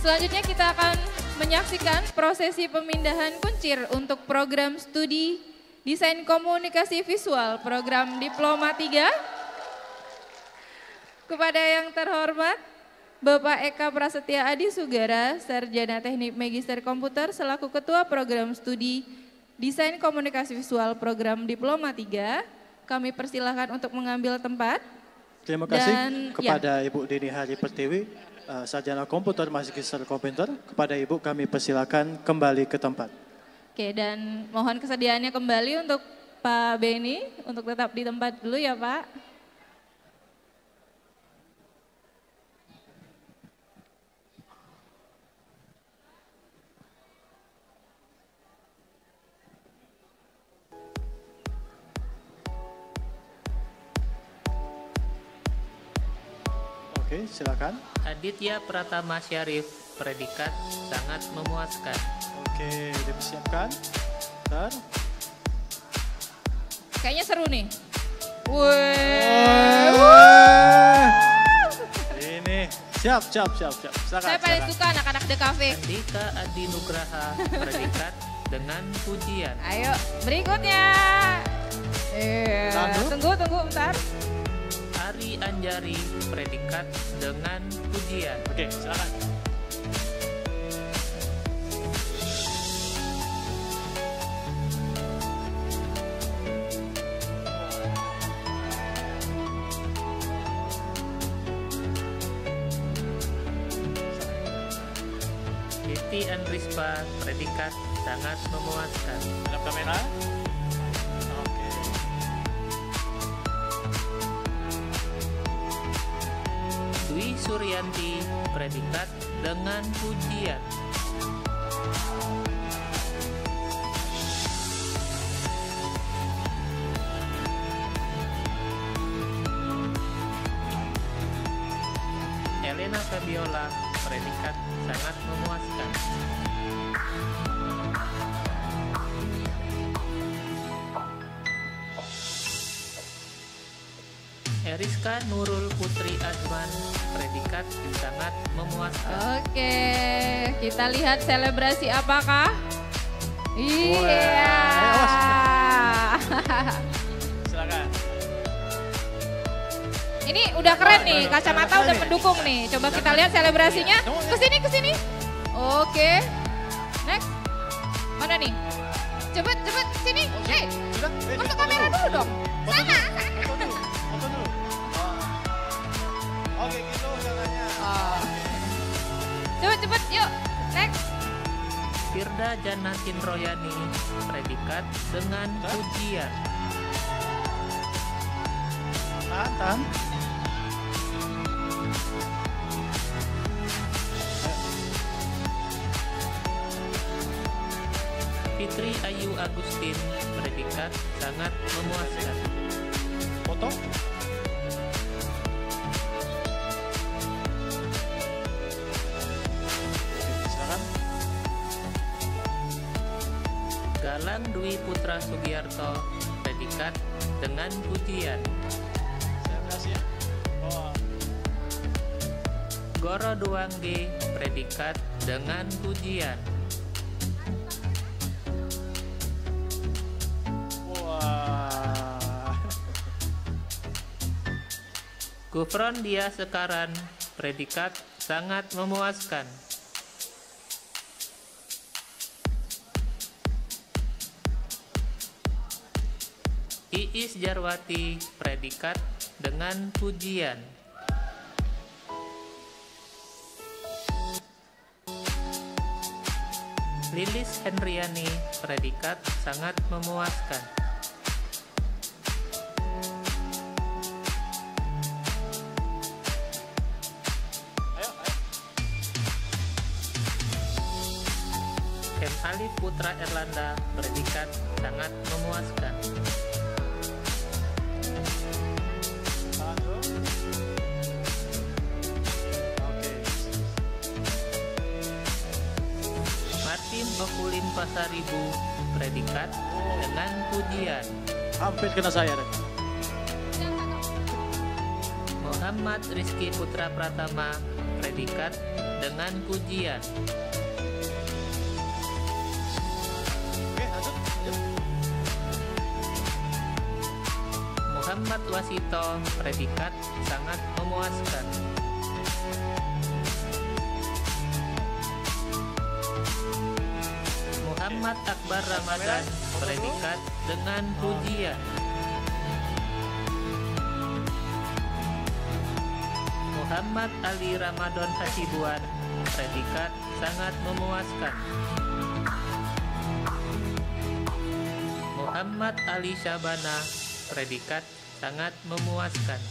Selanjutnya kita akan menyaksikan prosesi pemindahan kuncir untuk program studi Desain Komunikasi Visual program Diploma 3. Kepada yang terhormat Bapak Eka Prasetya Adi Sugara, Sarjana Teknik Magister Komputer selaku Ketua Program Studi Desain Komunikasi Visual program Diploma 3, kami persilahkan untuk mengambil tempat. Terima kasih kepada Ibu Dini Hari Pertiwi, Sarjana Komputer Magister Komputer. Kepada Ibu kami persilakan kembali ke tempat. Oke, dan mohon kesediaannya kembali untuk Pak Beni untuk tetap di tempat dulu ya Pak. Oke, silakan. Aditya Pratama Syarif, predikat sangat memuaskan. Oke, dipersiapkan. Bentar. Kayaknya seru nih. Ini siap. Silakan. Saya paling suka anak-anak The Cafe. Andika Adi Nugraha, predikat dengan pujian. Ayo, berikutnya. Tunggu bentar. Ari Anjari, predikat dengan pujian. Oke, silakan. Siti Andrispa, predikat sangat memuaskan. Dalam kamera. Dwi Suryanti, predikat dengan pujian. Elena Fabiola, predikat sangat memuaskan. Eriska Nurul Putri Azman, predikat sangat memuaskan. Oke, kita lihat selebrasi apakah? Iya. Silakan. Ini udah keren nih, kacamata udah mendukung nih. Coba kita lihat selebrasinya. Kesini. Oke. Next. Mana nih? Cepet, sini. Masuk kamera dulu dong. Sana. Oke, gitu caranya. Cepet, yuk. Next. Firda Janatin Royani, predikat dengan pujian. Tahan. Fitri Ayu Agustin, predikat sangat memuaskan. Foto. Silakan. Galang Dwi Putra Sugiarto, predikat dengan pujian. Goro Duangge, predikat dengan pujian. Gufron Dia Sekaran, predikat sangat memuaskan. Iis Jarwati, predikat dengan pujian. Lilis Hendriani, predikat sangat memuaskan. M. Alif Putra Erlanda, predikat sangat memuaskan. Okulin Pasaribu, predikat dengan pujian. Hampir kena saya deh. Muhammad Rizky Putra Pratama, predikat dengan pujian. Muhammad Wasito, predikat sangat memuaskan. Muhammad Akbar Ramadan, predikat dengan pujian. Muhammad Ali Ramadan Hasibuan, predikat sangat memuaskan. Muhammad Ali Syabana, predikat sangat memuaskan.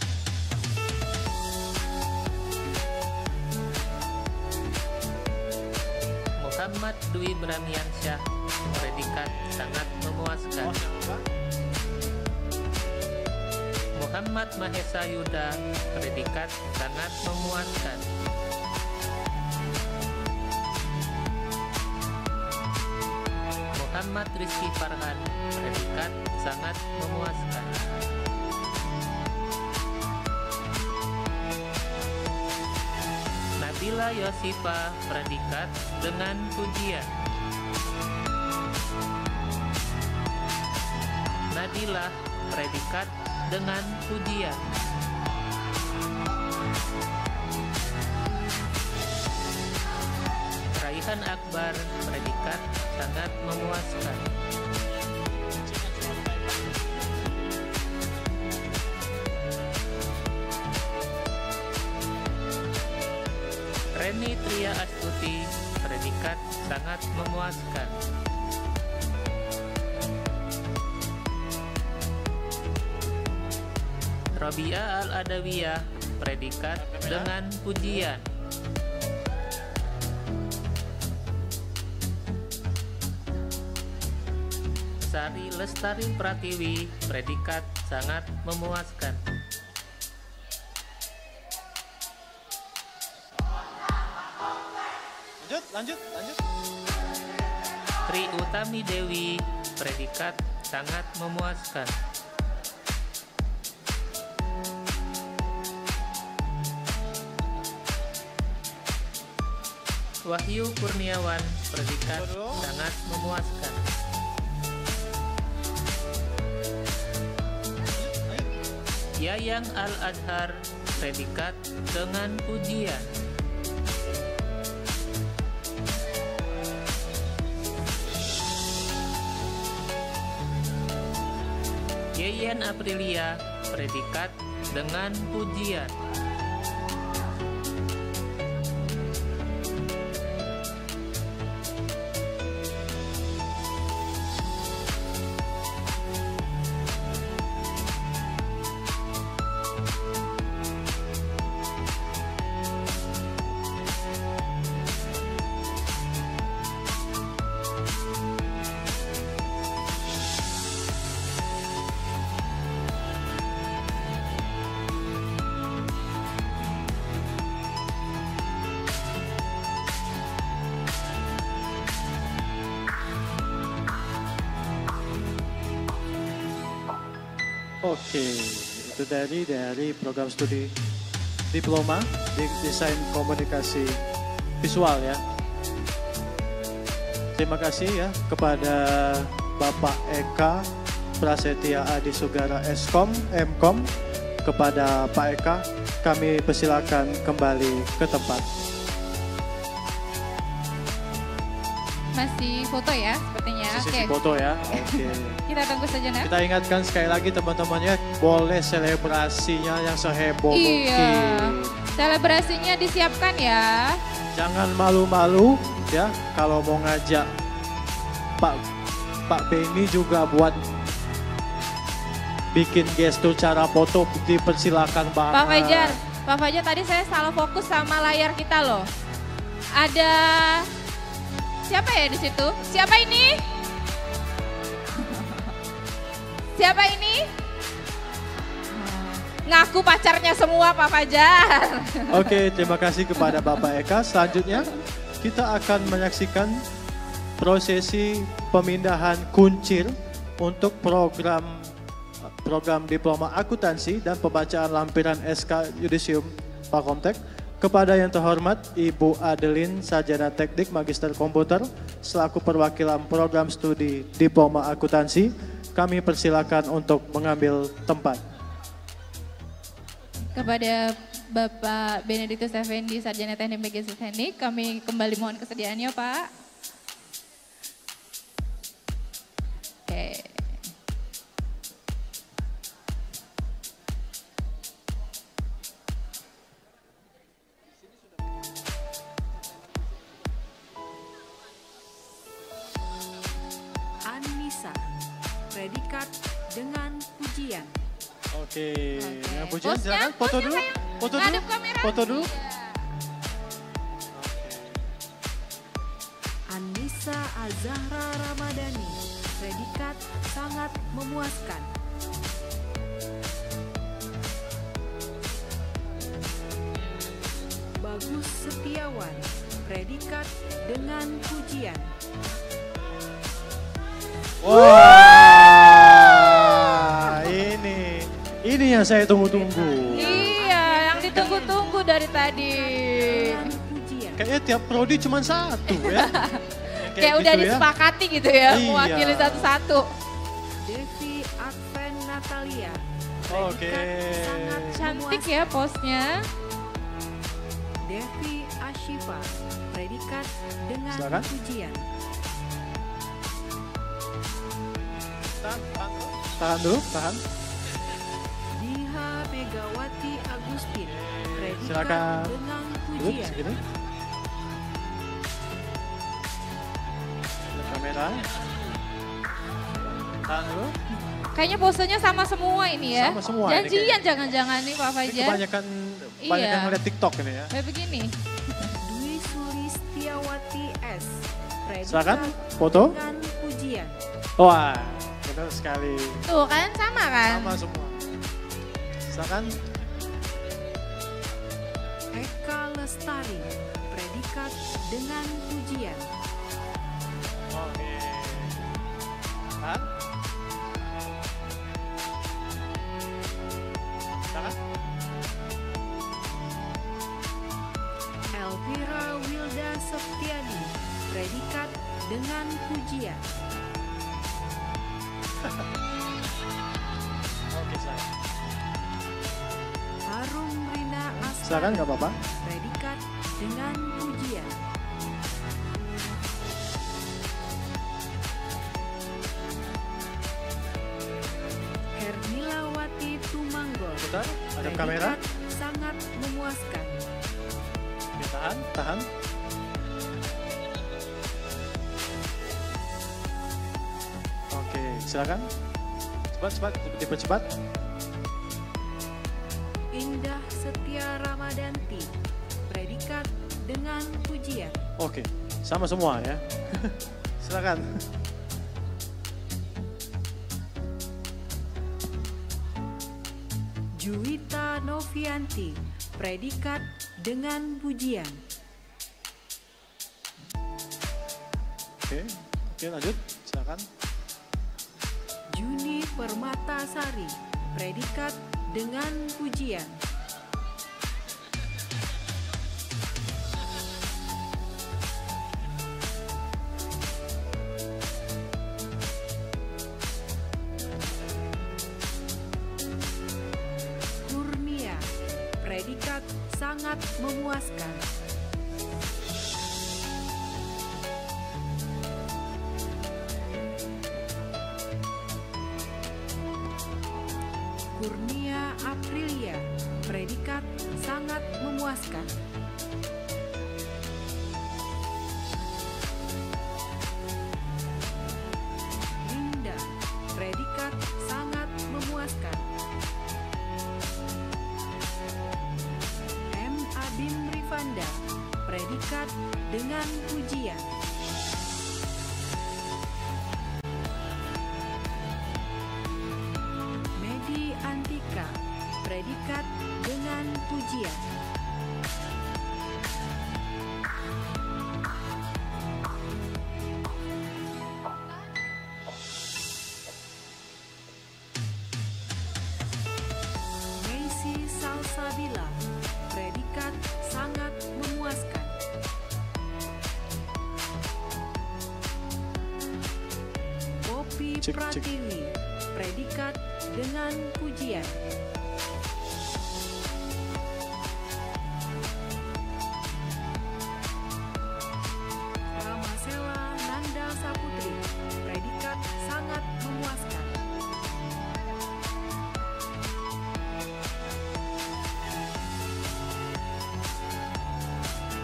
Muhammad Dwi Bramiansyah, predikat sangat memuaskan. Muhammad Mahesa Yuda, predikat sangat memuaskan. Muhammad Rizky Farhan, predikat sangat memuaskan. Nabila Yosifa, predikat dengan pujian. Nadilah, predikat dengan pujian. Raihan Akbar, predikat sangat memuaskan. Reni Tria Astuti, predikat sangat memuaskan. Robia Al-Adawiyah, predikat dengan pujian. Sari Lestari Pratiwi, predikat sangat memuaskan. Lanjut. Tri Utami Dewi, predikat sangat memuaskan. Wahyu Kurniawan, predikat sangat memuaskan. Yayang Al-Adhar, predikat dengan pujian. Yeyen Aprilia, predikat dengan pujian. Oke, itu dari program studi diploma di desain komunikasi visual ya. Terima kasih ya kepada Bapak Eka Prasetya Adi Sugara M.Com. Kepada Pak Eka, kami persilakan kembali ke tempat. Masih foto ya sepertinya. Sisi foto ya. Oke. Kita tunggu sejenak. Kita ingatkan sekali lagi teman-temannya, boleh selebrasinya yang seheboh mungkin. Selebrasinya disiapkan ya. Jangan malu-malu ya kalau mau ngajak Pak Benny juga buat bikin gestur cara foto, dipersilakan banget. Pak Fajar tadi saya salah fokus sama layar kita loh. Ada siapa ya di situ? Siapa ini? Siapa ini? Ngaku pacarnya semua Pak Fajar. Oke, terima kasih kepada Bapak Eka. Selanjutnya kita akan menyaksikan prosesi pemindahan kuncir untuk program diploma akuntansi dan pembacaan lampiran SK Yudisium Pakomtek kepada yang terhormat Ibu Adeline Sarjana Teknik Magister Komputer selaku perwakilan program studi diploma akuntansi, kami persilakan untuk mengambil tempat. Kepada Bapak Benediktus Effendi, Sarjana Teknik Magister Teknik, kami kembali mohon kesediaannya Pak. Oke. Anissa, predikat dengan pujian. Oke, yang pujian Bosnya, silakan foto bosnya dulu. sayang. Foto dulu. Ngadep kamera. Foto dulu. Anissa Azahra Ramadhani, predikat sangat memuaskan. Bagus Setiawan, predikat dengan pujian. Wah, ini yang saya tunggu-tunggu. Iya, yang ditunggu-tunggu dari tadi. Kayaknya tiap prodi cuma satu ya. Kayak udah gitu ya. disepakati gitu ya, Iya. mewakili satu-satu. Devi Adven Natalia, Oke. Cantik ya posnya. Devi Ashifa, predikat dengan Silakan. pujian. Tahan dulu, tahan. Diha Megawati Agustin, predikat Silakan. dengan Duduk pujian. segini. Ada kamera. Tahan dulu. Kayaknya posenya sama semua ini ya. Sama semua ini Janjian jangan-jangan nih Pak Ini Fajar. kebanyakan Iya. ngeliat TikTok ini ya. Kayak begini. Dwi Sulistiawati S, predikat Silakan, foto. dengan pujian. Wah, benar sekali. Tuh kan sama kan? Sama semua. Silakan. Eka Lestari, predikat dengan pujian. Oke. Tahan. Silakan. Elvira Wilda Septiadi, predikat dengan pujian. Oke, silakan. Harum Rina Silakan, Astari, nggak apa-apa. predikat dengan pujian. Hernilawati Tumanggol, Bentar, ada predikat kamera. sangat memuaskan. Oke, tahan, tahan. Oke, silakan. Cepat, cepat. Indah Setia Ramadanti, predikat dengan pujian. Oke, sama semua ya. Silakan. Juwita Novianti, predikat dengan pujian. Oke, lanjut. Silakan. Juni Permatasari, predikat dengan pujian. Kurnia, predikat sangat memuaskan. Kurnia Aprilia, predikat sangat memuaskan. Linda, predikat sangat memuaskan. M. Abim Rifanda, predikat dengan pujian. Medi Antika, predikat dengan pujian. Pratiwi, predikat dengan pujian. Ramasela Nanda Saputri, predikat sangat memuaskan.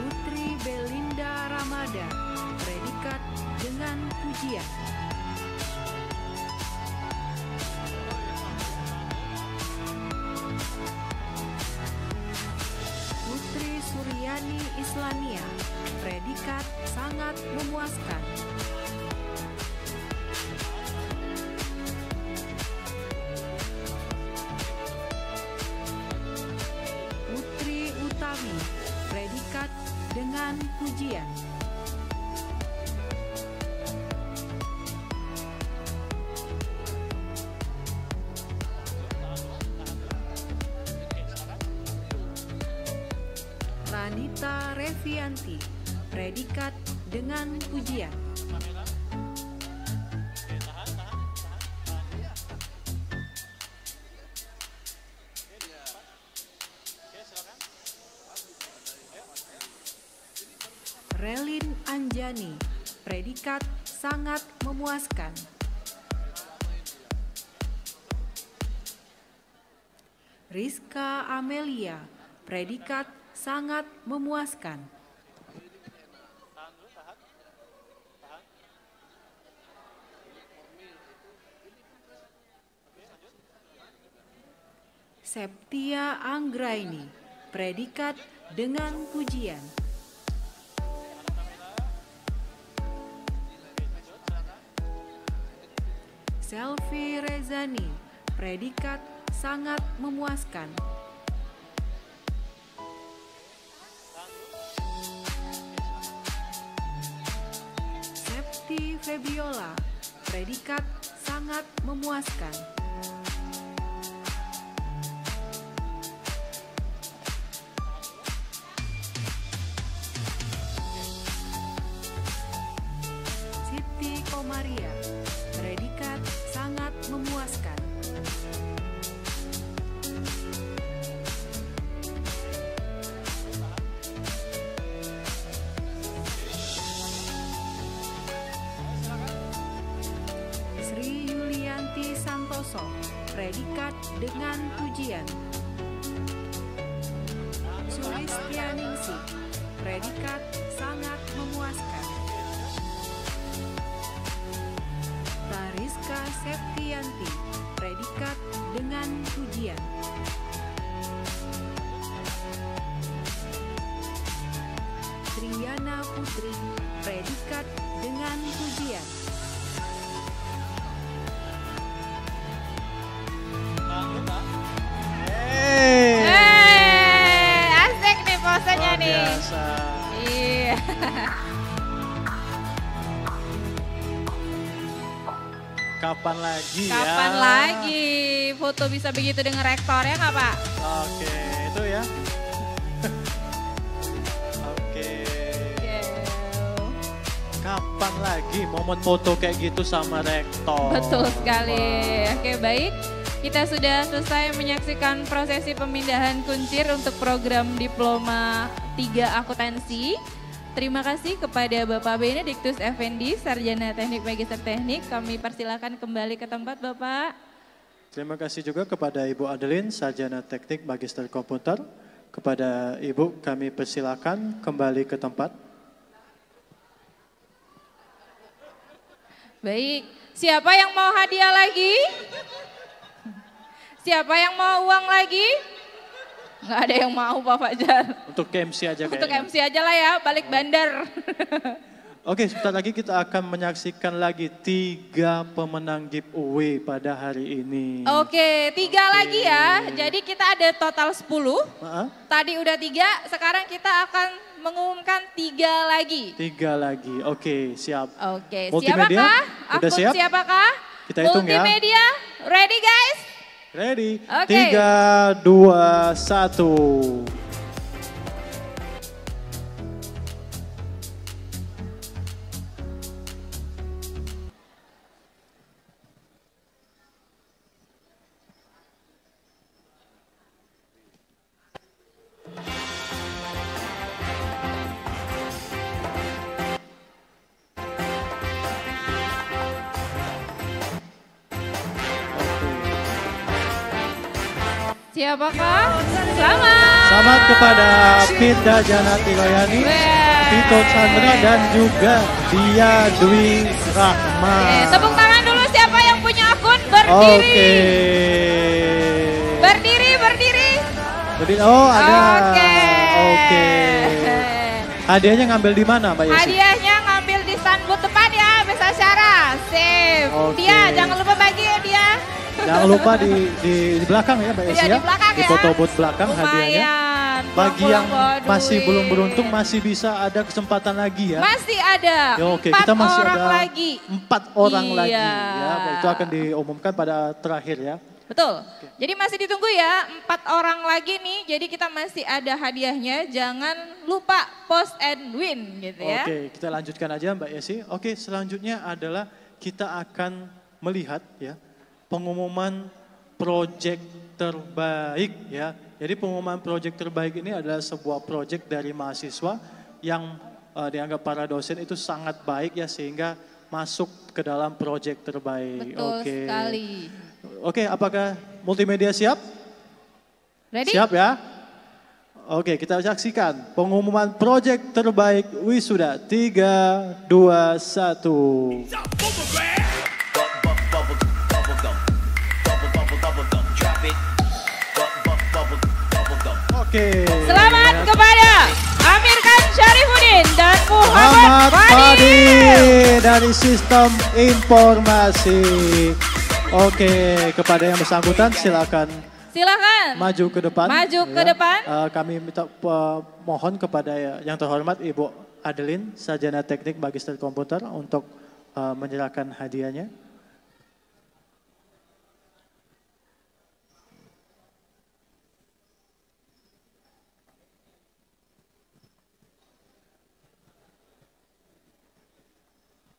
Putri Belinda Ramada, predikat dengan pujian. Putri Suryani Islamia, predikat sangat memuaskan. Putri Utami, predikat dengan pujian. Ranita Revianti, predikat dengan pujian. Relin Anjani, predikat sangat memuaskan. Rizka Amelia, predikat sangat memuaskan. Septia Anggraini, predikat dengan pujian. Selvi Rezani, predikat sangat memuaskan. Septi Febiola, predikat sangat memuaskan. Siti Komaria, predikat sangat memuaskan. Sri Yulianti Santoso, predikat dengan pujian. Sulistianingsi, predikat sangat memuaskan. Tariska Septianti, predikat dengan pujian. Triana Putri, predikat dengan pujian. Asik nih posenya Luar nih. biasa. Iya. Kapan lagi ya? Kapan lagi foto bisa begitu dengan rektornya nggak Pak? Oke, itu ya. Oke. Kapan lagi momen foto kayak gitu sama rektor? Betul sekali. Oke baik, kita sudah selesai menyaksikan prosesi pemindahan kuncir untuk program Diploma 3 Akuntansi. Terima kasih kepada Bapak Benediktus Effendi, Sarjana Teknik Magister Teknik. Kami persilakan kembali ke tempat Bapak. Terima kasih juga kepada Ibu Adeline, Sarjana Teknik Magister Komputer. Kepada Ibu kami persilakan kembali ke tempat. Baik, siapa yang mau hadiah lagi? Siapa yang mau uang lagi? Nggak ada yang mau Pak Fajar. Untuk MC aja kayaknya. Untuk MC aja lah ya, balik bandar. Oke, sebentar lagi kita akan menyaksikan lagi 3 pemenang giveaway pada hari ini. Oke, 3 lagi ya. Jadi kita ada total 10. Tadi udah 3, sekarang kita akan mengumumkan 3 lagi. 3 lagi, oke siap. Oke, Multimedia, siapakah? udah siap? Siapakah? Kita hitung ya. Multimedia, ready guys? Ready, Oke. 3, 2, 1. Siapakah? Selamat. Selamat kepada Pinda Janati Loyani, Tito Chandra dan juga Dia Dwi Rahma. Tepuk tangan dulu siapa yang punya akun berdiri. Oke. Berdiri. Oh ada. Oke. Hadiahnya ngambil di mana Mbak Yesi? Hadiahnya ngambil di stand booth depan ya, bisa Syara. Sip. Oke. Dia jangan lupa bagi ya dia. Jangan lupa di belakang ya Mbak Yesi Iya, ya. di belakang Di ya. foto booth belakang hadiahnya. Bagi yang Bawa masih duit. belum beruntung masih bisa ada kesempatan lagi ya. Masih ada. Ya, oke, 4 kita masih orang ada lagi. 4 orang Iya. lagi ya. Itu akan diumumkan pada terakhir ya. Betul. Jadi masih ditunggu ya, 4 orang lagi nih. Jadi kita masih ada hadiahnya. Jangan lupa post and win gitu ya. Oke, kita lanjutkan aja Mbak Yesi. Oke, selanjutnya adalah kita akan melihat ya pengumuman proyek terbaik ya. Jadi pengumuman proyek terbaik ini adalah sebuah proyek dari mahasiswa yang dianggap para dosen itu sangat baik ya sehingga masuk ke dalam proyek terbaik. Betul Oke. sekali. Oke, apakah multimedia siap? Ready? Siap ya? Oke, kita saksikan pengumuman proyek terbaik wisuda 3, 2, 1. Oke. Selamat kepada Amir Khan Syarifuddin dan Muhammad Muhammad Fadil. Fadil dari Sistem Informasi. Oke, kepada yang bersangkutan silakan Silakan. maju ke depan. Maju ke depan. Kami minta mohon kepada yang terhormat Ibu Adeline, Sarjana Teknik Magister Komputer untuk menyerahkan hadiahnya.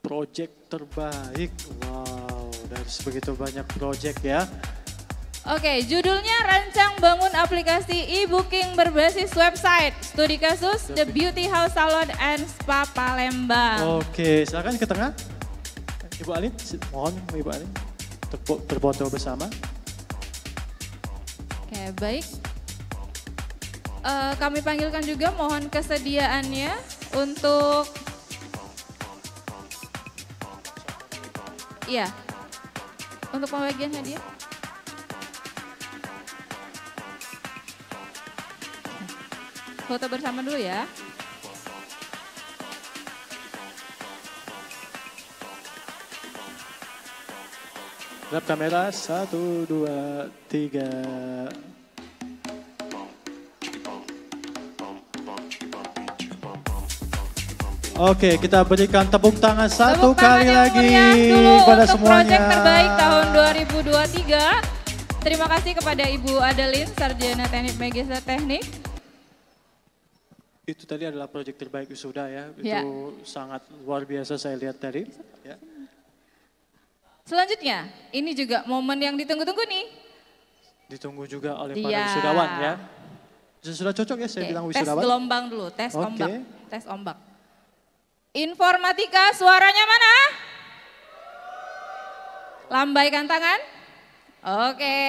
Project terbaik, wow, dari sebegitu banyak project ya. Oke, judulnya Rancang Bangun Aplikasi E-Booking Berbasis Website. Studi kasus The Beauty House Salon and Spa Palembang. Oke, silakan ke tengah. Ibu Alin, mohon Ibu Alin berfoto bersama. Oke, baik. Kami panggilkan juga mohon kesediaannya untuk untuk pembagian hadiah. Foto bersama dulu ya. Grab kamera, 1, 2, 3. Oke, kita berikan tepuk tangan satu kali lagi pada Untuk semuanya. proyek terbaik tahun 2023. Terima kasih kepada Ibu Adeline, Sarjana Teknik Magister Teknik. Itu tadi adalah proyek terbaik wisuda ya. Itu Ya. sangat luar biasa saya lihat tadi. Ya. Selanjutnya, ini juga momen yang ditunggu-tunggu nih. Ditunggu juga oleh Iya. para wisudawan ya. Sudah cocok ya saya bilang Tes wisudawan? gelombang dulu, tes Oke. ombak. Tes ombak. Informatika suaranya mana? Lambaikan tangan. Oke.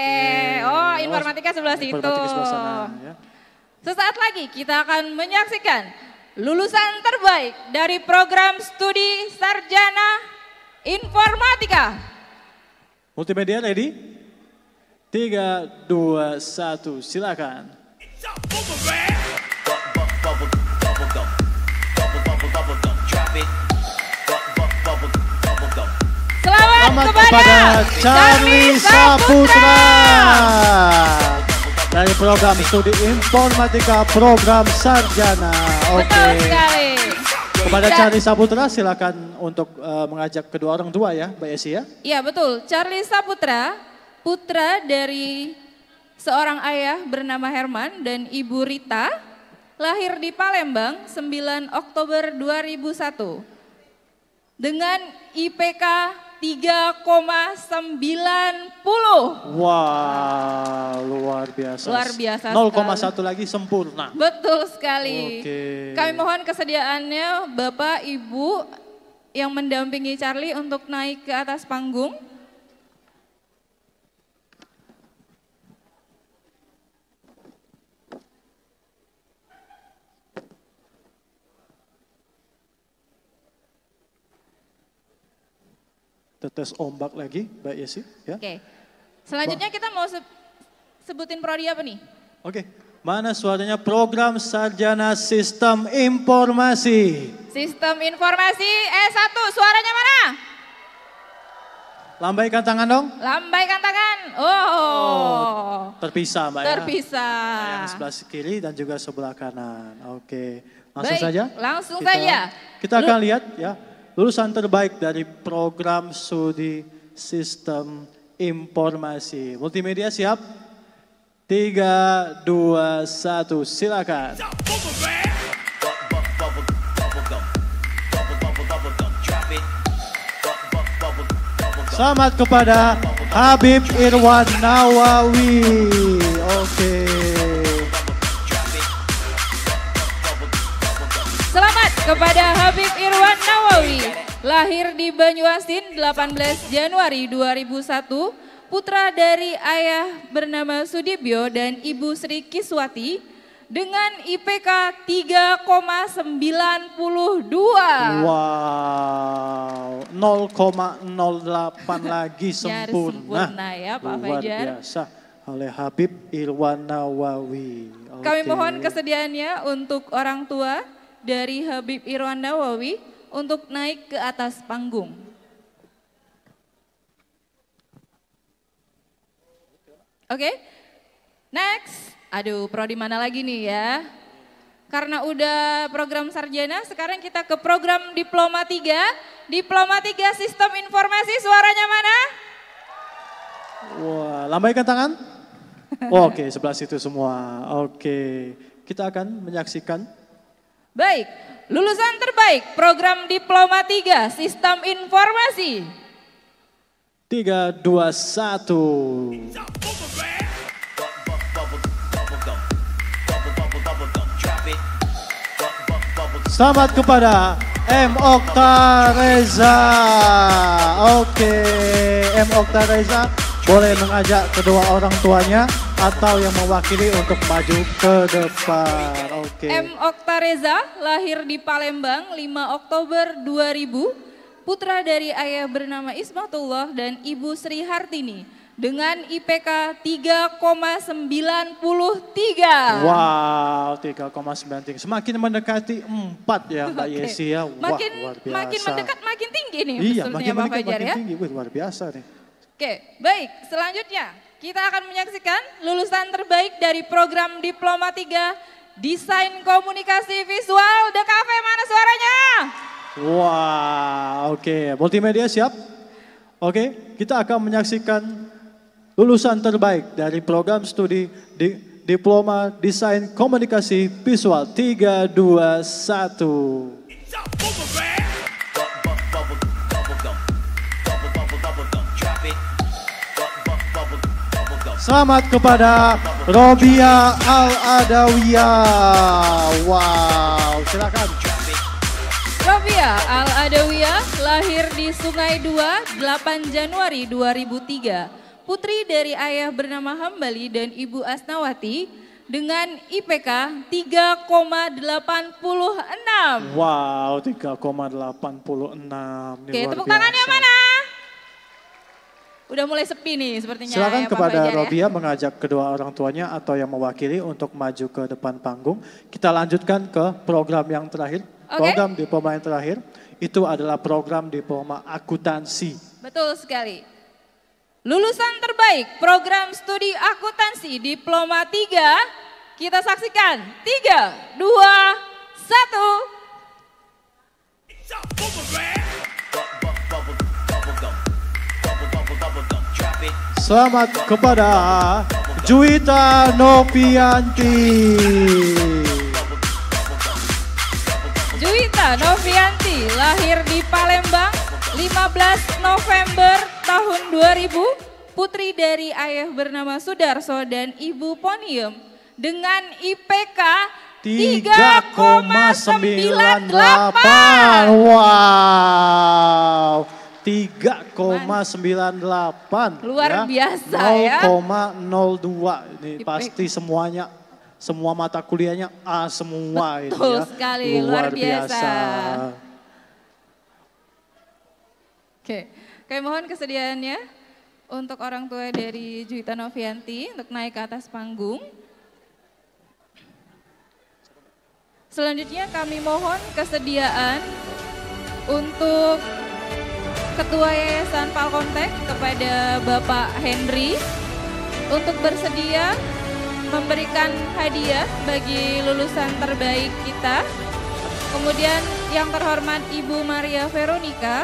Oh, informatika sebelah situ. Informatika sebelah sana ya. Sesaat lagi kita akan menyaksikan lulusan terbaik dari program studi Sarjana Informatika. Multimedia ready? 3, 2, 1, silakan. Selamat kepada Charlie Saputra dari program studi Informatika program Sarjana. Betul sekali. Kepada Charlie Saputra silakan untuk mengajak kedua orang tua ya, Mbak Yesi ya. Iya betul, Charlie Saputra, putra dari seorang ayah bernama Herman dan ibu Rita, lahir di Palembang 9 Oktober 2001. Dengan IPK 3,90. Wah, luar biasa. Luar biasa 0,1 lagi sempurna. Betul sekali. Oke. Kami mohon kesediaannya Bapak, Ibu yang mendampingi Charlie untuk naik ke atas panggung. Tetes ombak lagi, Mbak Yesi. Ya. Oke. Selanjutnya kita mau sebutin prodi apa nih? Oke, mana suaranya program Sarjana Sistem Informasi? Sistem Informasi S1, suaranya mana? Lambaikan tangan dong. Lambaikan tangan. Oh. Terpisah Mbak Terpisah. ya. Yang sebelah kiri dan juga sebelah kanan. Oke, langsung Baik, saja. langsung saja. Kita akan lihat ya, lulusan terbaik dari program studi Sistem Informasi. Multimedia siap? 3, 2, 1, silakan. Selamat kepada Habib Irwan Nawawi. Oke. Selamat kepada Habib Irwan Nawawi. Lahir di Banyuasin 18 Januari 2001. Putra dari ayah bernama Sudibyo dan ibu Sri Kiswati dengan IPK 3,92. Wow, 0,08 lagi sempurna. Ya Pak Luar Fajar. biasa oleh Habib Irwan Nawawi. Kami Oke. mohon kesediaannya untuk orang tua dari Habib Irwan Nawawi untuk naik ke atas panggung. Oke, next. Aduh, prodi mana lagi nih ya? Karena udah program sarjana, sekarang kita ke program Diploma 3. Diploma 3 Sistem Informasi, suaranya mana? Wah, lambaikan tangan. Oke, sebelah situ semua. Oke, kita akan menyaksikan. Baik, lulusan terbaik program Diploma 3 Sistem Informasi. 3, 2, 1. Selamat kepada M. Okta Reza. Oke, M. Okta Reza boleh mengajak kedua orang tuanya atau yang mewakili untuk maju ke depan. Oke. M. Okta Reza lahir di Palembang 5 Oktober 2000. Putra dari ayah bernama Ismatullah dan ibu Sri Hartini dengan IPK 3,93. Wow, 3,93. Semakin mendekati 4 ya Mbak Yesi ya. Wah, luar biasa. Makin mendekat makin tinggi nih Iya, maksudnya makin Pak mendekat Fajar makin ya. tinggi. Wih, luar biasa nih. Oke, baik. Selanjutnya kita akan menyaksikan lulusan terbaik dari program Diploma 3 Desain Komunikasi Visual DKV, mana suaranya? Wah, oke. Multimedia siap? Oke, kita akan menyaksikan lulusan terbaik dari program studi Diploma Desain Komunikasi Visual. 3, 2, 1. Selamat kepada Robia Al-Adawiyah. Wow, silakan. Robia Al-Adawiyah lahir di Sungai 2 8 Januari 2003. Putri dari ayah bernama Hambali dan ibu Asnawati dengan IPK 3,86. Wow, 3,86. Oke, tepuk tangannya mana? Udah mulai sepi nih sepertinya. Silakan ya, kepada Pak Fajar, Robia mengajak kedua orang tuanya atau yang mewakili untuk maju ke depan panggung. Kita lanjutkan ke program yang terakhir. Oke. Program diploma yang terakhir itu adalah program diploma akuntansi. Betul sekali. Lulusan terbaik program studi akuntansi Diploma 3. Kita saksikan. 3, 2, 1. Selamat kepada Juwita Novianti. Juwita Novianti lahir di Palembang 15 November tahun 2000. Putri dari ayah bernama Sudarso dan ibu Ponium dengan IPK 3,98. Wow. 3,98. Luar biasa ya. 0,02. Ini pasti semuanya, semua mata kuliahnya A semua. Betul ini ya. sekali, luar biasa. Oke, Kami mohon kesediaannya untuk orang tua dari Juwita Novianti untuk naik ke atas panggung. Selanjutnya kami mohon kesediaan untuk Ketua Yayasan Palkomtek kepada Bapak Henry untuk bersedia memberikan hadiah bagi lulusan terbaik kita. Kemudian yang terhormat Ibu Maria Veronica,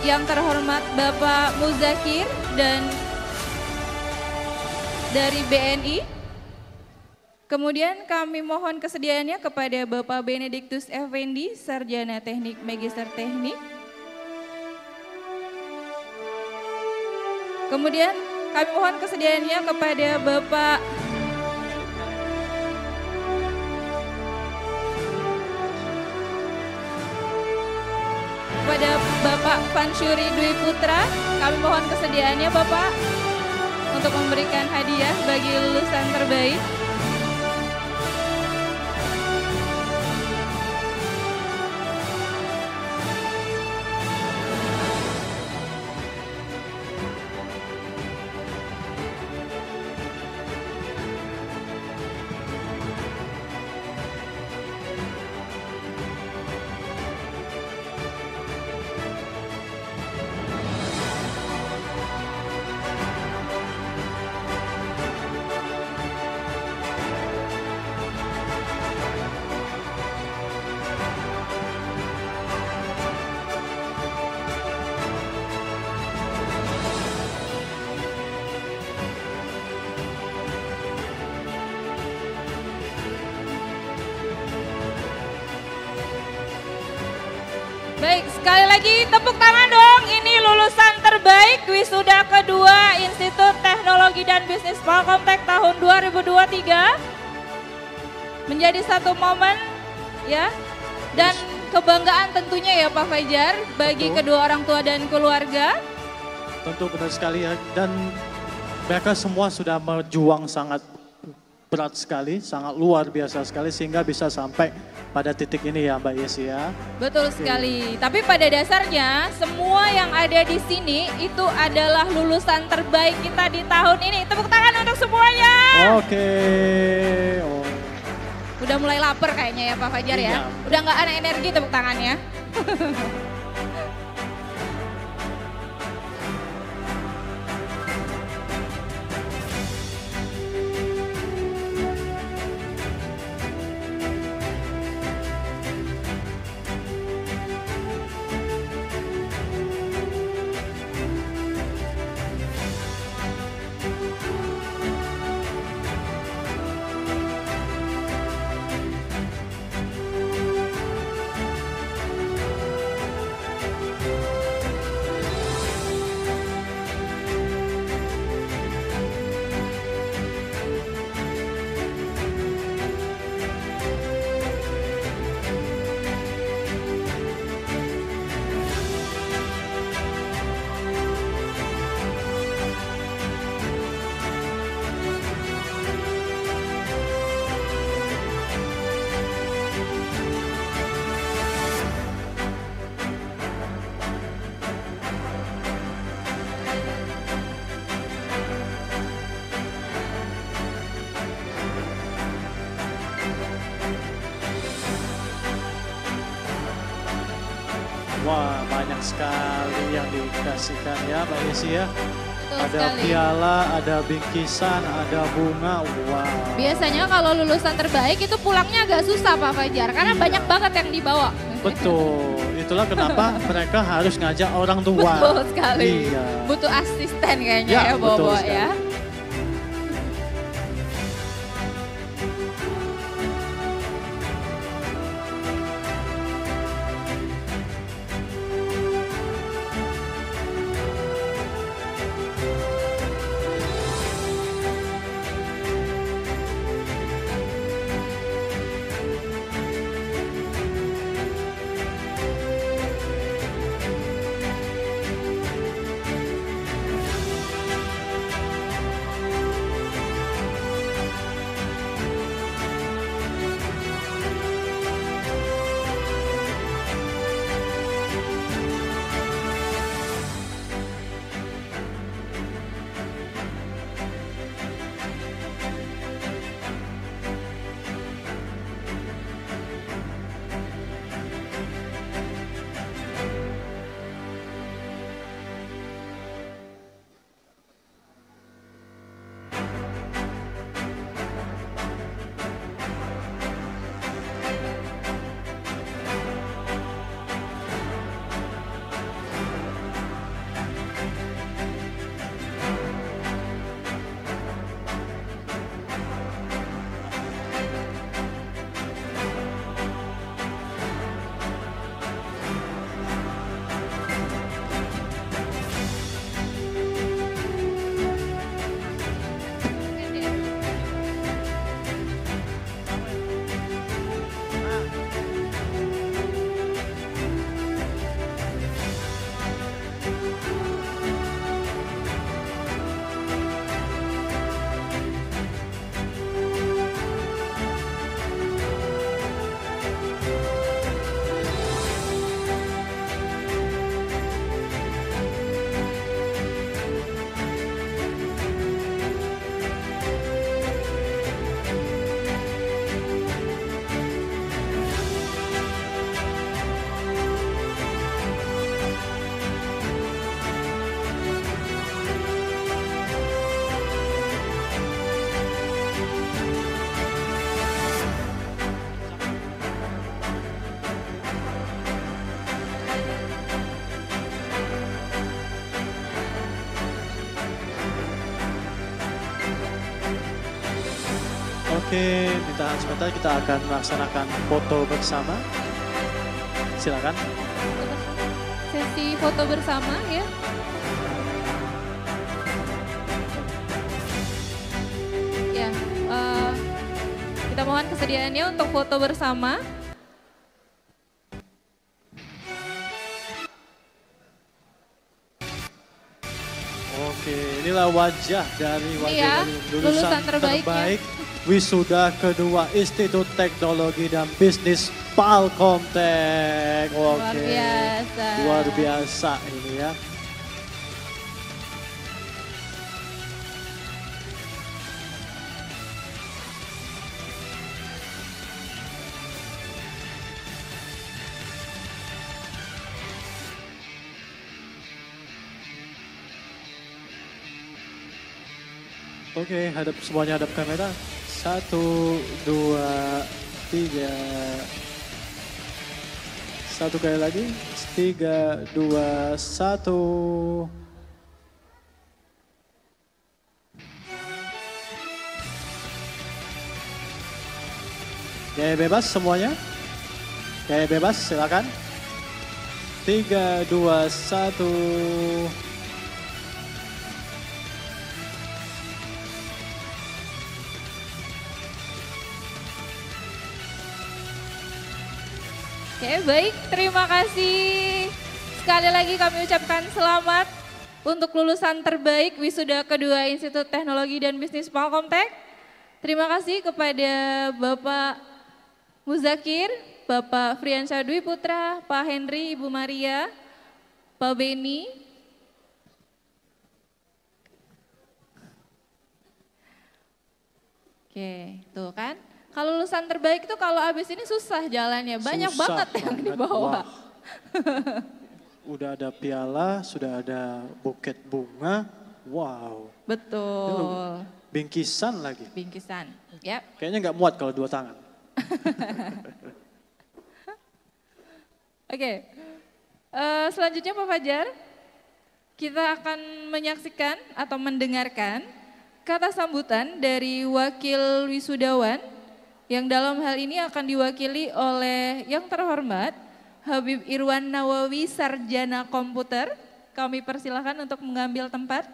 yang terhormat Bapak Muzakir dan dari BNI. Kemudian kami mohon kesediaannya kepada Bapak Benediktus Effendi, Sarjana Teknik Magister Teknik. Kemudian kami mohon kesediaannya kepada Bapak Fansyuri Dwi Putra. Kami mohon kesediaannya Bapak untuk memberikan hadiah bagi lulusan terbaik. Baik, sekali lagi tepuk tangan dong. Ini lulusan terbaik wisuda kedua Institut Teknologi dan Bisnis Palkomtek tahun 2023. Menjadi satu momen ya dan kebanggaan tentunya ya Pak Fajar bagi kedua orang tua dan keluarga. Tentu benar sekali ya, dan mereka semua sudah berjuang sangat berat sekali, sangat luar biasa sekali sehingga bisa sampai pada titik ini ya Mbak Yesi ya. Betul sekali. Tapi pada dasarnya semua yang ada di sini itu adalah lulusan terbaik kita di tahun ini. Tepuk tangan untuk semuanya. Oke. Oh. Udah mulai lapar kayaknya ya Pak Fajar ya. Udah nggak ada energi tepuk tangannya. Wah, banyak sekali yang dikasihkan ya Mbak Yesi ya. Betul ada sekali. piala, ada bingkisan, ada bunga. Wow. Biasanya kalau lulusan terbaik itu pulangnya agak susah Pak Fajar karena banyak banget yang dibawa. Betul, itulah kenapa mereka harus ngajak orang tua. Betul sekali. Iya. Butuh asisten kayaknya Ya, ya betul bawa-bawa sekali. ya. Oke, ditahan sebentar, kita akan melaksanakan foto bersama. Silakan. Sesi foto bersama ya. Ya, kita mohon kesediaannya untuk foto bersama. Oke, inilah wajah dari ya, lulusan terbaik wisuda kedua Institut Teknologi dan Bisnis Palkomtek. Oke, Luar biasa. Luar biasa ini ya. Oke, semuanya hadap kamera. 1, 2, 3. Satu kali lagi. 3, 2, 1. Gaya bebas semuanya. Gaya bebas, silakan. 3, 2, 1. Oke, baik, terima kasih. Sekali lagi kami ucapkan selamat untuk lulusan terbaik wisuda kedua Institut Teknologi dan Bisnis Palkomtek. Terima kasih kepada Bapak Muzakir, Bapak Friansyah Dwi Putra, Pak Henry, Ibu Maria, Pak Beni. Oke, tuh kan. Kalau lulusan terbaik itu kalau habis ini susah jalannya, banyak banget yang dibawa. Udah ada piala, sudah ada buket bunga, wow. Betul. Bingkisan lagi. Bingkisan, ya. Kayaknya nggak muat kalau 2 tangan. Oke, selanjutnya Pak Fajar, kita akan menyaksikan atau mendengarkan kata sambutan dari wakil wisudawan yang dalam hal ini akan diwakili oleh yang terhormat Habib Irwan Nawawi, Sarjana Komputer. Kami persilahkan untuk mengambil tempat.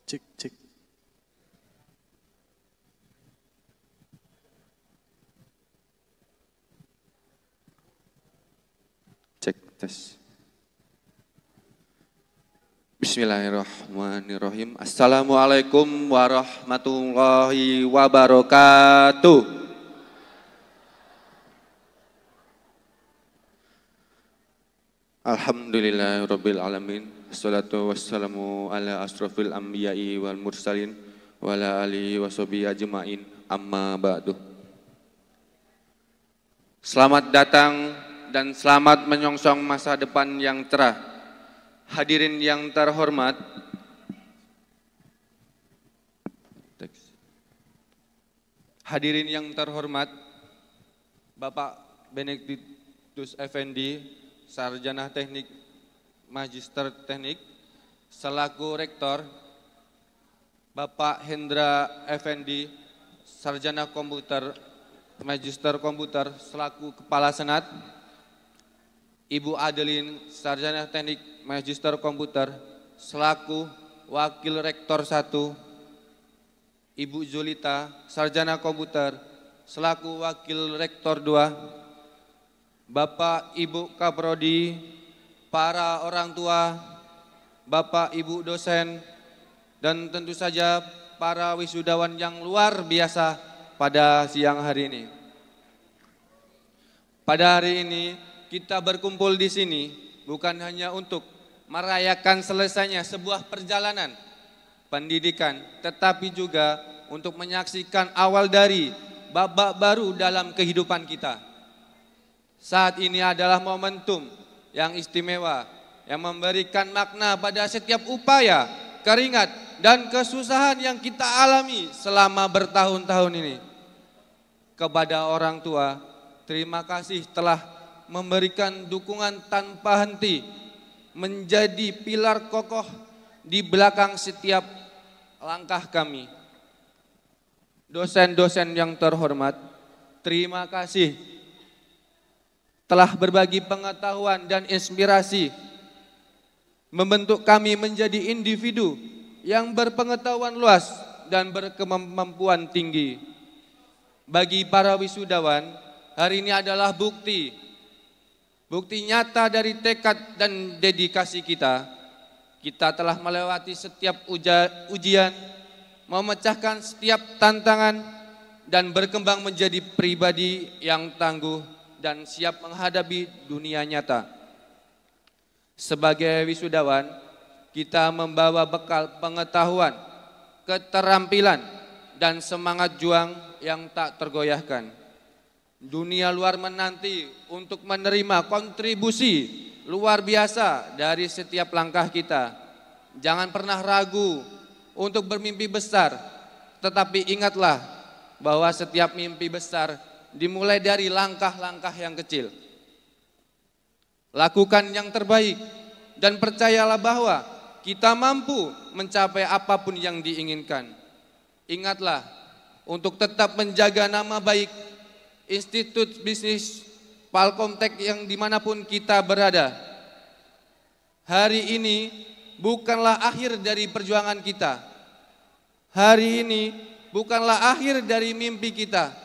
Cek, cek. Cek, tes. Bismillahirrahmanirrahim. Assalamualaikum warahmatullahi wabarakatuh. Alhamdulillahirabbil alamin. Assalatu wassalamu ala asrofil anbiya'i wal mursalin wa ala alihi wa sahbihi ajma'in, amma ba'du. Selamat datang dan selamat menyongsong masa depan yang cerah. Hadirin yang terhormat, Bapak Benediktus Effendi, Sarjana Teknik, Magister Teknik, selaku Rektor, Bapak Hendra Effendi, Sarjana Komputer, Magister Komputer, selaku Kepala Senat, Ibu Adeline, Sarjana Teknik, Magister Komputer, selaku Wakil Rektor 1, Ibu Zulita, Sarjana Komputer, selaku Wakil Rektor 2, Bapak Ibu Kaprodi, para orang tua, Bapak Ibu dosen, dan tentu saja para wisudawan yang luar biasa pada siang hari ini. Pada hari ini kita berkumpul di sini bukan hanya untuk merayakan selesainya sebuah perjalanan pendidikan, tetapi juga untuk menyaksikan awal dari babak baru dalam kehidupan kita. Saat ini adalah momentum yang istimewa yang memberikan makna pada setiap upaya, keringat, dan kesusahan yang kita alami selama bertahun-tahun ini. Kepada orang tua, terima kasih telah memberikan dukungan tanpa henti, menjadi pilar kokoh di belakang setiap langkah kami. Dosen-dosen yang terhormat, terima kasih telah berbagi pengetahuan dan inspirasi, membentuk kami menjadi individu yang berpengetahuan luas dan berkemampuan tinggi. Bagi para wisudawan, hari ini adalah bukti nyata dari tekad dan dedikasi kita. Kita telah melewati setiap ujian, memecahkan setiap tantangan, dan berkembang menjadi pribadi yang tangguh dan siap menghadapi dunia nyata. Sebagai wisudawan, kita membawa bekal pengetahuan, keterampilan, dan semangat juang yang tak tergoyahkan. Dunia luar menanti untuk menerima kontribusi luar biasa dari setiap langkah kita. Jangan pernah ragu untuk bermimpi besar, tetapi ingatlah bahwa setiap mimpi besar dimulai dari langkah-langkah yang kecil. Lakukan yang terbaik dan percayalah bahwa kita mampu mencapai apapun yang diinginkan. Ingatlah untuk tetap menjaga nama baik Institut Bisnis Palkomtek yang dimanapun kita berada. Hari ini bukanlah akhir dari perjuangan kita. Hari ini bukanlah akhir dari mimpi kita.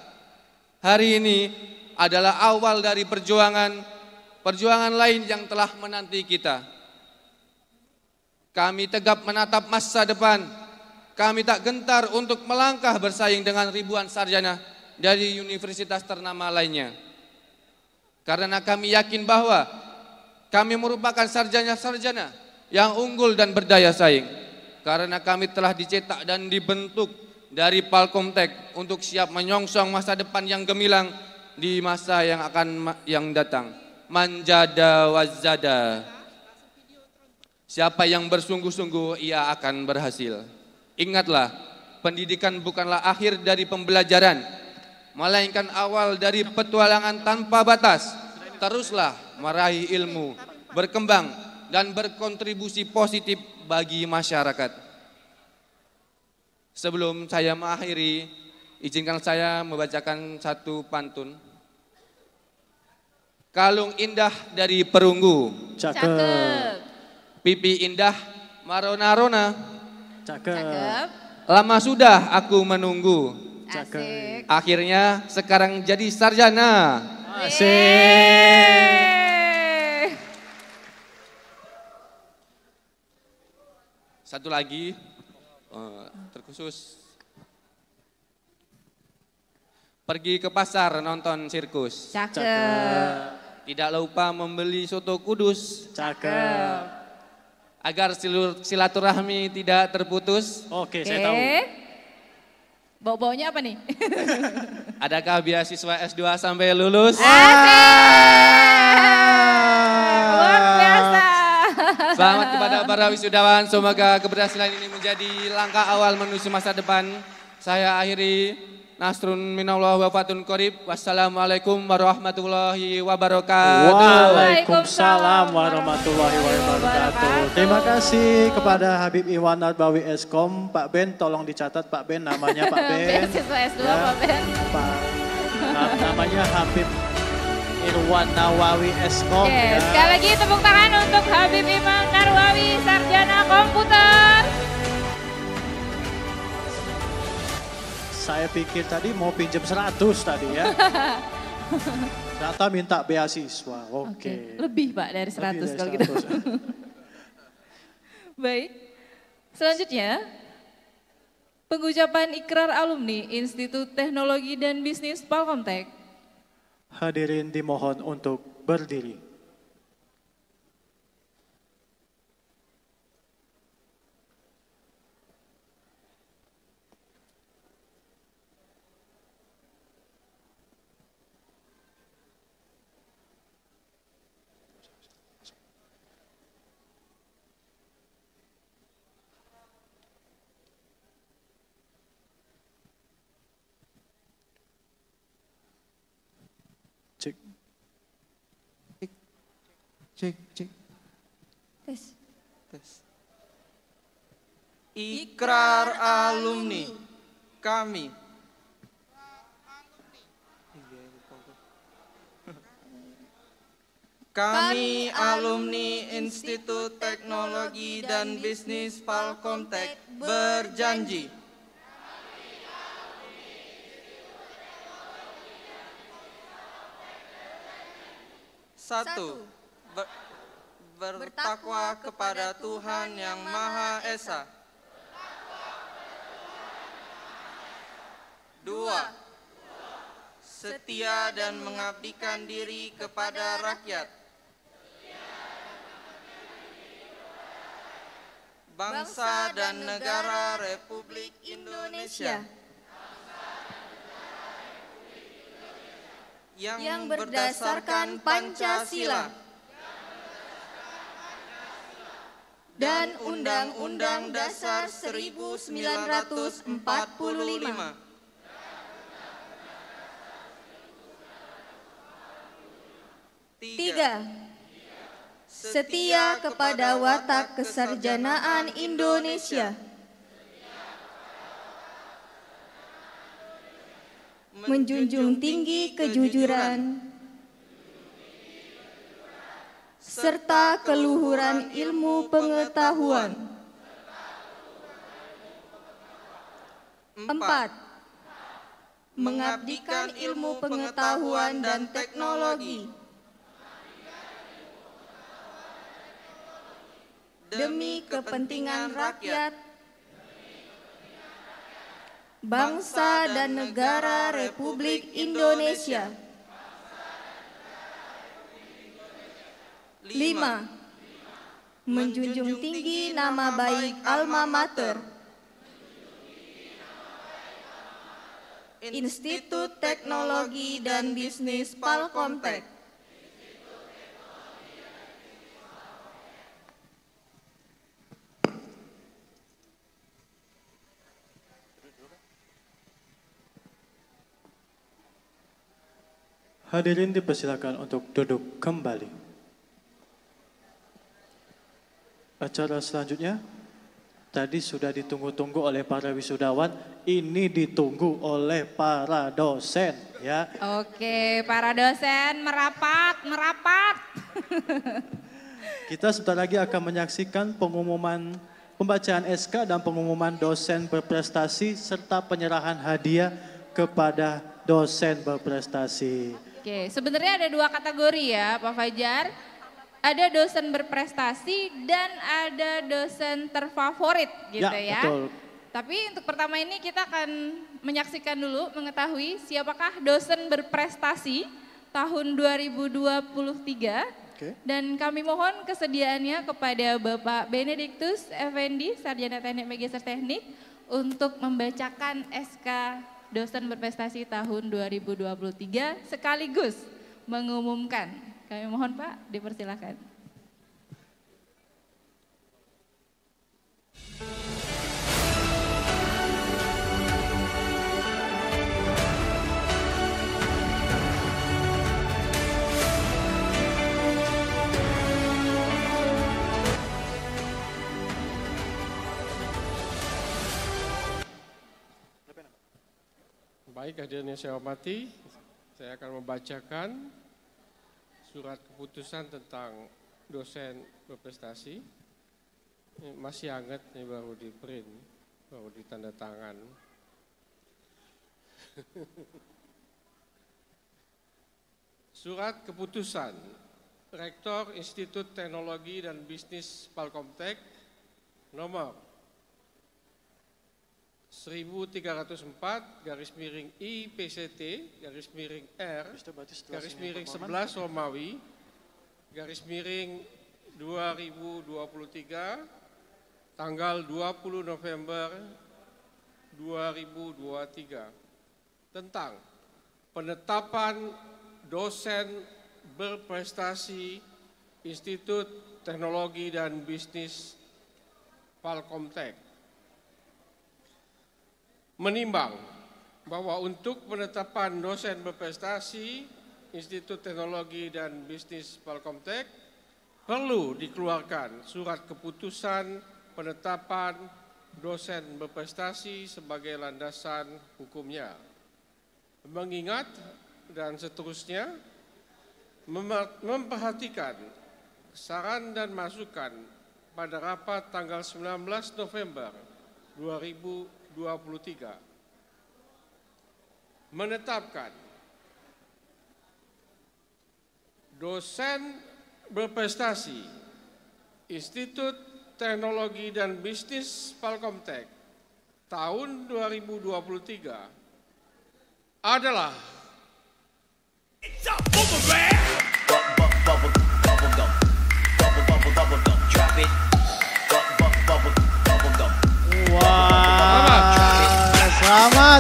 Hari ini adalah awal dari perjuangan lain yang telah menanti kita. Kami tegap menatap masa depan. Kami tak gentar untuk melangkah bersaing dengan ribuan sarjana dari universitas ternama lainnya. Karena kami yakin bahwa kami merupakan sarjana-sarjana yang unggul dan berdaya saing. Karena kami telah dicetak dan dibentuk dari Palkomtek untuk siap menyongsong masa depan yang gemilang di masa yang datang. Manjada wazada. Siapa yang bersungguh-sungguh ia akan berhasil. Ingatlah, pendidikan bukanlah akhir dari pembelajaran, melainkan awal dari petualangan tanpa batas. Teruslah meraih ilmu, berkembang, dan berkontribusi positif bagi masyarakat. Sebelum saya mengakhiri, izinkan saya membacakan satu pantun. Kalung indah dari perunggu. Cakep. Pipi indah marona-rona. Cakep. Lama sudah aku menunggu. Cakep. Akhirnya sekarang jadi sarjana. Asik. Satu lagi, terkhusus. Pergi ke pasar nonton sirkus. Cakep. Tidak lupa membeli soto kudus. Cakep. Agar silaturahmi tidak terputus. Oke, saya tahu. Bau-baunya apa nih? Adakah beasiswa S2 sampai lulus? Luar biasa. Selamat kepada para wisudawan. Semoga keberhasilan ini menjadi langkah awal menuju masa depan. Saya akhiri. Nasrun minallah wa fatun qorib. Wassalamualaikum warahmatullahi wabarakatuh. Waalaikumsalam warahmatullahi wabarakatuh. Terima kasih kepada Habib Iwan Narbawi Eskom. Pak Ben, tolong dicatat Pak Ben, namanya Pak Ben. Beasiswa S2 Pak Ben. Namanya Habib Irwan Nawawi Eskom. Oke, sekali lagi tepuk tangan untuk Habib Iwan Narwawi, sarjana komputer. Saya pikir tadi mau pinjam 100 tadi ya. Ternyata minta beasiswa. Oke. Lebih Pak dari 100 kalau gitu. Baik, selanjutnya Pengucapan ikrar alumni Institut Teknologi dan Bisnis Palkomtek. Hadirin dimohon untuk berdiri. Cek. Cek. Tes. Ikrar alumni kami. Kami alumni Institut Teknologi dan Bisnis Palkomtek berjanji satu, bertakwa kepada Tuhan Yang Maha Esa. Dua, setia dan mengabdikan diri kepada rakyat, bangsa dan negara Republik Indonesia, yang berdasarkan Pancasila dan Undang-Undang Dasar 1945. Tiga, setia kepada watak kesarjanaan Indonesia, menjunjung tinggi kejujuran, serta keluhuran ilmu pengetahuan. Empat, mengabdikan ilmu pengetahuan dan teknologi demi kepentingan rakyat, bangsa dan negara Republik Indonesia. 5. Menjunjung tinggi nama baik alma mater, Institut Teknologi dan Bisnis Palkomtek. Hadirin dipersilakan untuk duduk kembali. Acara selanjutnya tadi sudah ditunggu-tunggu oleh para wisudawan, ini ditunggu oleh para dosen ya. Oke, para dosen merapat. Kita sebentar lagi akan menyaksikan pengumuman pembacaan SK dan pengumuman dosen berprestasi serta penyerahan hadiah kepada dosen berprestasi. Oke, sebenarnya ada dua kategori ya Pak Fajar. Ada dosen berprestasi dan ada dosen terfavorit gitu ya. Betul. Tapi untuk pertama ini kita akan menyaksikan dulu, mengetahui siapakah dosen berprestasi tahun 2023. Dan kami mohon kesediaannya kepada Bapak Benediktus Effendi, Sarjana Teknik Magister Teknik, untuk membacakan SK dosen berprestasi tahun 2023 sekaligus mengumumkan. Kami mohon Pak, dipersilakan. Baik, hadirin yang saya hormati, saya akan membacakan surat keputusan tentang dosen berprestasi. Ini masih hangat, ini baru di print, baru ditanda tangan. Surat keputusan Rektor Institut Teknologi dan Bisnis Palkomtek nomor 1 13/I/PCT/R/11 Romawi _2023 tanggal 20 November 2023 tentang penetapan dosen berprestasi Institut Teknologi dan Bisnis Palkomtek. Menimbang bahwa untuk penetapan dosen berprestasi Institut Teknologi dan Bisnis Palkomtek perlu dikeluarkan surat keputusan penetapan dosen berprestasi sebagai landasan hukumnya. Mengingat dan seterusnya memperhatikan saran dan masukan pada rapat tanggal 19 November 2023 menetapkan dosen berprestasi Institut Teknologi dan Bisnis Palkomtek tahun 2023 adalah Selamat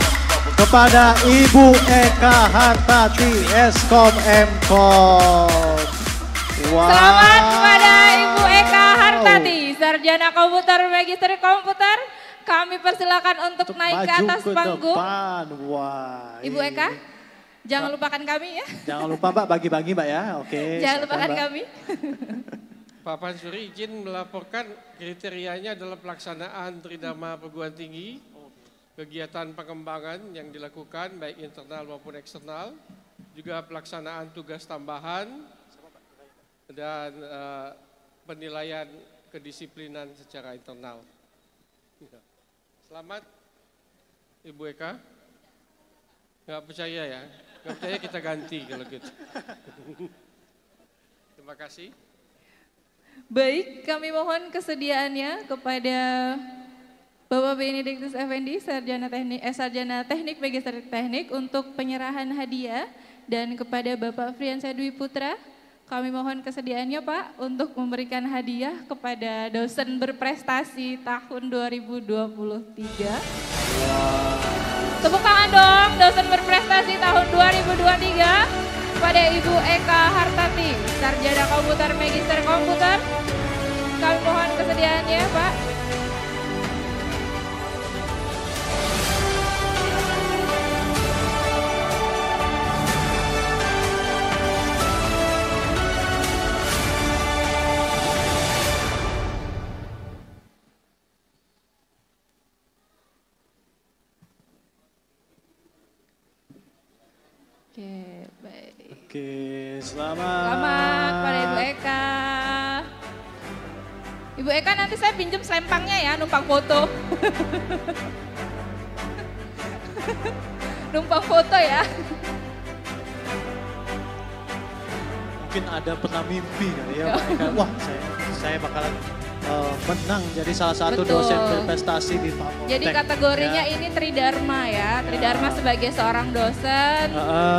kepada Ibu Eka Hartati, Eskom Mkom. Selamat kepada Ibu Eka Hartati, Sarjana Komputer Magister Komputer. Kami persilakan untuk naik ke atas panggung. Ibu Eka, jangan lupakan kami ya. Jangan lupa Mbak, bagi-bagi Mbak ya. Oke. Jangan lupakan kami. Pak Pansuri izin melaporkan kriterianya adalah pelaksanaan Tridharma Perguruan Tinggi, kegiatan pengembangan yang dilakukan baik internal maupun eksternal, juga pelaksanaan tugas tambahan dan penilaian kedisiplinan secara internal. Selamat Ibu Eka. Nggak percaya ya? Nggak percaya kita ganti kalau gitu. Terima kasih. Baik, kami mohon kesediaannya kepada Bapak Benediktus Effendi, Sarjana Teknik Magister Teknik untuk penyerahan hadiah, dan kepada Bapak Friansyah Dwi Putra, kami mohon kesediaannya Pak untuk memberikan hadiah kepada dosen berprestasi tahun 2023. Tepuk tangan dong, dosen berprestasi tahun 2023 kepada Ibu Eka Hartati, Sarjana Komputer Magister Komputer. Kami mohon kesediaannya Pak. Oke, baik. Oke, selamat. Selamat pada Ibu Eka. Ibu Eka, nanti saya pinjam selempangnya ya, numpang foto. Numpang foto ya. Mungkin ada pernah mimpi kali ya Pak Eka. Wah, saya bakalan menang jadi salah satu dosen berprestasi di Palkomtek. Jadi kategorinya ini Tridharma ya. Tridharma sebagai seorang dosen,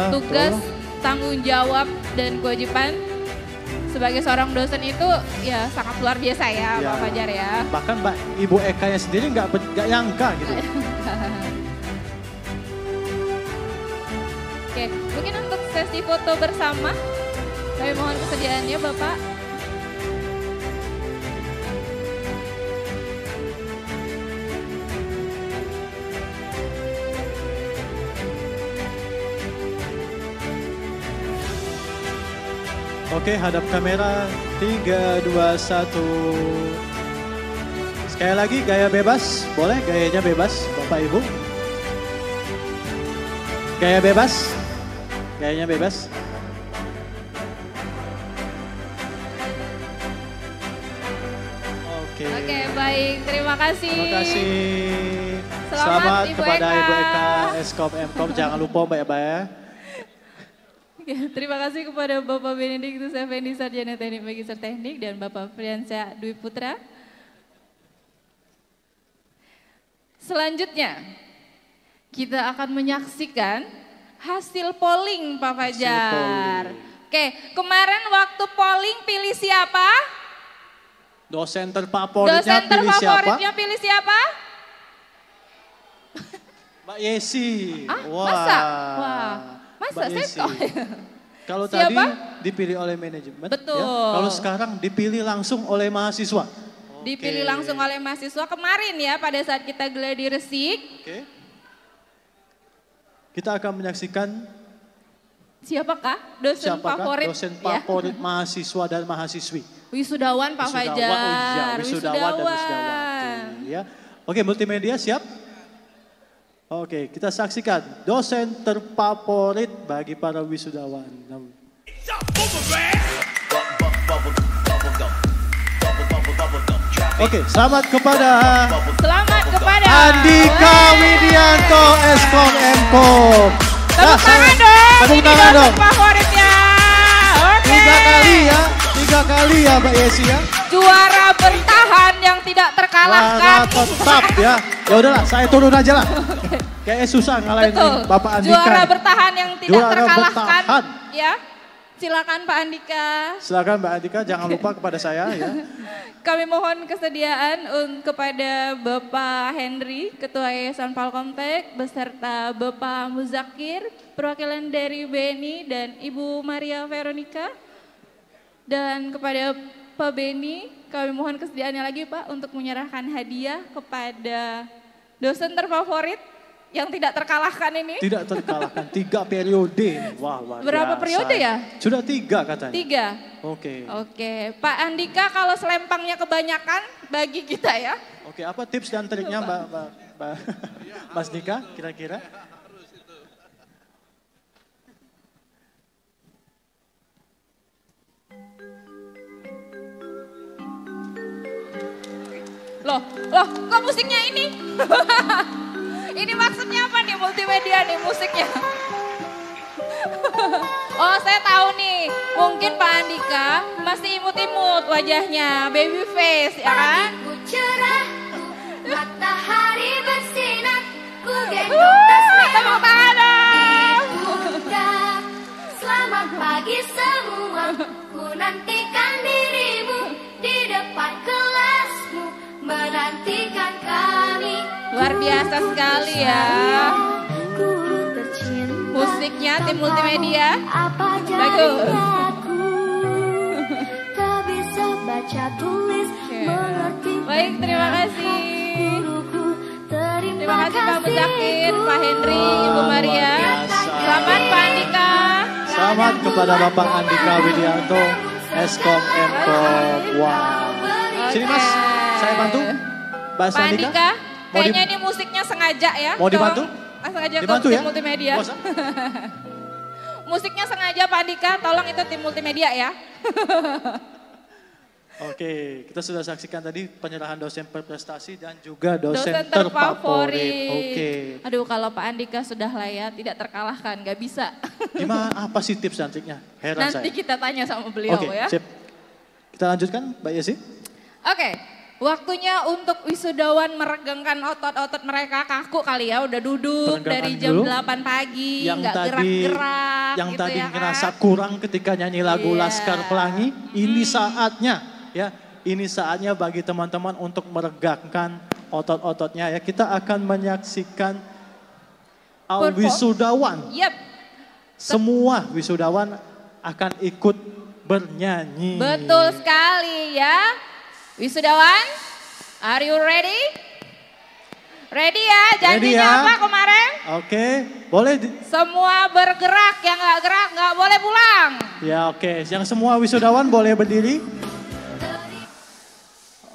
tugas, tanggung jawab, dan kewajiban sebagai seorang dosen itu ya sangat luar biasa ya Pak Fajar ya. Bahkan Mbak Ibu Eka ya sendiri nggak nyangka gitu. Oke, mungkin untuk sesi foto bersama, kami mohon kesediaannya Bapak. Oke, hadap kamera, 3, 2, 1. Sekali lagi gaya bebas, boleh gayanya bebas Bapak Ibu. Gaya bebas, gayanya bebas. Oke. Oke, baik, terima kasih. Terima kasih. Selamat Ibu kepada Eka. Ibu Eka, Eskom Mkom. Jangan lupa Mbak ya. Ya, terima kasih kepada Bapak Benediktus Effendi, Sarjana Teknik Magister Teknik, dan Bapak Friansyah Dwi Putra. Selanjutnya, kita akan menyaksikan hasil polling Pak Fajar. Oke, kemarin waktu polling pilih siapa? Dosen terfavoritnya Dosen pilih siapa? terfavoritnya pilih siapa? Mbak Yesi. Masa? Wah, masa Mbak saya Yesi. kok. Kalau Siapa? tadi dipilih oleh manajemen, Betul. ya. Kalau sekarang dipilih langsung oleh mahasiswa. Dipilih langsung oleh mahasiswa kemarin ya pada saat kita gladi resik. Oke. Kita akan menyaksikan Siapakah dosen siapakah favorit? dosen Ya. favorit mahasiswa dan mahasiswi. Wisudawan Pak Wisudawan, Fajar. oh iya, wisudawan dan wisudawati. Ya. Oke, multimedia siap? Oke, kita saksikan dosen terfavorit bagi para wisudawan. Oke, selamat kepada Andika Widianto Eskom Mkom. Tepuk tangan dong. Tepuk Ini tangan dosen dong. favoritnya. Oke. 3 kali ya Mbak Yesi ya. Juara bertahan yang tidak terkalahkan. Juara tetap ya. Ya udahlah, saya turun aja lah. Kayaknya susah ngalahin Betul. Bapak Andika. Juara bertahan yang tidak Juara terkalahkan. bertahan. Ya. Silakan Pak Andika. Silakan Mbak Andika, jangan lupa kepada saya ya. Kami mohon kesediaan kepada Bapak Henry, Ketua Yayasan Palkomtek, beserta Bapak Muzakir, perwakilan dari BNI dan Ibu Maria Veronica. Dan kepada Pak Beni, kami mohon kesediaannya lagi Pak untuk menyerahkan hadiah kepada dosen terfavorit yang tidak terkalahkan ini. Tidak terkalahkan, 3 periode. Wah, luar Berapa biasa. periode ya? Sudah 3 katanya. 3. Oke. Oke, Pak Andika kalau selempangnya kebanyakan bagi kita ya. Oke, apa tips dan triknya Mbak Mas Dika kira-kira? Loh, kok musiknya ini? Ini maksudnya apa nih multimedia nih musiknya? Oh saya tahu nih, mungkin Pak Andika masih imut-imut wajahnya, baby face ya kan? Cerah, matahari bersinar, ku gendong tas merah. Tepuk tangan dong. Bunda, selamat pagi semua, ku nantikan dirimu di depan kelasmu, menantikan kami. Luar biasa sekali ya. Musiknya tim multimedia. Bagus. Tak bisa baca tulis, mengerti. Baik, terima kasih. Terima kasih Pak Muzakir, Pak Henry, Ibu Maria. Selamat Pak Andika. Selamat kepada Bapak Andika Widianto, Eskom Mkom. Wah. Sini Mas, saya bantu. Mbak Pak Andika, Andika, kayaknya ini musiknya sengaja ya. mau dibantu? Sengaja Dibantu ke ya? tim multimedia. Musiknya sengaja Pak Andika, tolong itu tim multimedia ya. Oke, kita sudah saksikan tadi penyerahan dosen berprestasi dan juga dosen terfavorit. Oke. Aduh kalau Pak Andika sudah layak, tidak terkalahkan, nggak bisa. Gimana, apa sih tips dan triknya? Heran Nanti saya. kita tanya sama beliau Oke, ya. sip. Kita lanjutkan Mbak Yesi. Oke, waktunya untuk wisudawan meregangkan otot-otot mereka, kaku kali ya, udah duduk Peregangkan dari jam dulu. 8 pagi, Yang nggak tadi, gerak-gerak yang gitu tadi ya ngerasa kan. kurang ketika nyanyi lagu Iya. Laskar Pelangi, ini saatnya ya, ini saatnya bagi teman-teman untuk meregangkan otot-ototnya ya. Kita akan menyaksikan wisudawan. Yep. Semua wisudawan akan ikut bernyanyi. Betul sekali ya. Wisudawan, are you ready? Ready ya, janjinya ya? apa kemarin? Oke, boleh. Semua bergerak, yang nggak gerak nggak boleh pulang. Ya oke, yang semua wisudawan boleh berdiri.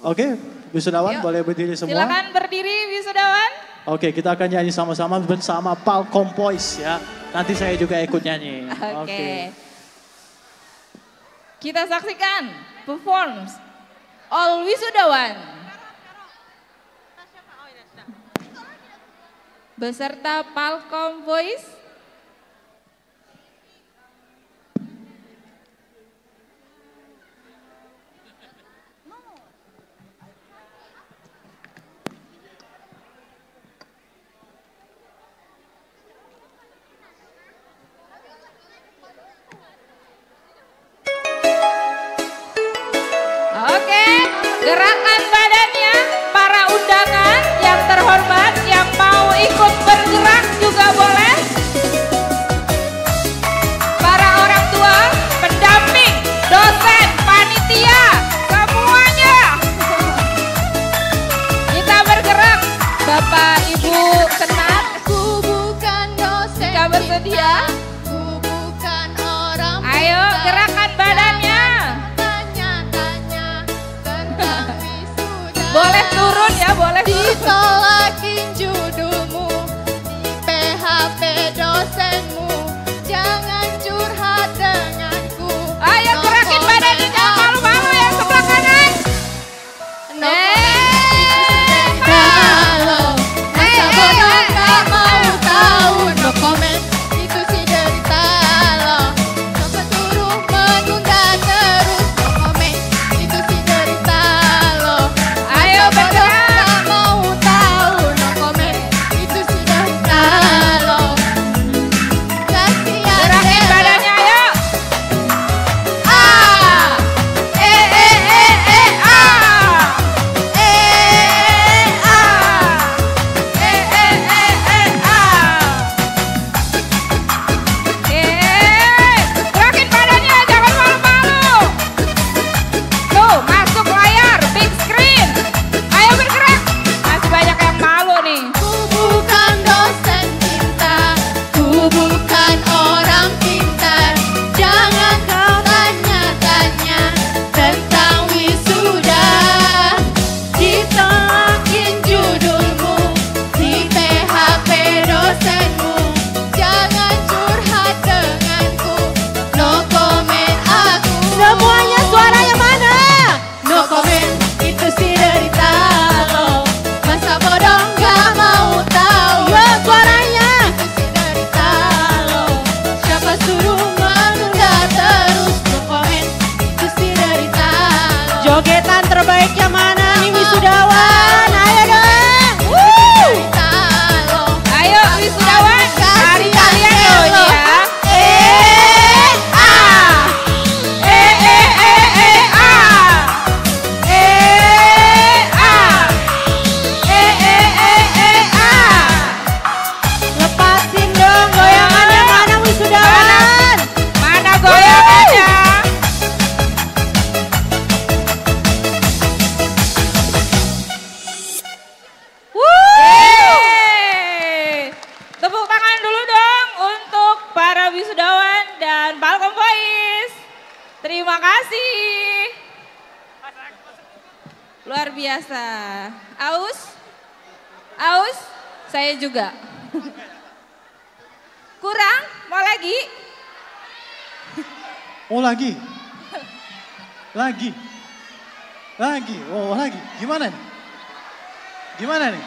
Oke, wisudawan Yuk. boleh berdiri semua. Silakan berdiri wisudawan. Oke, kita akan nyanyi sama-sama bersama Palkom Boys ya. Nanti saya juga ikut nyanyi. Oke. Kita saksikan performs all wisudawan beserta Palkom Voice. terhormat yang mau ikut bergerak juga boleh. Para orang tua, pendamping, dosen, panitia, semuanya. Kita bergerak. Bapak, Ibu, senang. Ku bukan dosen. Jika bersedia. Ku bukan orang. Ayo gerakan badannya. Tanya-tanya tentang wisuda. Boleh turun ya, boleh turun. Ditolakin judulmu di PHP dosenmu. Jangan curhat denganku. Ayo gerakin badannya, jangan malu-malu ya, sebelah kanan. Kalau masa bodoh gak mau tahu, no comment, itu si derita lo. Coba suruh menunda terus, no comment, itu si derita lo. Ayo bodoh gak mau tahu, no comment, itu si derita lo. Kasihan Gerakin badannya, ayo. Gerakin badannya, jangan malu-malu. Tuh, masuk layar, big screen. Ayo bergerak. Masih banyak yang malu nih. Ku bukan dosen cinta, ku bukan orang pintar. Jangan kau tanya-tanya tentang wisuda. Ditolakin judulmu di PHP dosenmu. Jangan curhat denganku, no comment aku. Semuanya suaranya mana? No comment, itu si derita lo. Masa bodoh gak mau tahu. Yo suaranya, itu si derita lo. Siapa suruh menunda terus, no comment, itu si derita lo. Jogetan terbaiknya mana nih wisudawan? Ayo dong. Derita lo. Ayo wisudawan, hari kalian loh ini ya. Lepasin dong goyangannya, mana wisudawan? Mana goyangannya? Yeay. Tepuk tangan dulu dong untuk para wisudawan dan Palkom Voice. Terima kasih. Luar biasa. Aus? Aus? Saya juga. Kurang? Mau lagi? Oh lagi? Lagi? Lagi? Oh lagi? Gimana nih? Gimana nih?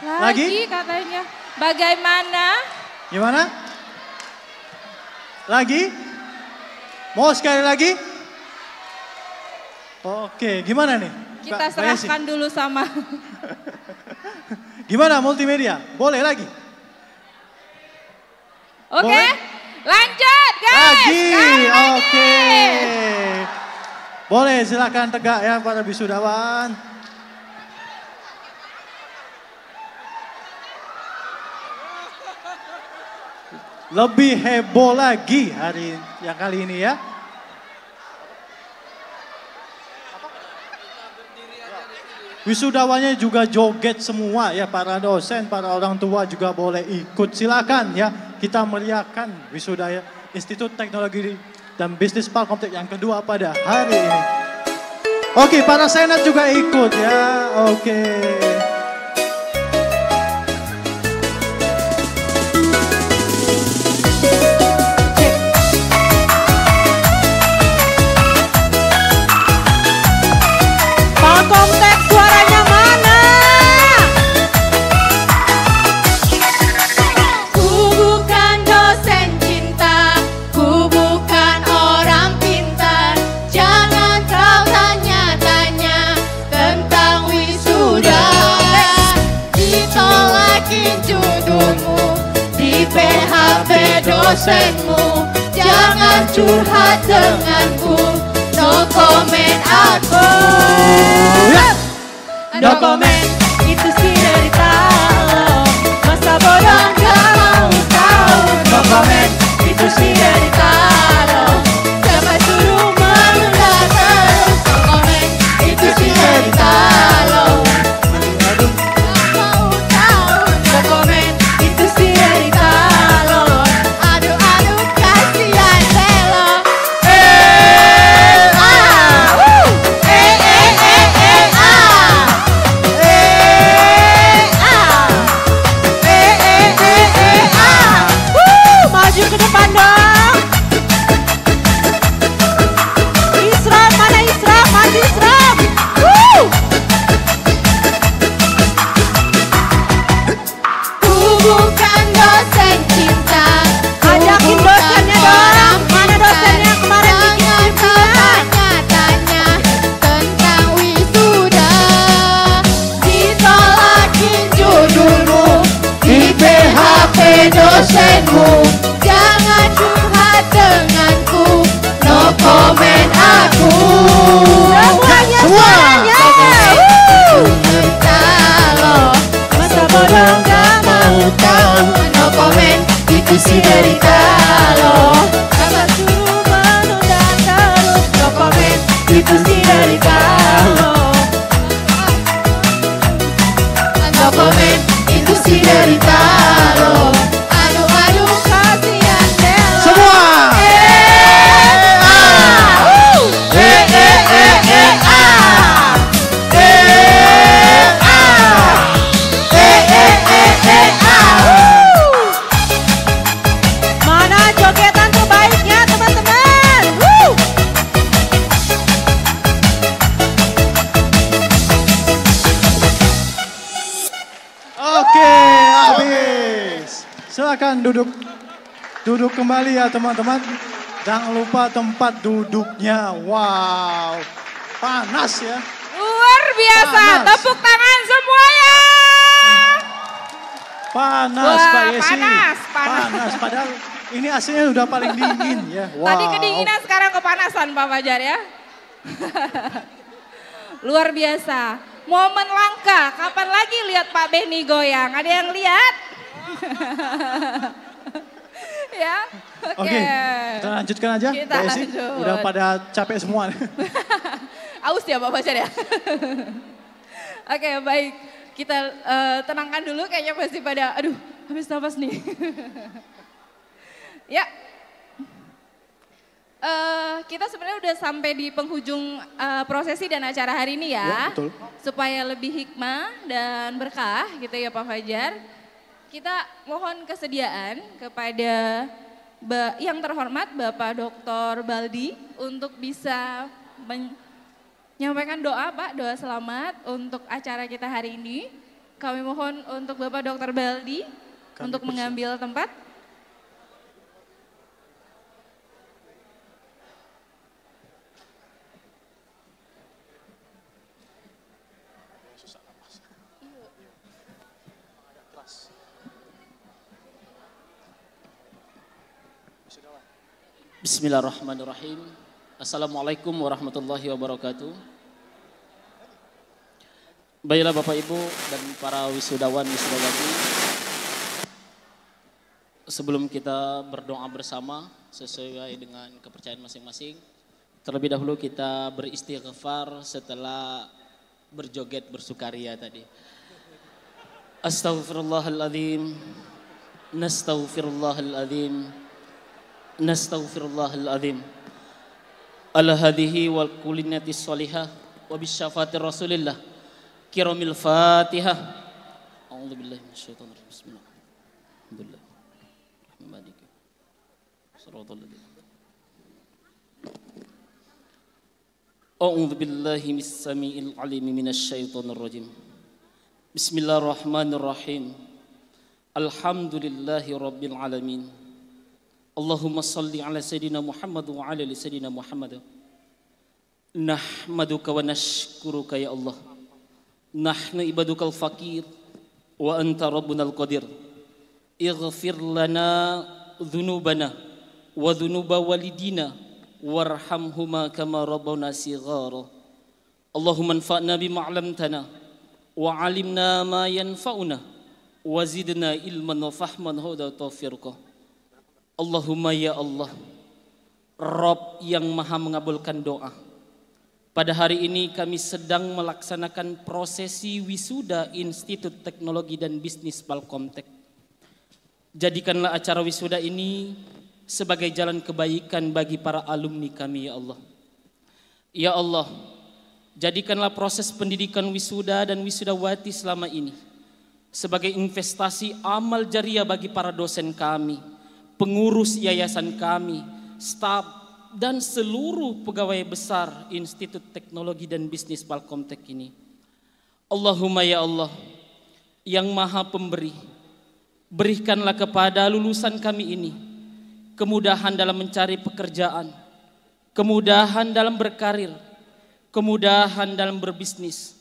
Lagi katanya. Bagaimana? Gimana? Lagi? Mau sekali lagi? Oke, gimana nih? Kita Mbak Yesi? serahkan dulu sama. Gimana multimedia? Boleh lagi? Oke, Boleh? lanjut guys. Lagi, Sekali lagi. oke. Boleh silakan tegak ya para wisudawan. Lebih heboh lagi hari yang kali ini ya. Wisudawannya juga joget semua ya, para dosen, para orang tua juga boleh ikut. Silakan ya, kita meriahkan wisuda Institut Teknologi dan Bisnis Palkomtek yang kedua pada hari ini. Oke, para senat juga ikut ya. Oke. Palkomtek suaranya mana? Ku bukan dosen cinta, ku bukan orang pintar. Jangan kau tanya-tanya tentang wisuda. Ditolakin judulmu di PHP dosenmu. Jangan curhat denganku, no comment aku. no comment, itu sih derita lo. Masa bodoh gak mau tahu, no comment, itu sih derita lo. Siapa suruh menunda terus, no comment, itu sih derita lo. Gak mau tahu, no comment, itu sih derita lo. Aduh aduh kasihan deh lo. Maju ke depan dong. Isram, mana Isram? Maju Isram. Ku bukan dosen cinta. Ajakin dosennya dong. Mana dosennya kemarin bikin tanya-tanya tentang wisuda. Ditolakin judulmu di PHP dosenmu. Jangan curhat denganku, no comment aku. Semuanya suaranya. Cerita lo, masa bodoh gak mau tahu, no comment, itu sih derita lo. Siapa suruh menunda terus, no comment, itu sih derita lo. No comment, itu sih derita lo. Aduh aduh kasihan deh lo. Semua. Mana jogetan terbaiknya teman-teman? Oke, habis. Silakan duduk kembali ya teman-teman. Jangan lupa tempat duduknya. Wow, panas ya. Luar biasa, Panas. tepuk tangan semuanya. Panas Wah, Pak Yesi. panas. Panas. Padahal ini aslinya udah paling dingin ya. Wow. Tadi kedinginan, sekarang kepanasan Pak Fajar ya. Luar biasa. Momen langka, kapan lagi lihat Pak Benny goyang? Ada yang lihat? Ya, oke. Oke, kita lanjutkan aja. Kita Pak Yesi. lanjut. Udah pada capek semua. Aus ya Pak Fajar ya? Oke, baik. Kita tenangkan dulu, kayaknya masih pada, aduh habis nafas nih. Ya, kita sebenarnya udah sampai di penghujung prosesi dan acara hari ini ya. Ya, betul. Supaya lebih hikmah dan berkah gitu ya Pak Fajar. Kita mohon kesediaan kepada yang terhormat Bapak Dr. Baldi untuk bisa menyampaikan doa Pak, doa selamat untuk acara kita hari ini. Kami mohon untuk Bapak Dr. Baldi untuk mengambil tempat. Bismillahirrahmanirrahim. Assalamualaikum warahmatullahi wabarakatuh. Baiklah Bapak Ibu dan para wisudawan wisudawati, sebelum kita berdoa bersama sesuai dengan kepercayaan masing-masing, terlebih dahulu kita beristighfar setelah berjoget bersukaria tadi. Astaghfirullahaladzim, nastaghfirullahaladzim, nastaghfirullahaladzim. Ala hadhihi wal kulinati sholihah wa bisyafati rasulillah kiramil fatihah. A'udzu billahi minasyaitonir rajim. Bismillah. Alhamdulillah. Rahmanir rahim. Shiratal ladzina. A'udzu billahi mis-sami'il 'alim minasyaitonir rajim. Bismillahirrahmanirrahim. Alhamdulillahi rabbil alamin. Allahumma salli ala Sayyidina Muhammad wa ala ali Sayyidina Muhammad. Nahmaduka wa nashkuruka ya Allah. Nahnu ibadukal faqir wa anta rabbunal qadir. Ighfir lana dhunubana wa dhunuba walidina warhamhuma kama rabbana sighara. Allahumma anfa'na bima 'allamtana wa 'alimna ma yanfa'una wa zidna ilman wa fahman huda taufiqah. Allahumma ya Allah, Rabb yang maha mengabulkan doa. Pada hari ini kami sedang melaksanakan prosesi wisuda Institut Teknologi dan Bisnis Palkomtek. Jadikanlah acara wisuda ini sebagai jalan kebaikan bagi para alumni kami ya Allah. Ya Allah, jadikanlah proses pendidikan wisuda dan wisudawati selama ini sebagai investasi amal jariah bagi para dosen kami, pengurus yayasan kami, staf, dan seluruh pegawai besar Institut Teknologi dan Bisnis Palkomtek ini. Allahumma ya Allah, yang maha pemberi, berikanlah kepada lulusan kami ini kemudahan dalam mencari pekerjaan, kemudahan dalam berkarir, kemudahan dalam berbisnis,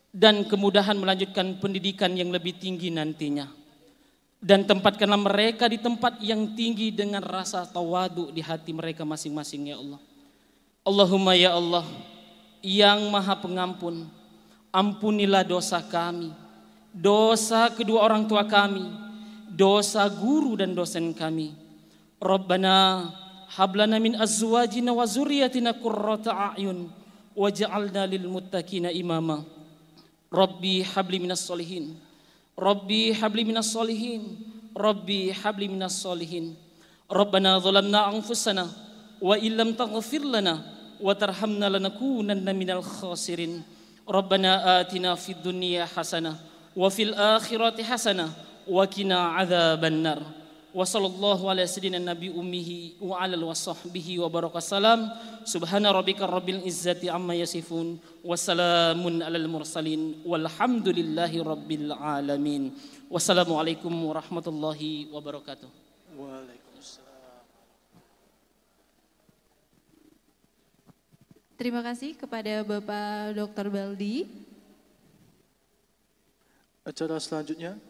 dan kemudahan melanjutkan pendidikan yang lebih tinggi nantinya. Dan tempatkanlah mereka di tempat yang tinggi dengan rasa tawadu di hati mereka masing-masing ya Allah. Allahumma ya Allah, yang maha pengampun, ampunilah dosa kami, dosa kedua orang tua kami, dosa guru dan dosen kami. Rabbana hablana min azwajina wa zurriyatina qurrata a'yun waj'alna lil muttaqina imama. Rabbi habli minas solihin, Rabbi habli minas solihin, Rabbi habli minas solihin. Rabbana zalamna anfusana wa illam taghfir lana wa tarhamna lanakunanna minal khasirin. Rabbana atina fid dunya hasanah wa fil akhirati hasanah wa qina adzabannar. Wa sallallahu ala sayyidina nabi ummihi wa ala wa sahbihi wa baraka salam. Subhana rabbika rabbil izzati amma yasifun wa salamun alal mursalin walhamdulillahi rabbil alamin. Wassalamualaikum warahmatullahi wabarakatuh. Waalaikumsalam. Terima kasih kepada Bapak Dr. Baldi. Acara selanjutnya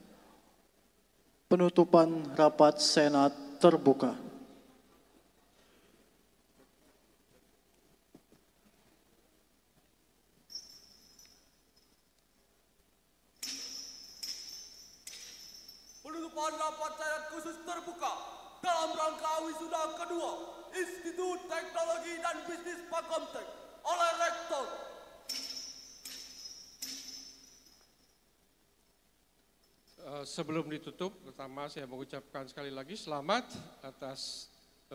penutupan rapat Senat terbuka. Penutupan rapat Senat khusus terbuka dalam rangka wisuda kedua Institut Teknologi dan Bisnis Palkomtek oleh Rektor. Sebelum ditutup, pertama saya mengucapkan sekali lagi selamat atas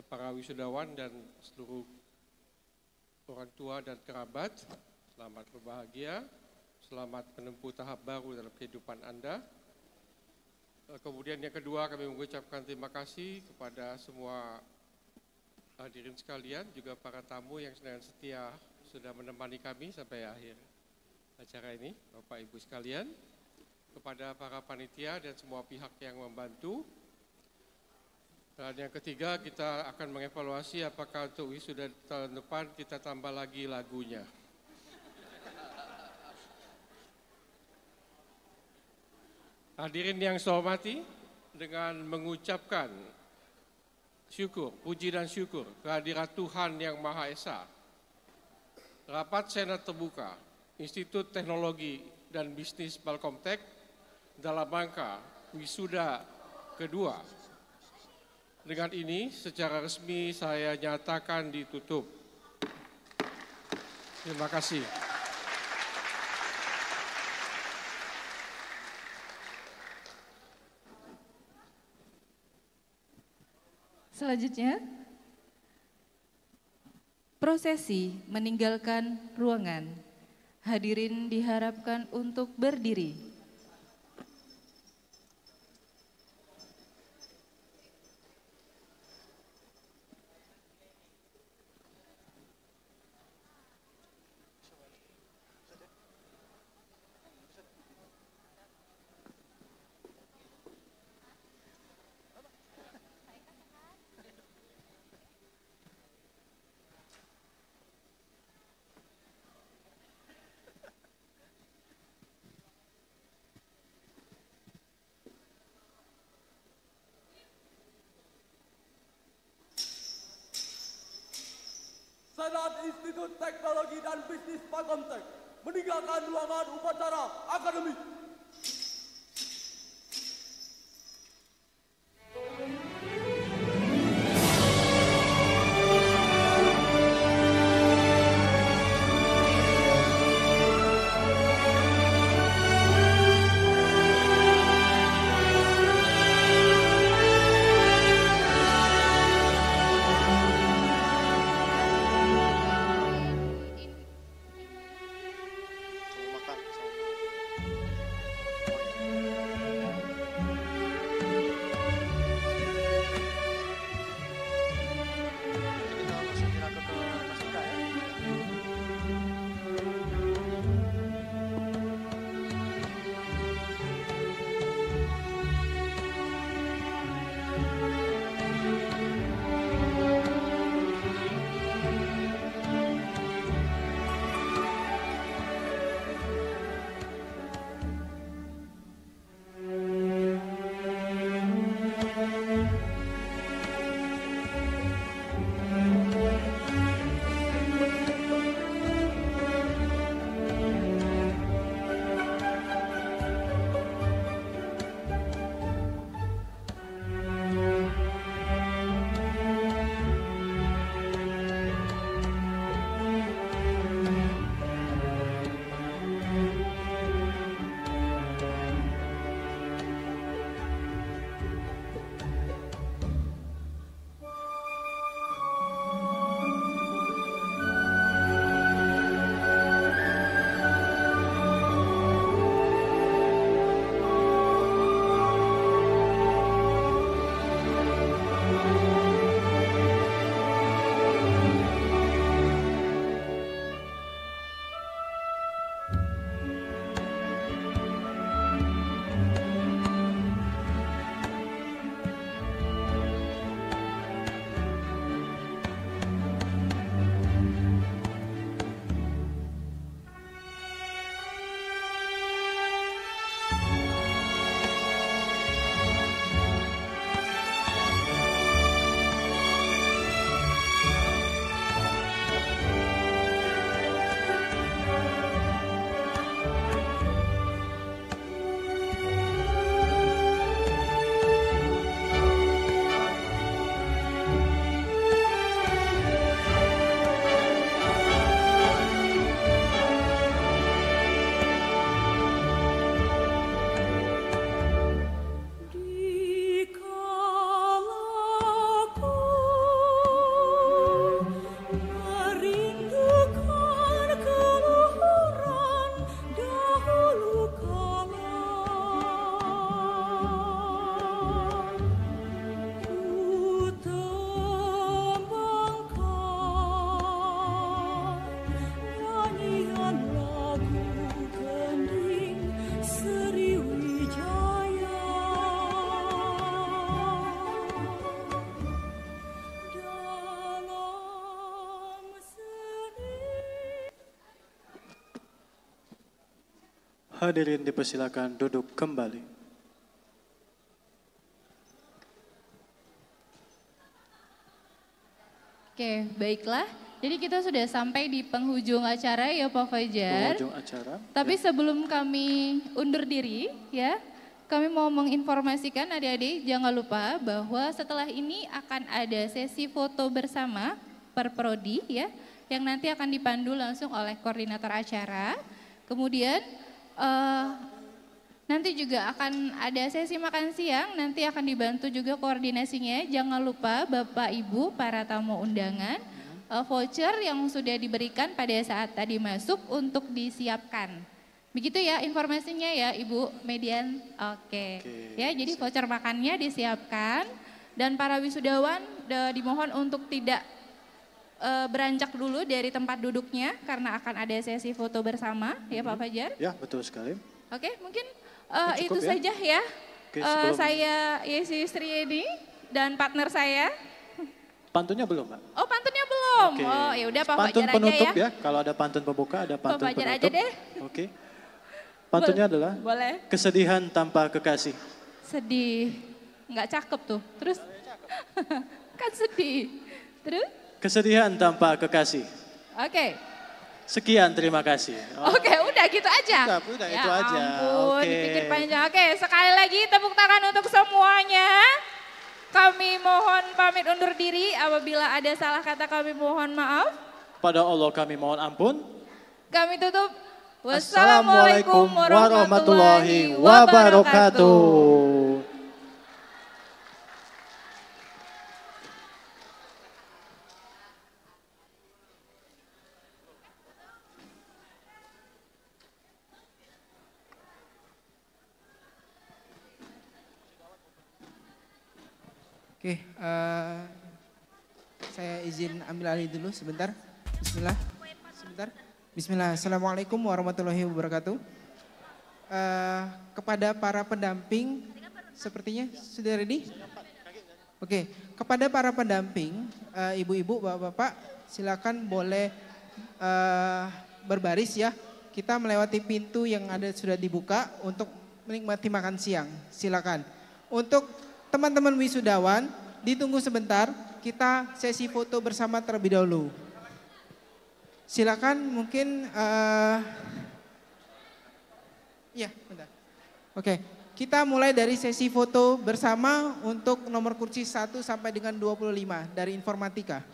para wisudawan dan seluruh orang tua dan kerabat. Selamat berbahagia, selamat menempuh tahap baru dalam kehidupan Anda. Kemudian yang kedua, kami mengucapkan terima kasih kepada semua hadirin sekalian, juga para tamu yang dengan setia sudah menemani kami sampai akhir acara ini, Bapak Ibu sekalian. Kepada para panitia dan semua pihak yang membantu. Dan yang ketiga, kita akan mengevaluasi apakah untuk wisuda tahun depan kita tambah lagi lagunya. Hadirin yang saya hormati, dengan mengucapkan syukur, puji dan syukur kehadirat Tuhan yang Maha Esa, rapat Senat terbuka Institut Teknologi dan Bisnis Palkomtek dalam rangka wisuda kedua. Dengan ini secara resmi saya nyatakan ditutup. Terima kasih. Selanjutnya, prosesi meninggalkan ruangan. Hadirin diharapkan untuk berdiri. Senat Institut Teknologi dan Bisnis Palkomtek meninggalkan ruangan upacara akademi. Hadirin dipersilakan duduk kembali. Oke, baiklah. Jadi kita sudah sampai di penghujung acara ya Pak Fajar. Penghujung acara. Tapi sebelum kami undur diri ya, kami mau menginformasikan adik-adik jangan lupa bahwa setelah ini akan ada sesi foto bersama per prodi ya, yang nanti akan dipandu langsung oleh koordinator acara. Kemudian nanti juga akan ada sesi makan siang, nanti akan dibantu juga koordinasinya. Jangan lupa Bapak Ibu para tamu undangan, voucher yang sudah diberikan pada saat tadi masuk untuk disiapkan. Begitu ya informasinya ya Ibu Median. Oke. Ya, jadi voucher makannya disiapkan dan para wisudawan dimohon untuk tidak beranjak dulu dari tempat duduknya karena akan ada sesi foto bersama ya Pak Fajar. Ya, betul sekali. Oke, mungkin cukup itu ya? saja ya. Oke, sebelum- Saya Yesi Sriedi dan partner saya. Pantunnya belum, Pak? Oh, pantunnya belum. Oke. Oh, ya udah Pak Pantun Fajar penutup aja ya. ya. Kalau ada pantun pembuka, ada Pak pantun Fajar penutup. aja deh. Oke. Pantunnya adalah Boleh. kesedihan tanpa kekasih. Sedih. Nggak cakep tuh. Terus kan sedih. Terus? Kesedihan tanpa kekasih. Oke. Sekian, terima kasih. Oke, udah gitu aja. Udah Ya itu aja. ampun, Oke. dipikir panjang. Oke, sekali lagi tepuk tangan untuk semuanya. Kami mohon pamit undur diri. Apabila ada salah kata kami mohon maaf. Pada Allah kami mohon ampun. Kami tutup. Wassalamualaikum warahmatullahi wabarakatuh. Oke, saya izin ambil alih dulu sebentar. Bismillah. Sebentar. Bismillah. Assalamualaikum warahmatullahi wabarakatuh. Kepada para pendamping, sepertinya sudah ready? Oke, kepada para pendamping, ibu-ibu, bapak-bapak, silakan boleh berbaris ya. Kita melewati pintu yang sudah dibuka untuk menikmati makan siang. Silakan. Untuk teman-teman wisudawan, ditunggu sebentar, kita sesi foto bersama terlebih dahulu. Silakan mungkin, ya bentar. Oke, kita mulai dari sesi foto bersama untuk nomor kursi 1 sampai dengan 25 dari informatika.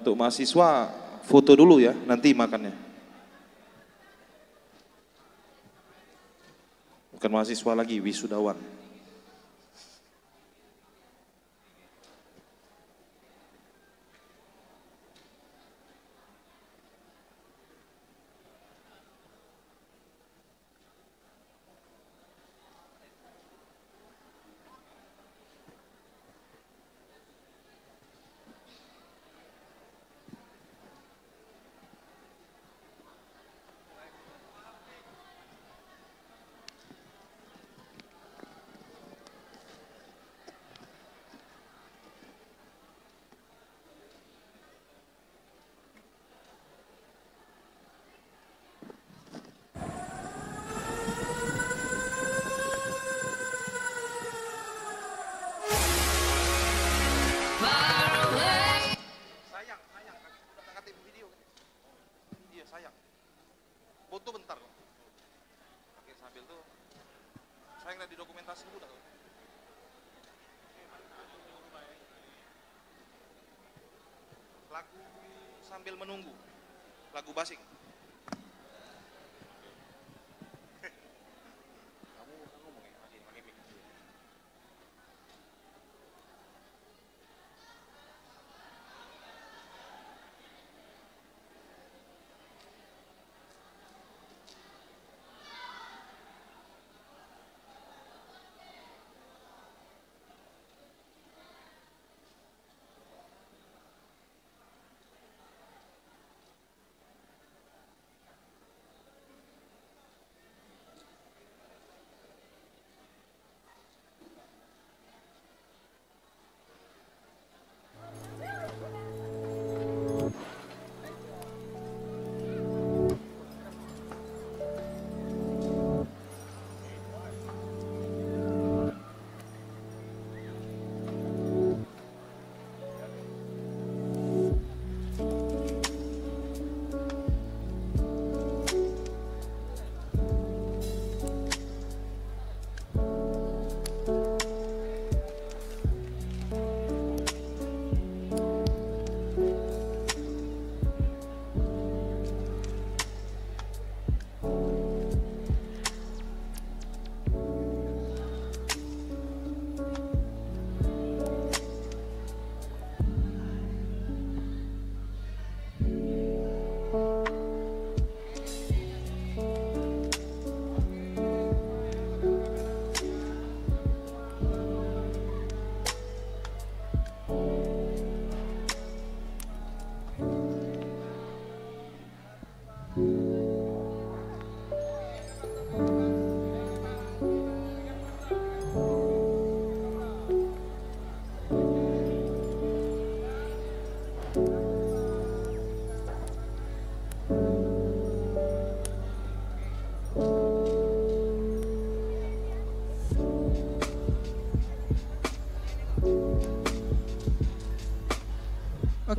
Untuk mahasiswa foto dulu ya, nanti makannya. Bukan mahasiswa lagi, wisudawan. Foto bentar. Oke, sambil tuh saya ngeliat di dokumentasi dulu dah. Lagu sambil menunggu. Lagu basing. Kamu ngomong ya, pakai mic.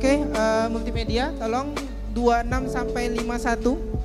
Oke, multimedia tolong 26 sampai 51.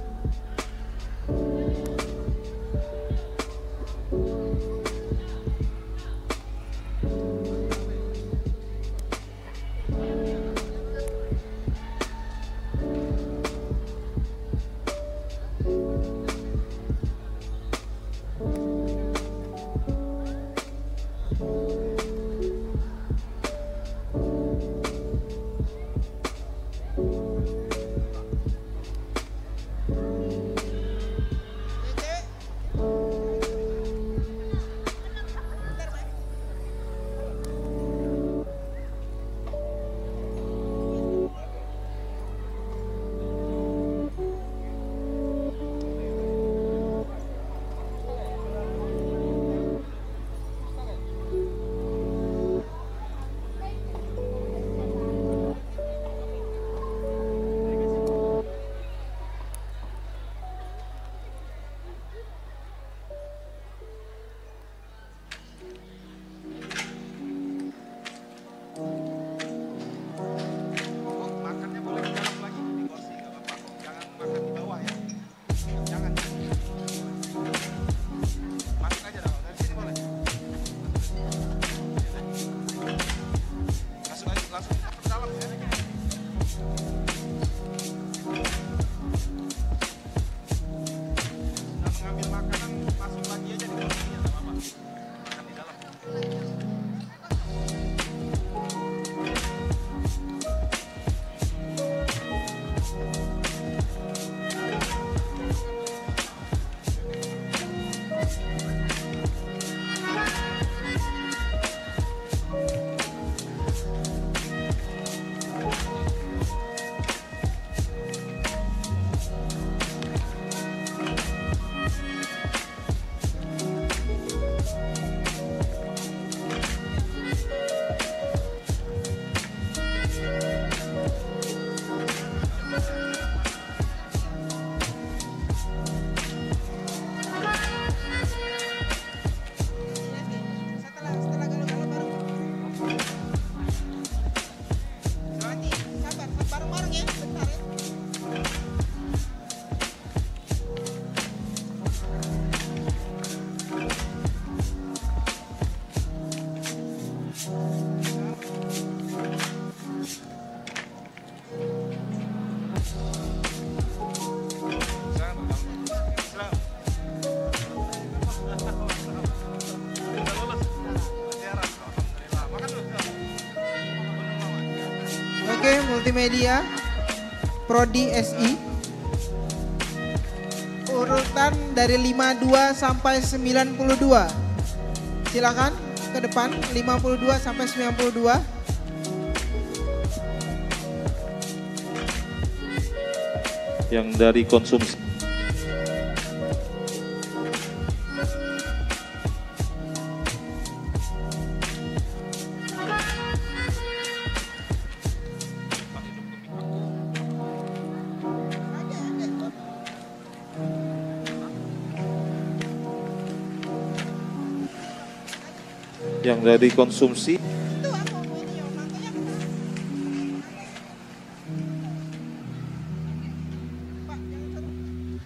Multimedia Prodi SI urutan dari 52 sampai 92. Silakan ke depan 52 sampai 92. Yang dari konsumsi yang dari konsumsi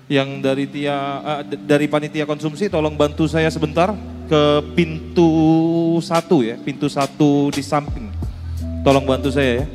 yang dari panitia konsumsi tolong bantu saya sebentar ke pintu 1 ya, pintu 1 di samping, tolong bantu saya ya.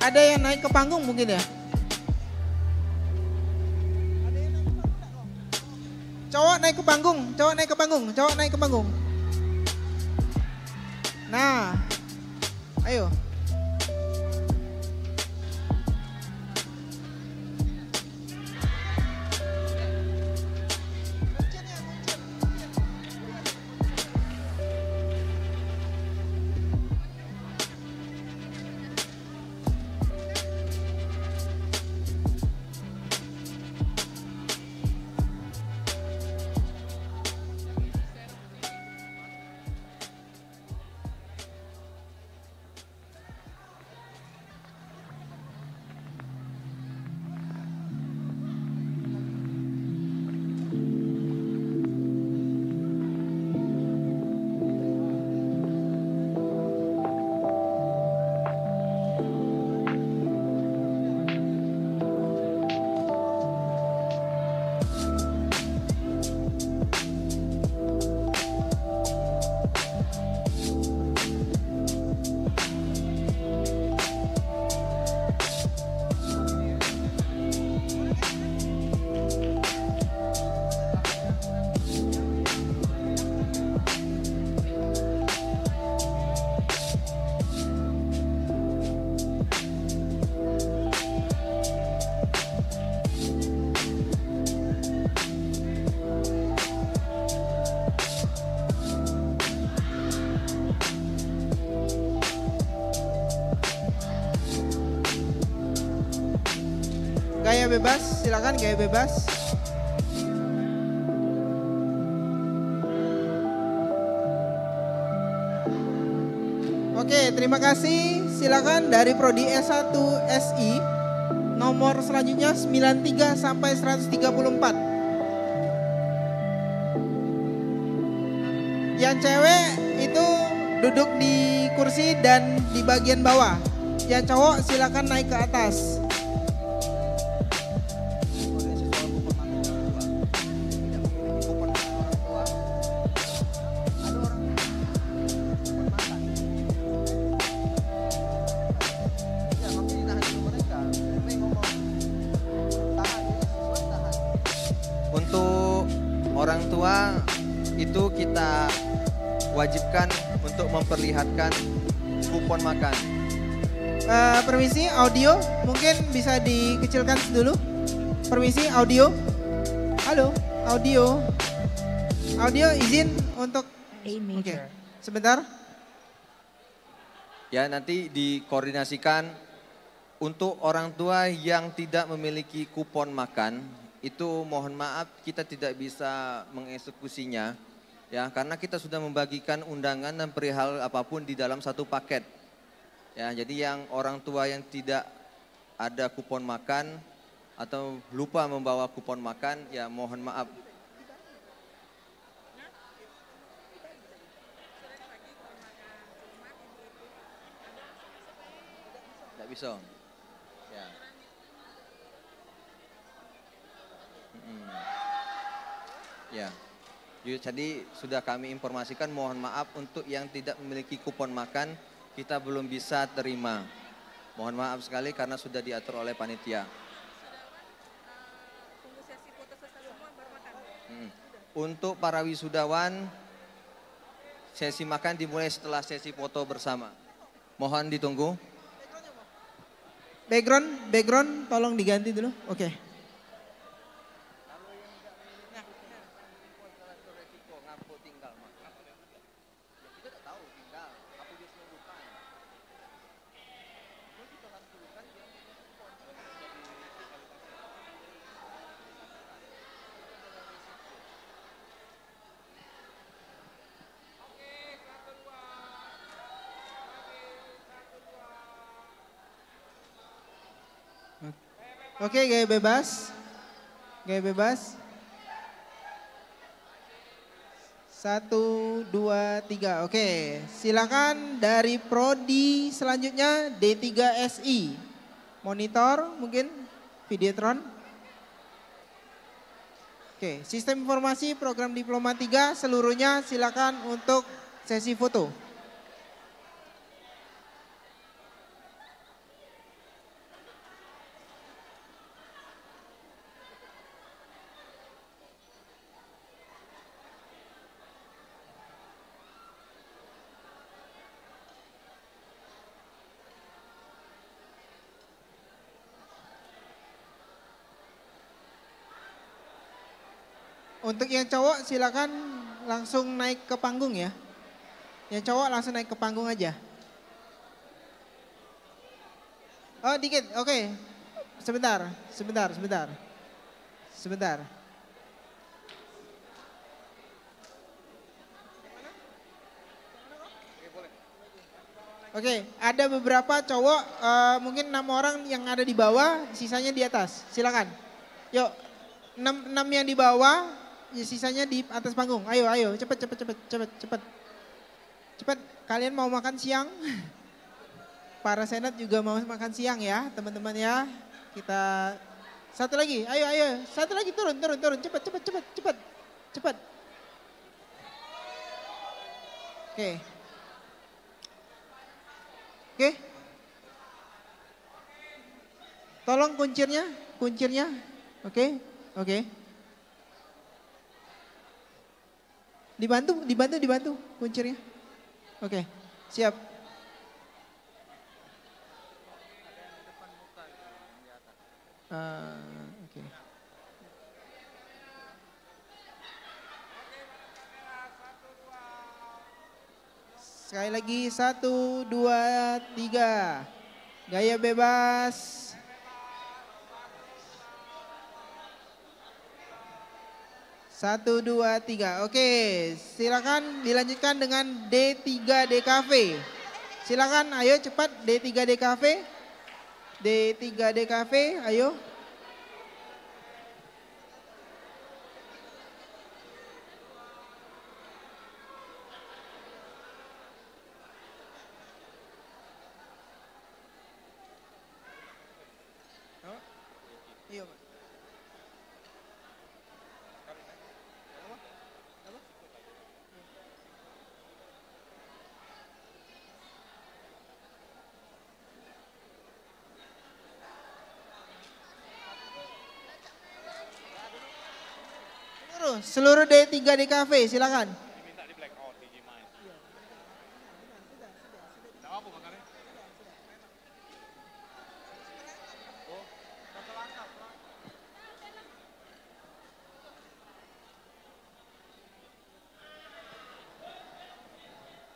Ada yang naik ke panggung mungkin ya? Cowok naik ke panggung, cowok naik ke panggung, cowok naik ke panggung. Nah, ayo. gaya bebas, silakan gaya bebas. Oke, terima kasih. Silakan dari Prodi S1 SI nomor selanjutnya 93 sampai 134. Yang cewek itu duduk di kursi dan di bagian bawah. Yang cowok silakan naik ke atas. Untuk orang tua itu kita wajibkan untuk memperlihatkan kupon makan. Permisi audio, mungkin bisa dikecilkan dulu. Permisi audio. Halo, audio. Audio izin untuk Oke, sebentar. Ya, nanti dikoordinasikan untuk orang tua yang tidak memiliki kupon makan, itu mohon maaf kita tidak bisa mengeksekusinya. Ya, karena kita sudah membagikan undangan dan perihal apapun di dalam satu paket. Ya, jadi yang orang tua yang tidak ada kupon makan atau lupa membawa kupon makan, ya mohon maaf. Tidak bisa. Ya. Ya. Jadi sudah kami informasikan, mohon maaf untuk yang tidak memiliki kupon makan, kita belum bisa terima. Mohon maaf sekali karena sudah diatur oleh panitia. Untuk para wisudawan, sesi makan dimulai setelah sesi foto bersama. Mohon ditunggu. Background tolong diganti dulu. Oke. Oke, gaya bebas. Gaya bebas. 1, 2, 3. Oke, silakan dari prodi selanjutnya D3SI. Monitor mungkin, Videotron. Oke, sistem informasi program diploma 3 seluruhnya silakan untuk sesi foto. Untuk yang cowok silakan langsung naik ke panggung ya. Yang cowok langsung naik ke panggung aja. Oh dikit, oke. Sebentar. Oke, ada beberapa cowok, mungkin 6 orang yang ada di bawah, sisanya di atas. Silakan. Yuk, 6 yang di bawah. Ya, sisanya di atas panggung. Ayo, cepet. Kalian mau makan siang? Para senat juga mau makan siang ya, teman-teman ya. Kita satu lagi. Ayo. Satu lagi turun. Cepet. Oke. Tolong kuncirnya. Oke. Dibantu kuncirnya. Oke, siap. Oke. Sekali lagi 1, 2, 3. Gaya bebas. 1, 2, 3. Oke, silakan dilanjutkan dengan D3D Cafe. Silakan, ayo cepat D3D Cafe. D3D Cafe, ayo. Iya, Pak. Seluruh D3D Cafe, silakan.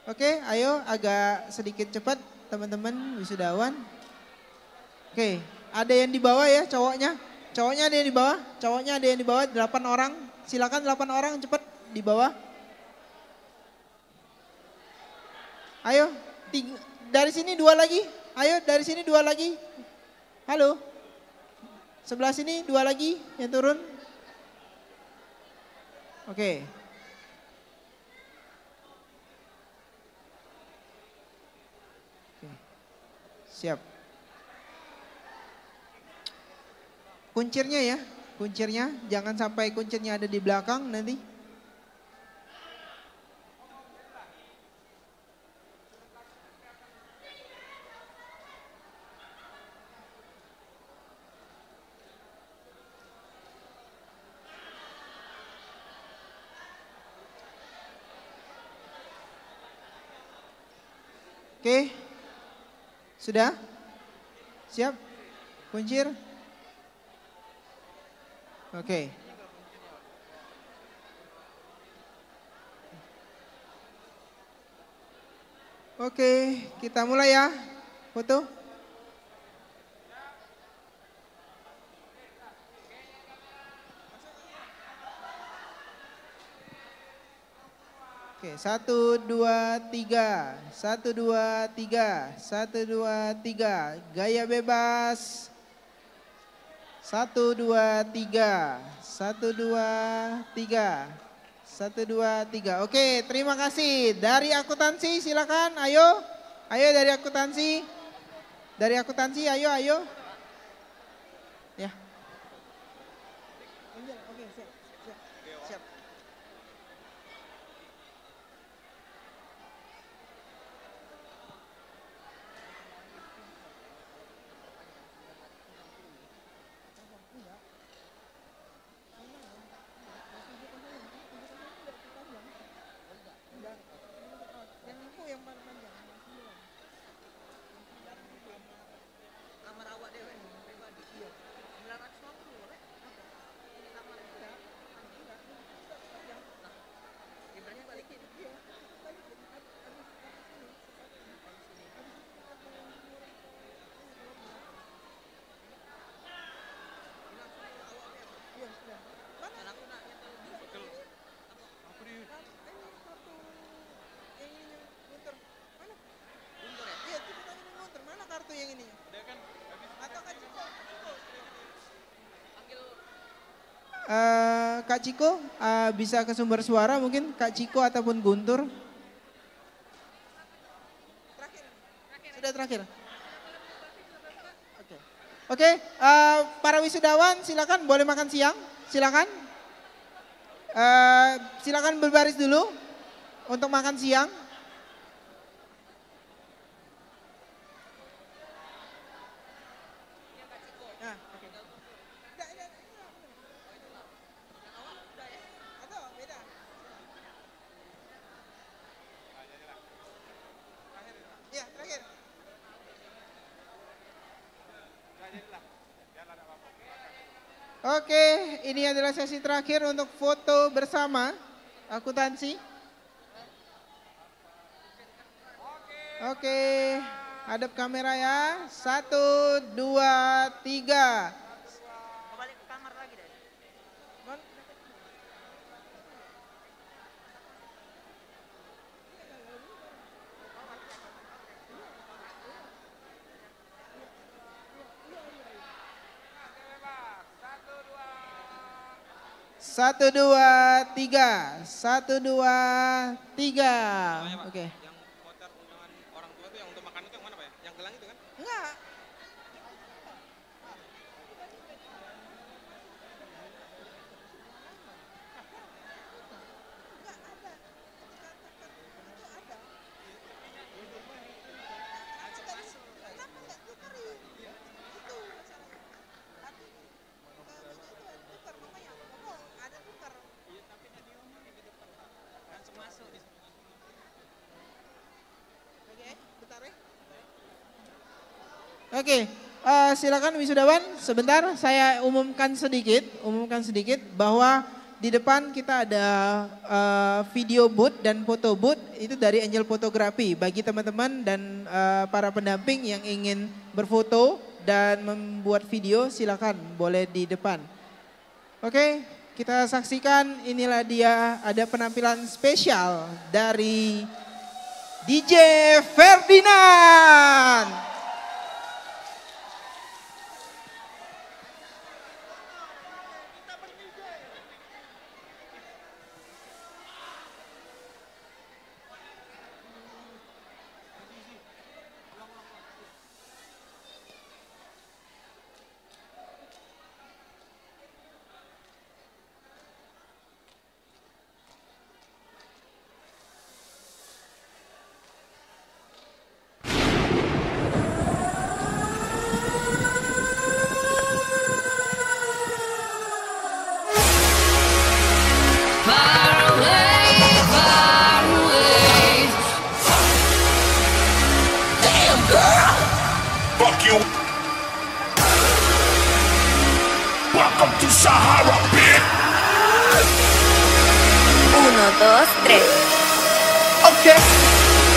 Oke, ayo agak sedikit cepat teman-teman wisudawan. Oke, ada yang di bawah ya cowoknya. Cowoknya ada yang di bawah, cowoknya ada yang di bawah, 8 orang. Silakan 8 orang cepat di bawah. Ayo, dari sini 2 lagi. Ayo dari sini 2 lagi. Halo. Sebelah sini 2 lagi yang turun. Oke. Siap. Kuncirnya ya, kuncirnya. Jangan sampai kuncirnya ada di belakang nanti. Oke. Sudah? Siap? Kuncir? Oke. Oke, kita mulai ya. Foto. Oke, 1, 2, 3. 1, 2, 3. 1, 2, 3. Gaya bebas. 1, 2, 3. 1, 2, 3. 1, 2, 3. Oke, terima kasih. Dari akuntansi silakan, ayo. Ayo dari akuntansi. Dari akuntansi, ayo, ayo. Ya. Oke, siap. Siap. Kak Ciko bisa ke sumber suara mungkin Kak Ciko ataupun Guntur. Sudah terakhir. Oke, para wisudawan silakan boleh makan siang, silakan. Silakan berbaris dulu untuk makan siang. Oke, ini adalah sesi terakhir untuk foto bersama akuntansi. Oke, hadap kamera ya. 1, 2, 3. 1, 2, 3. 1, 2, 3. Oke. Enggak. Oke, silakan wisudawan. Sebentar, saya umumkan sedikit bahwa di depan kita ada video booth dan foto booth itu dari Angel Fotografi. Bagi teman-teman dan para pendamping yang ingin berfoto dan membuat video, silakan boleh di depan. Oke, kita saksikan. Inilah dia, ada penampilan spesial dari DJ Ferdinand. Welcome to Sahara, bitch. 1, 2, 3. Okay.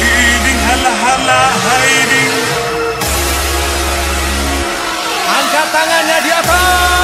Hiding hala hiding. Angkat tangannya di atas.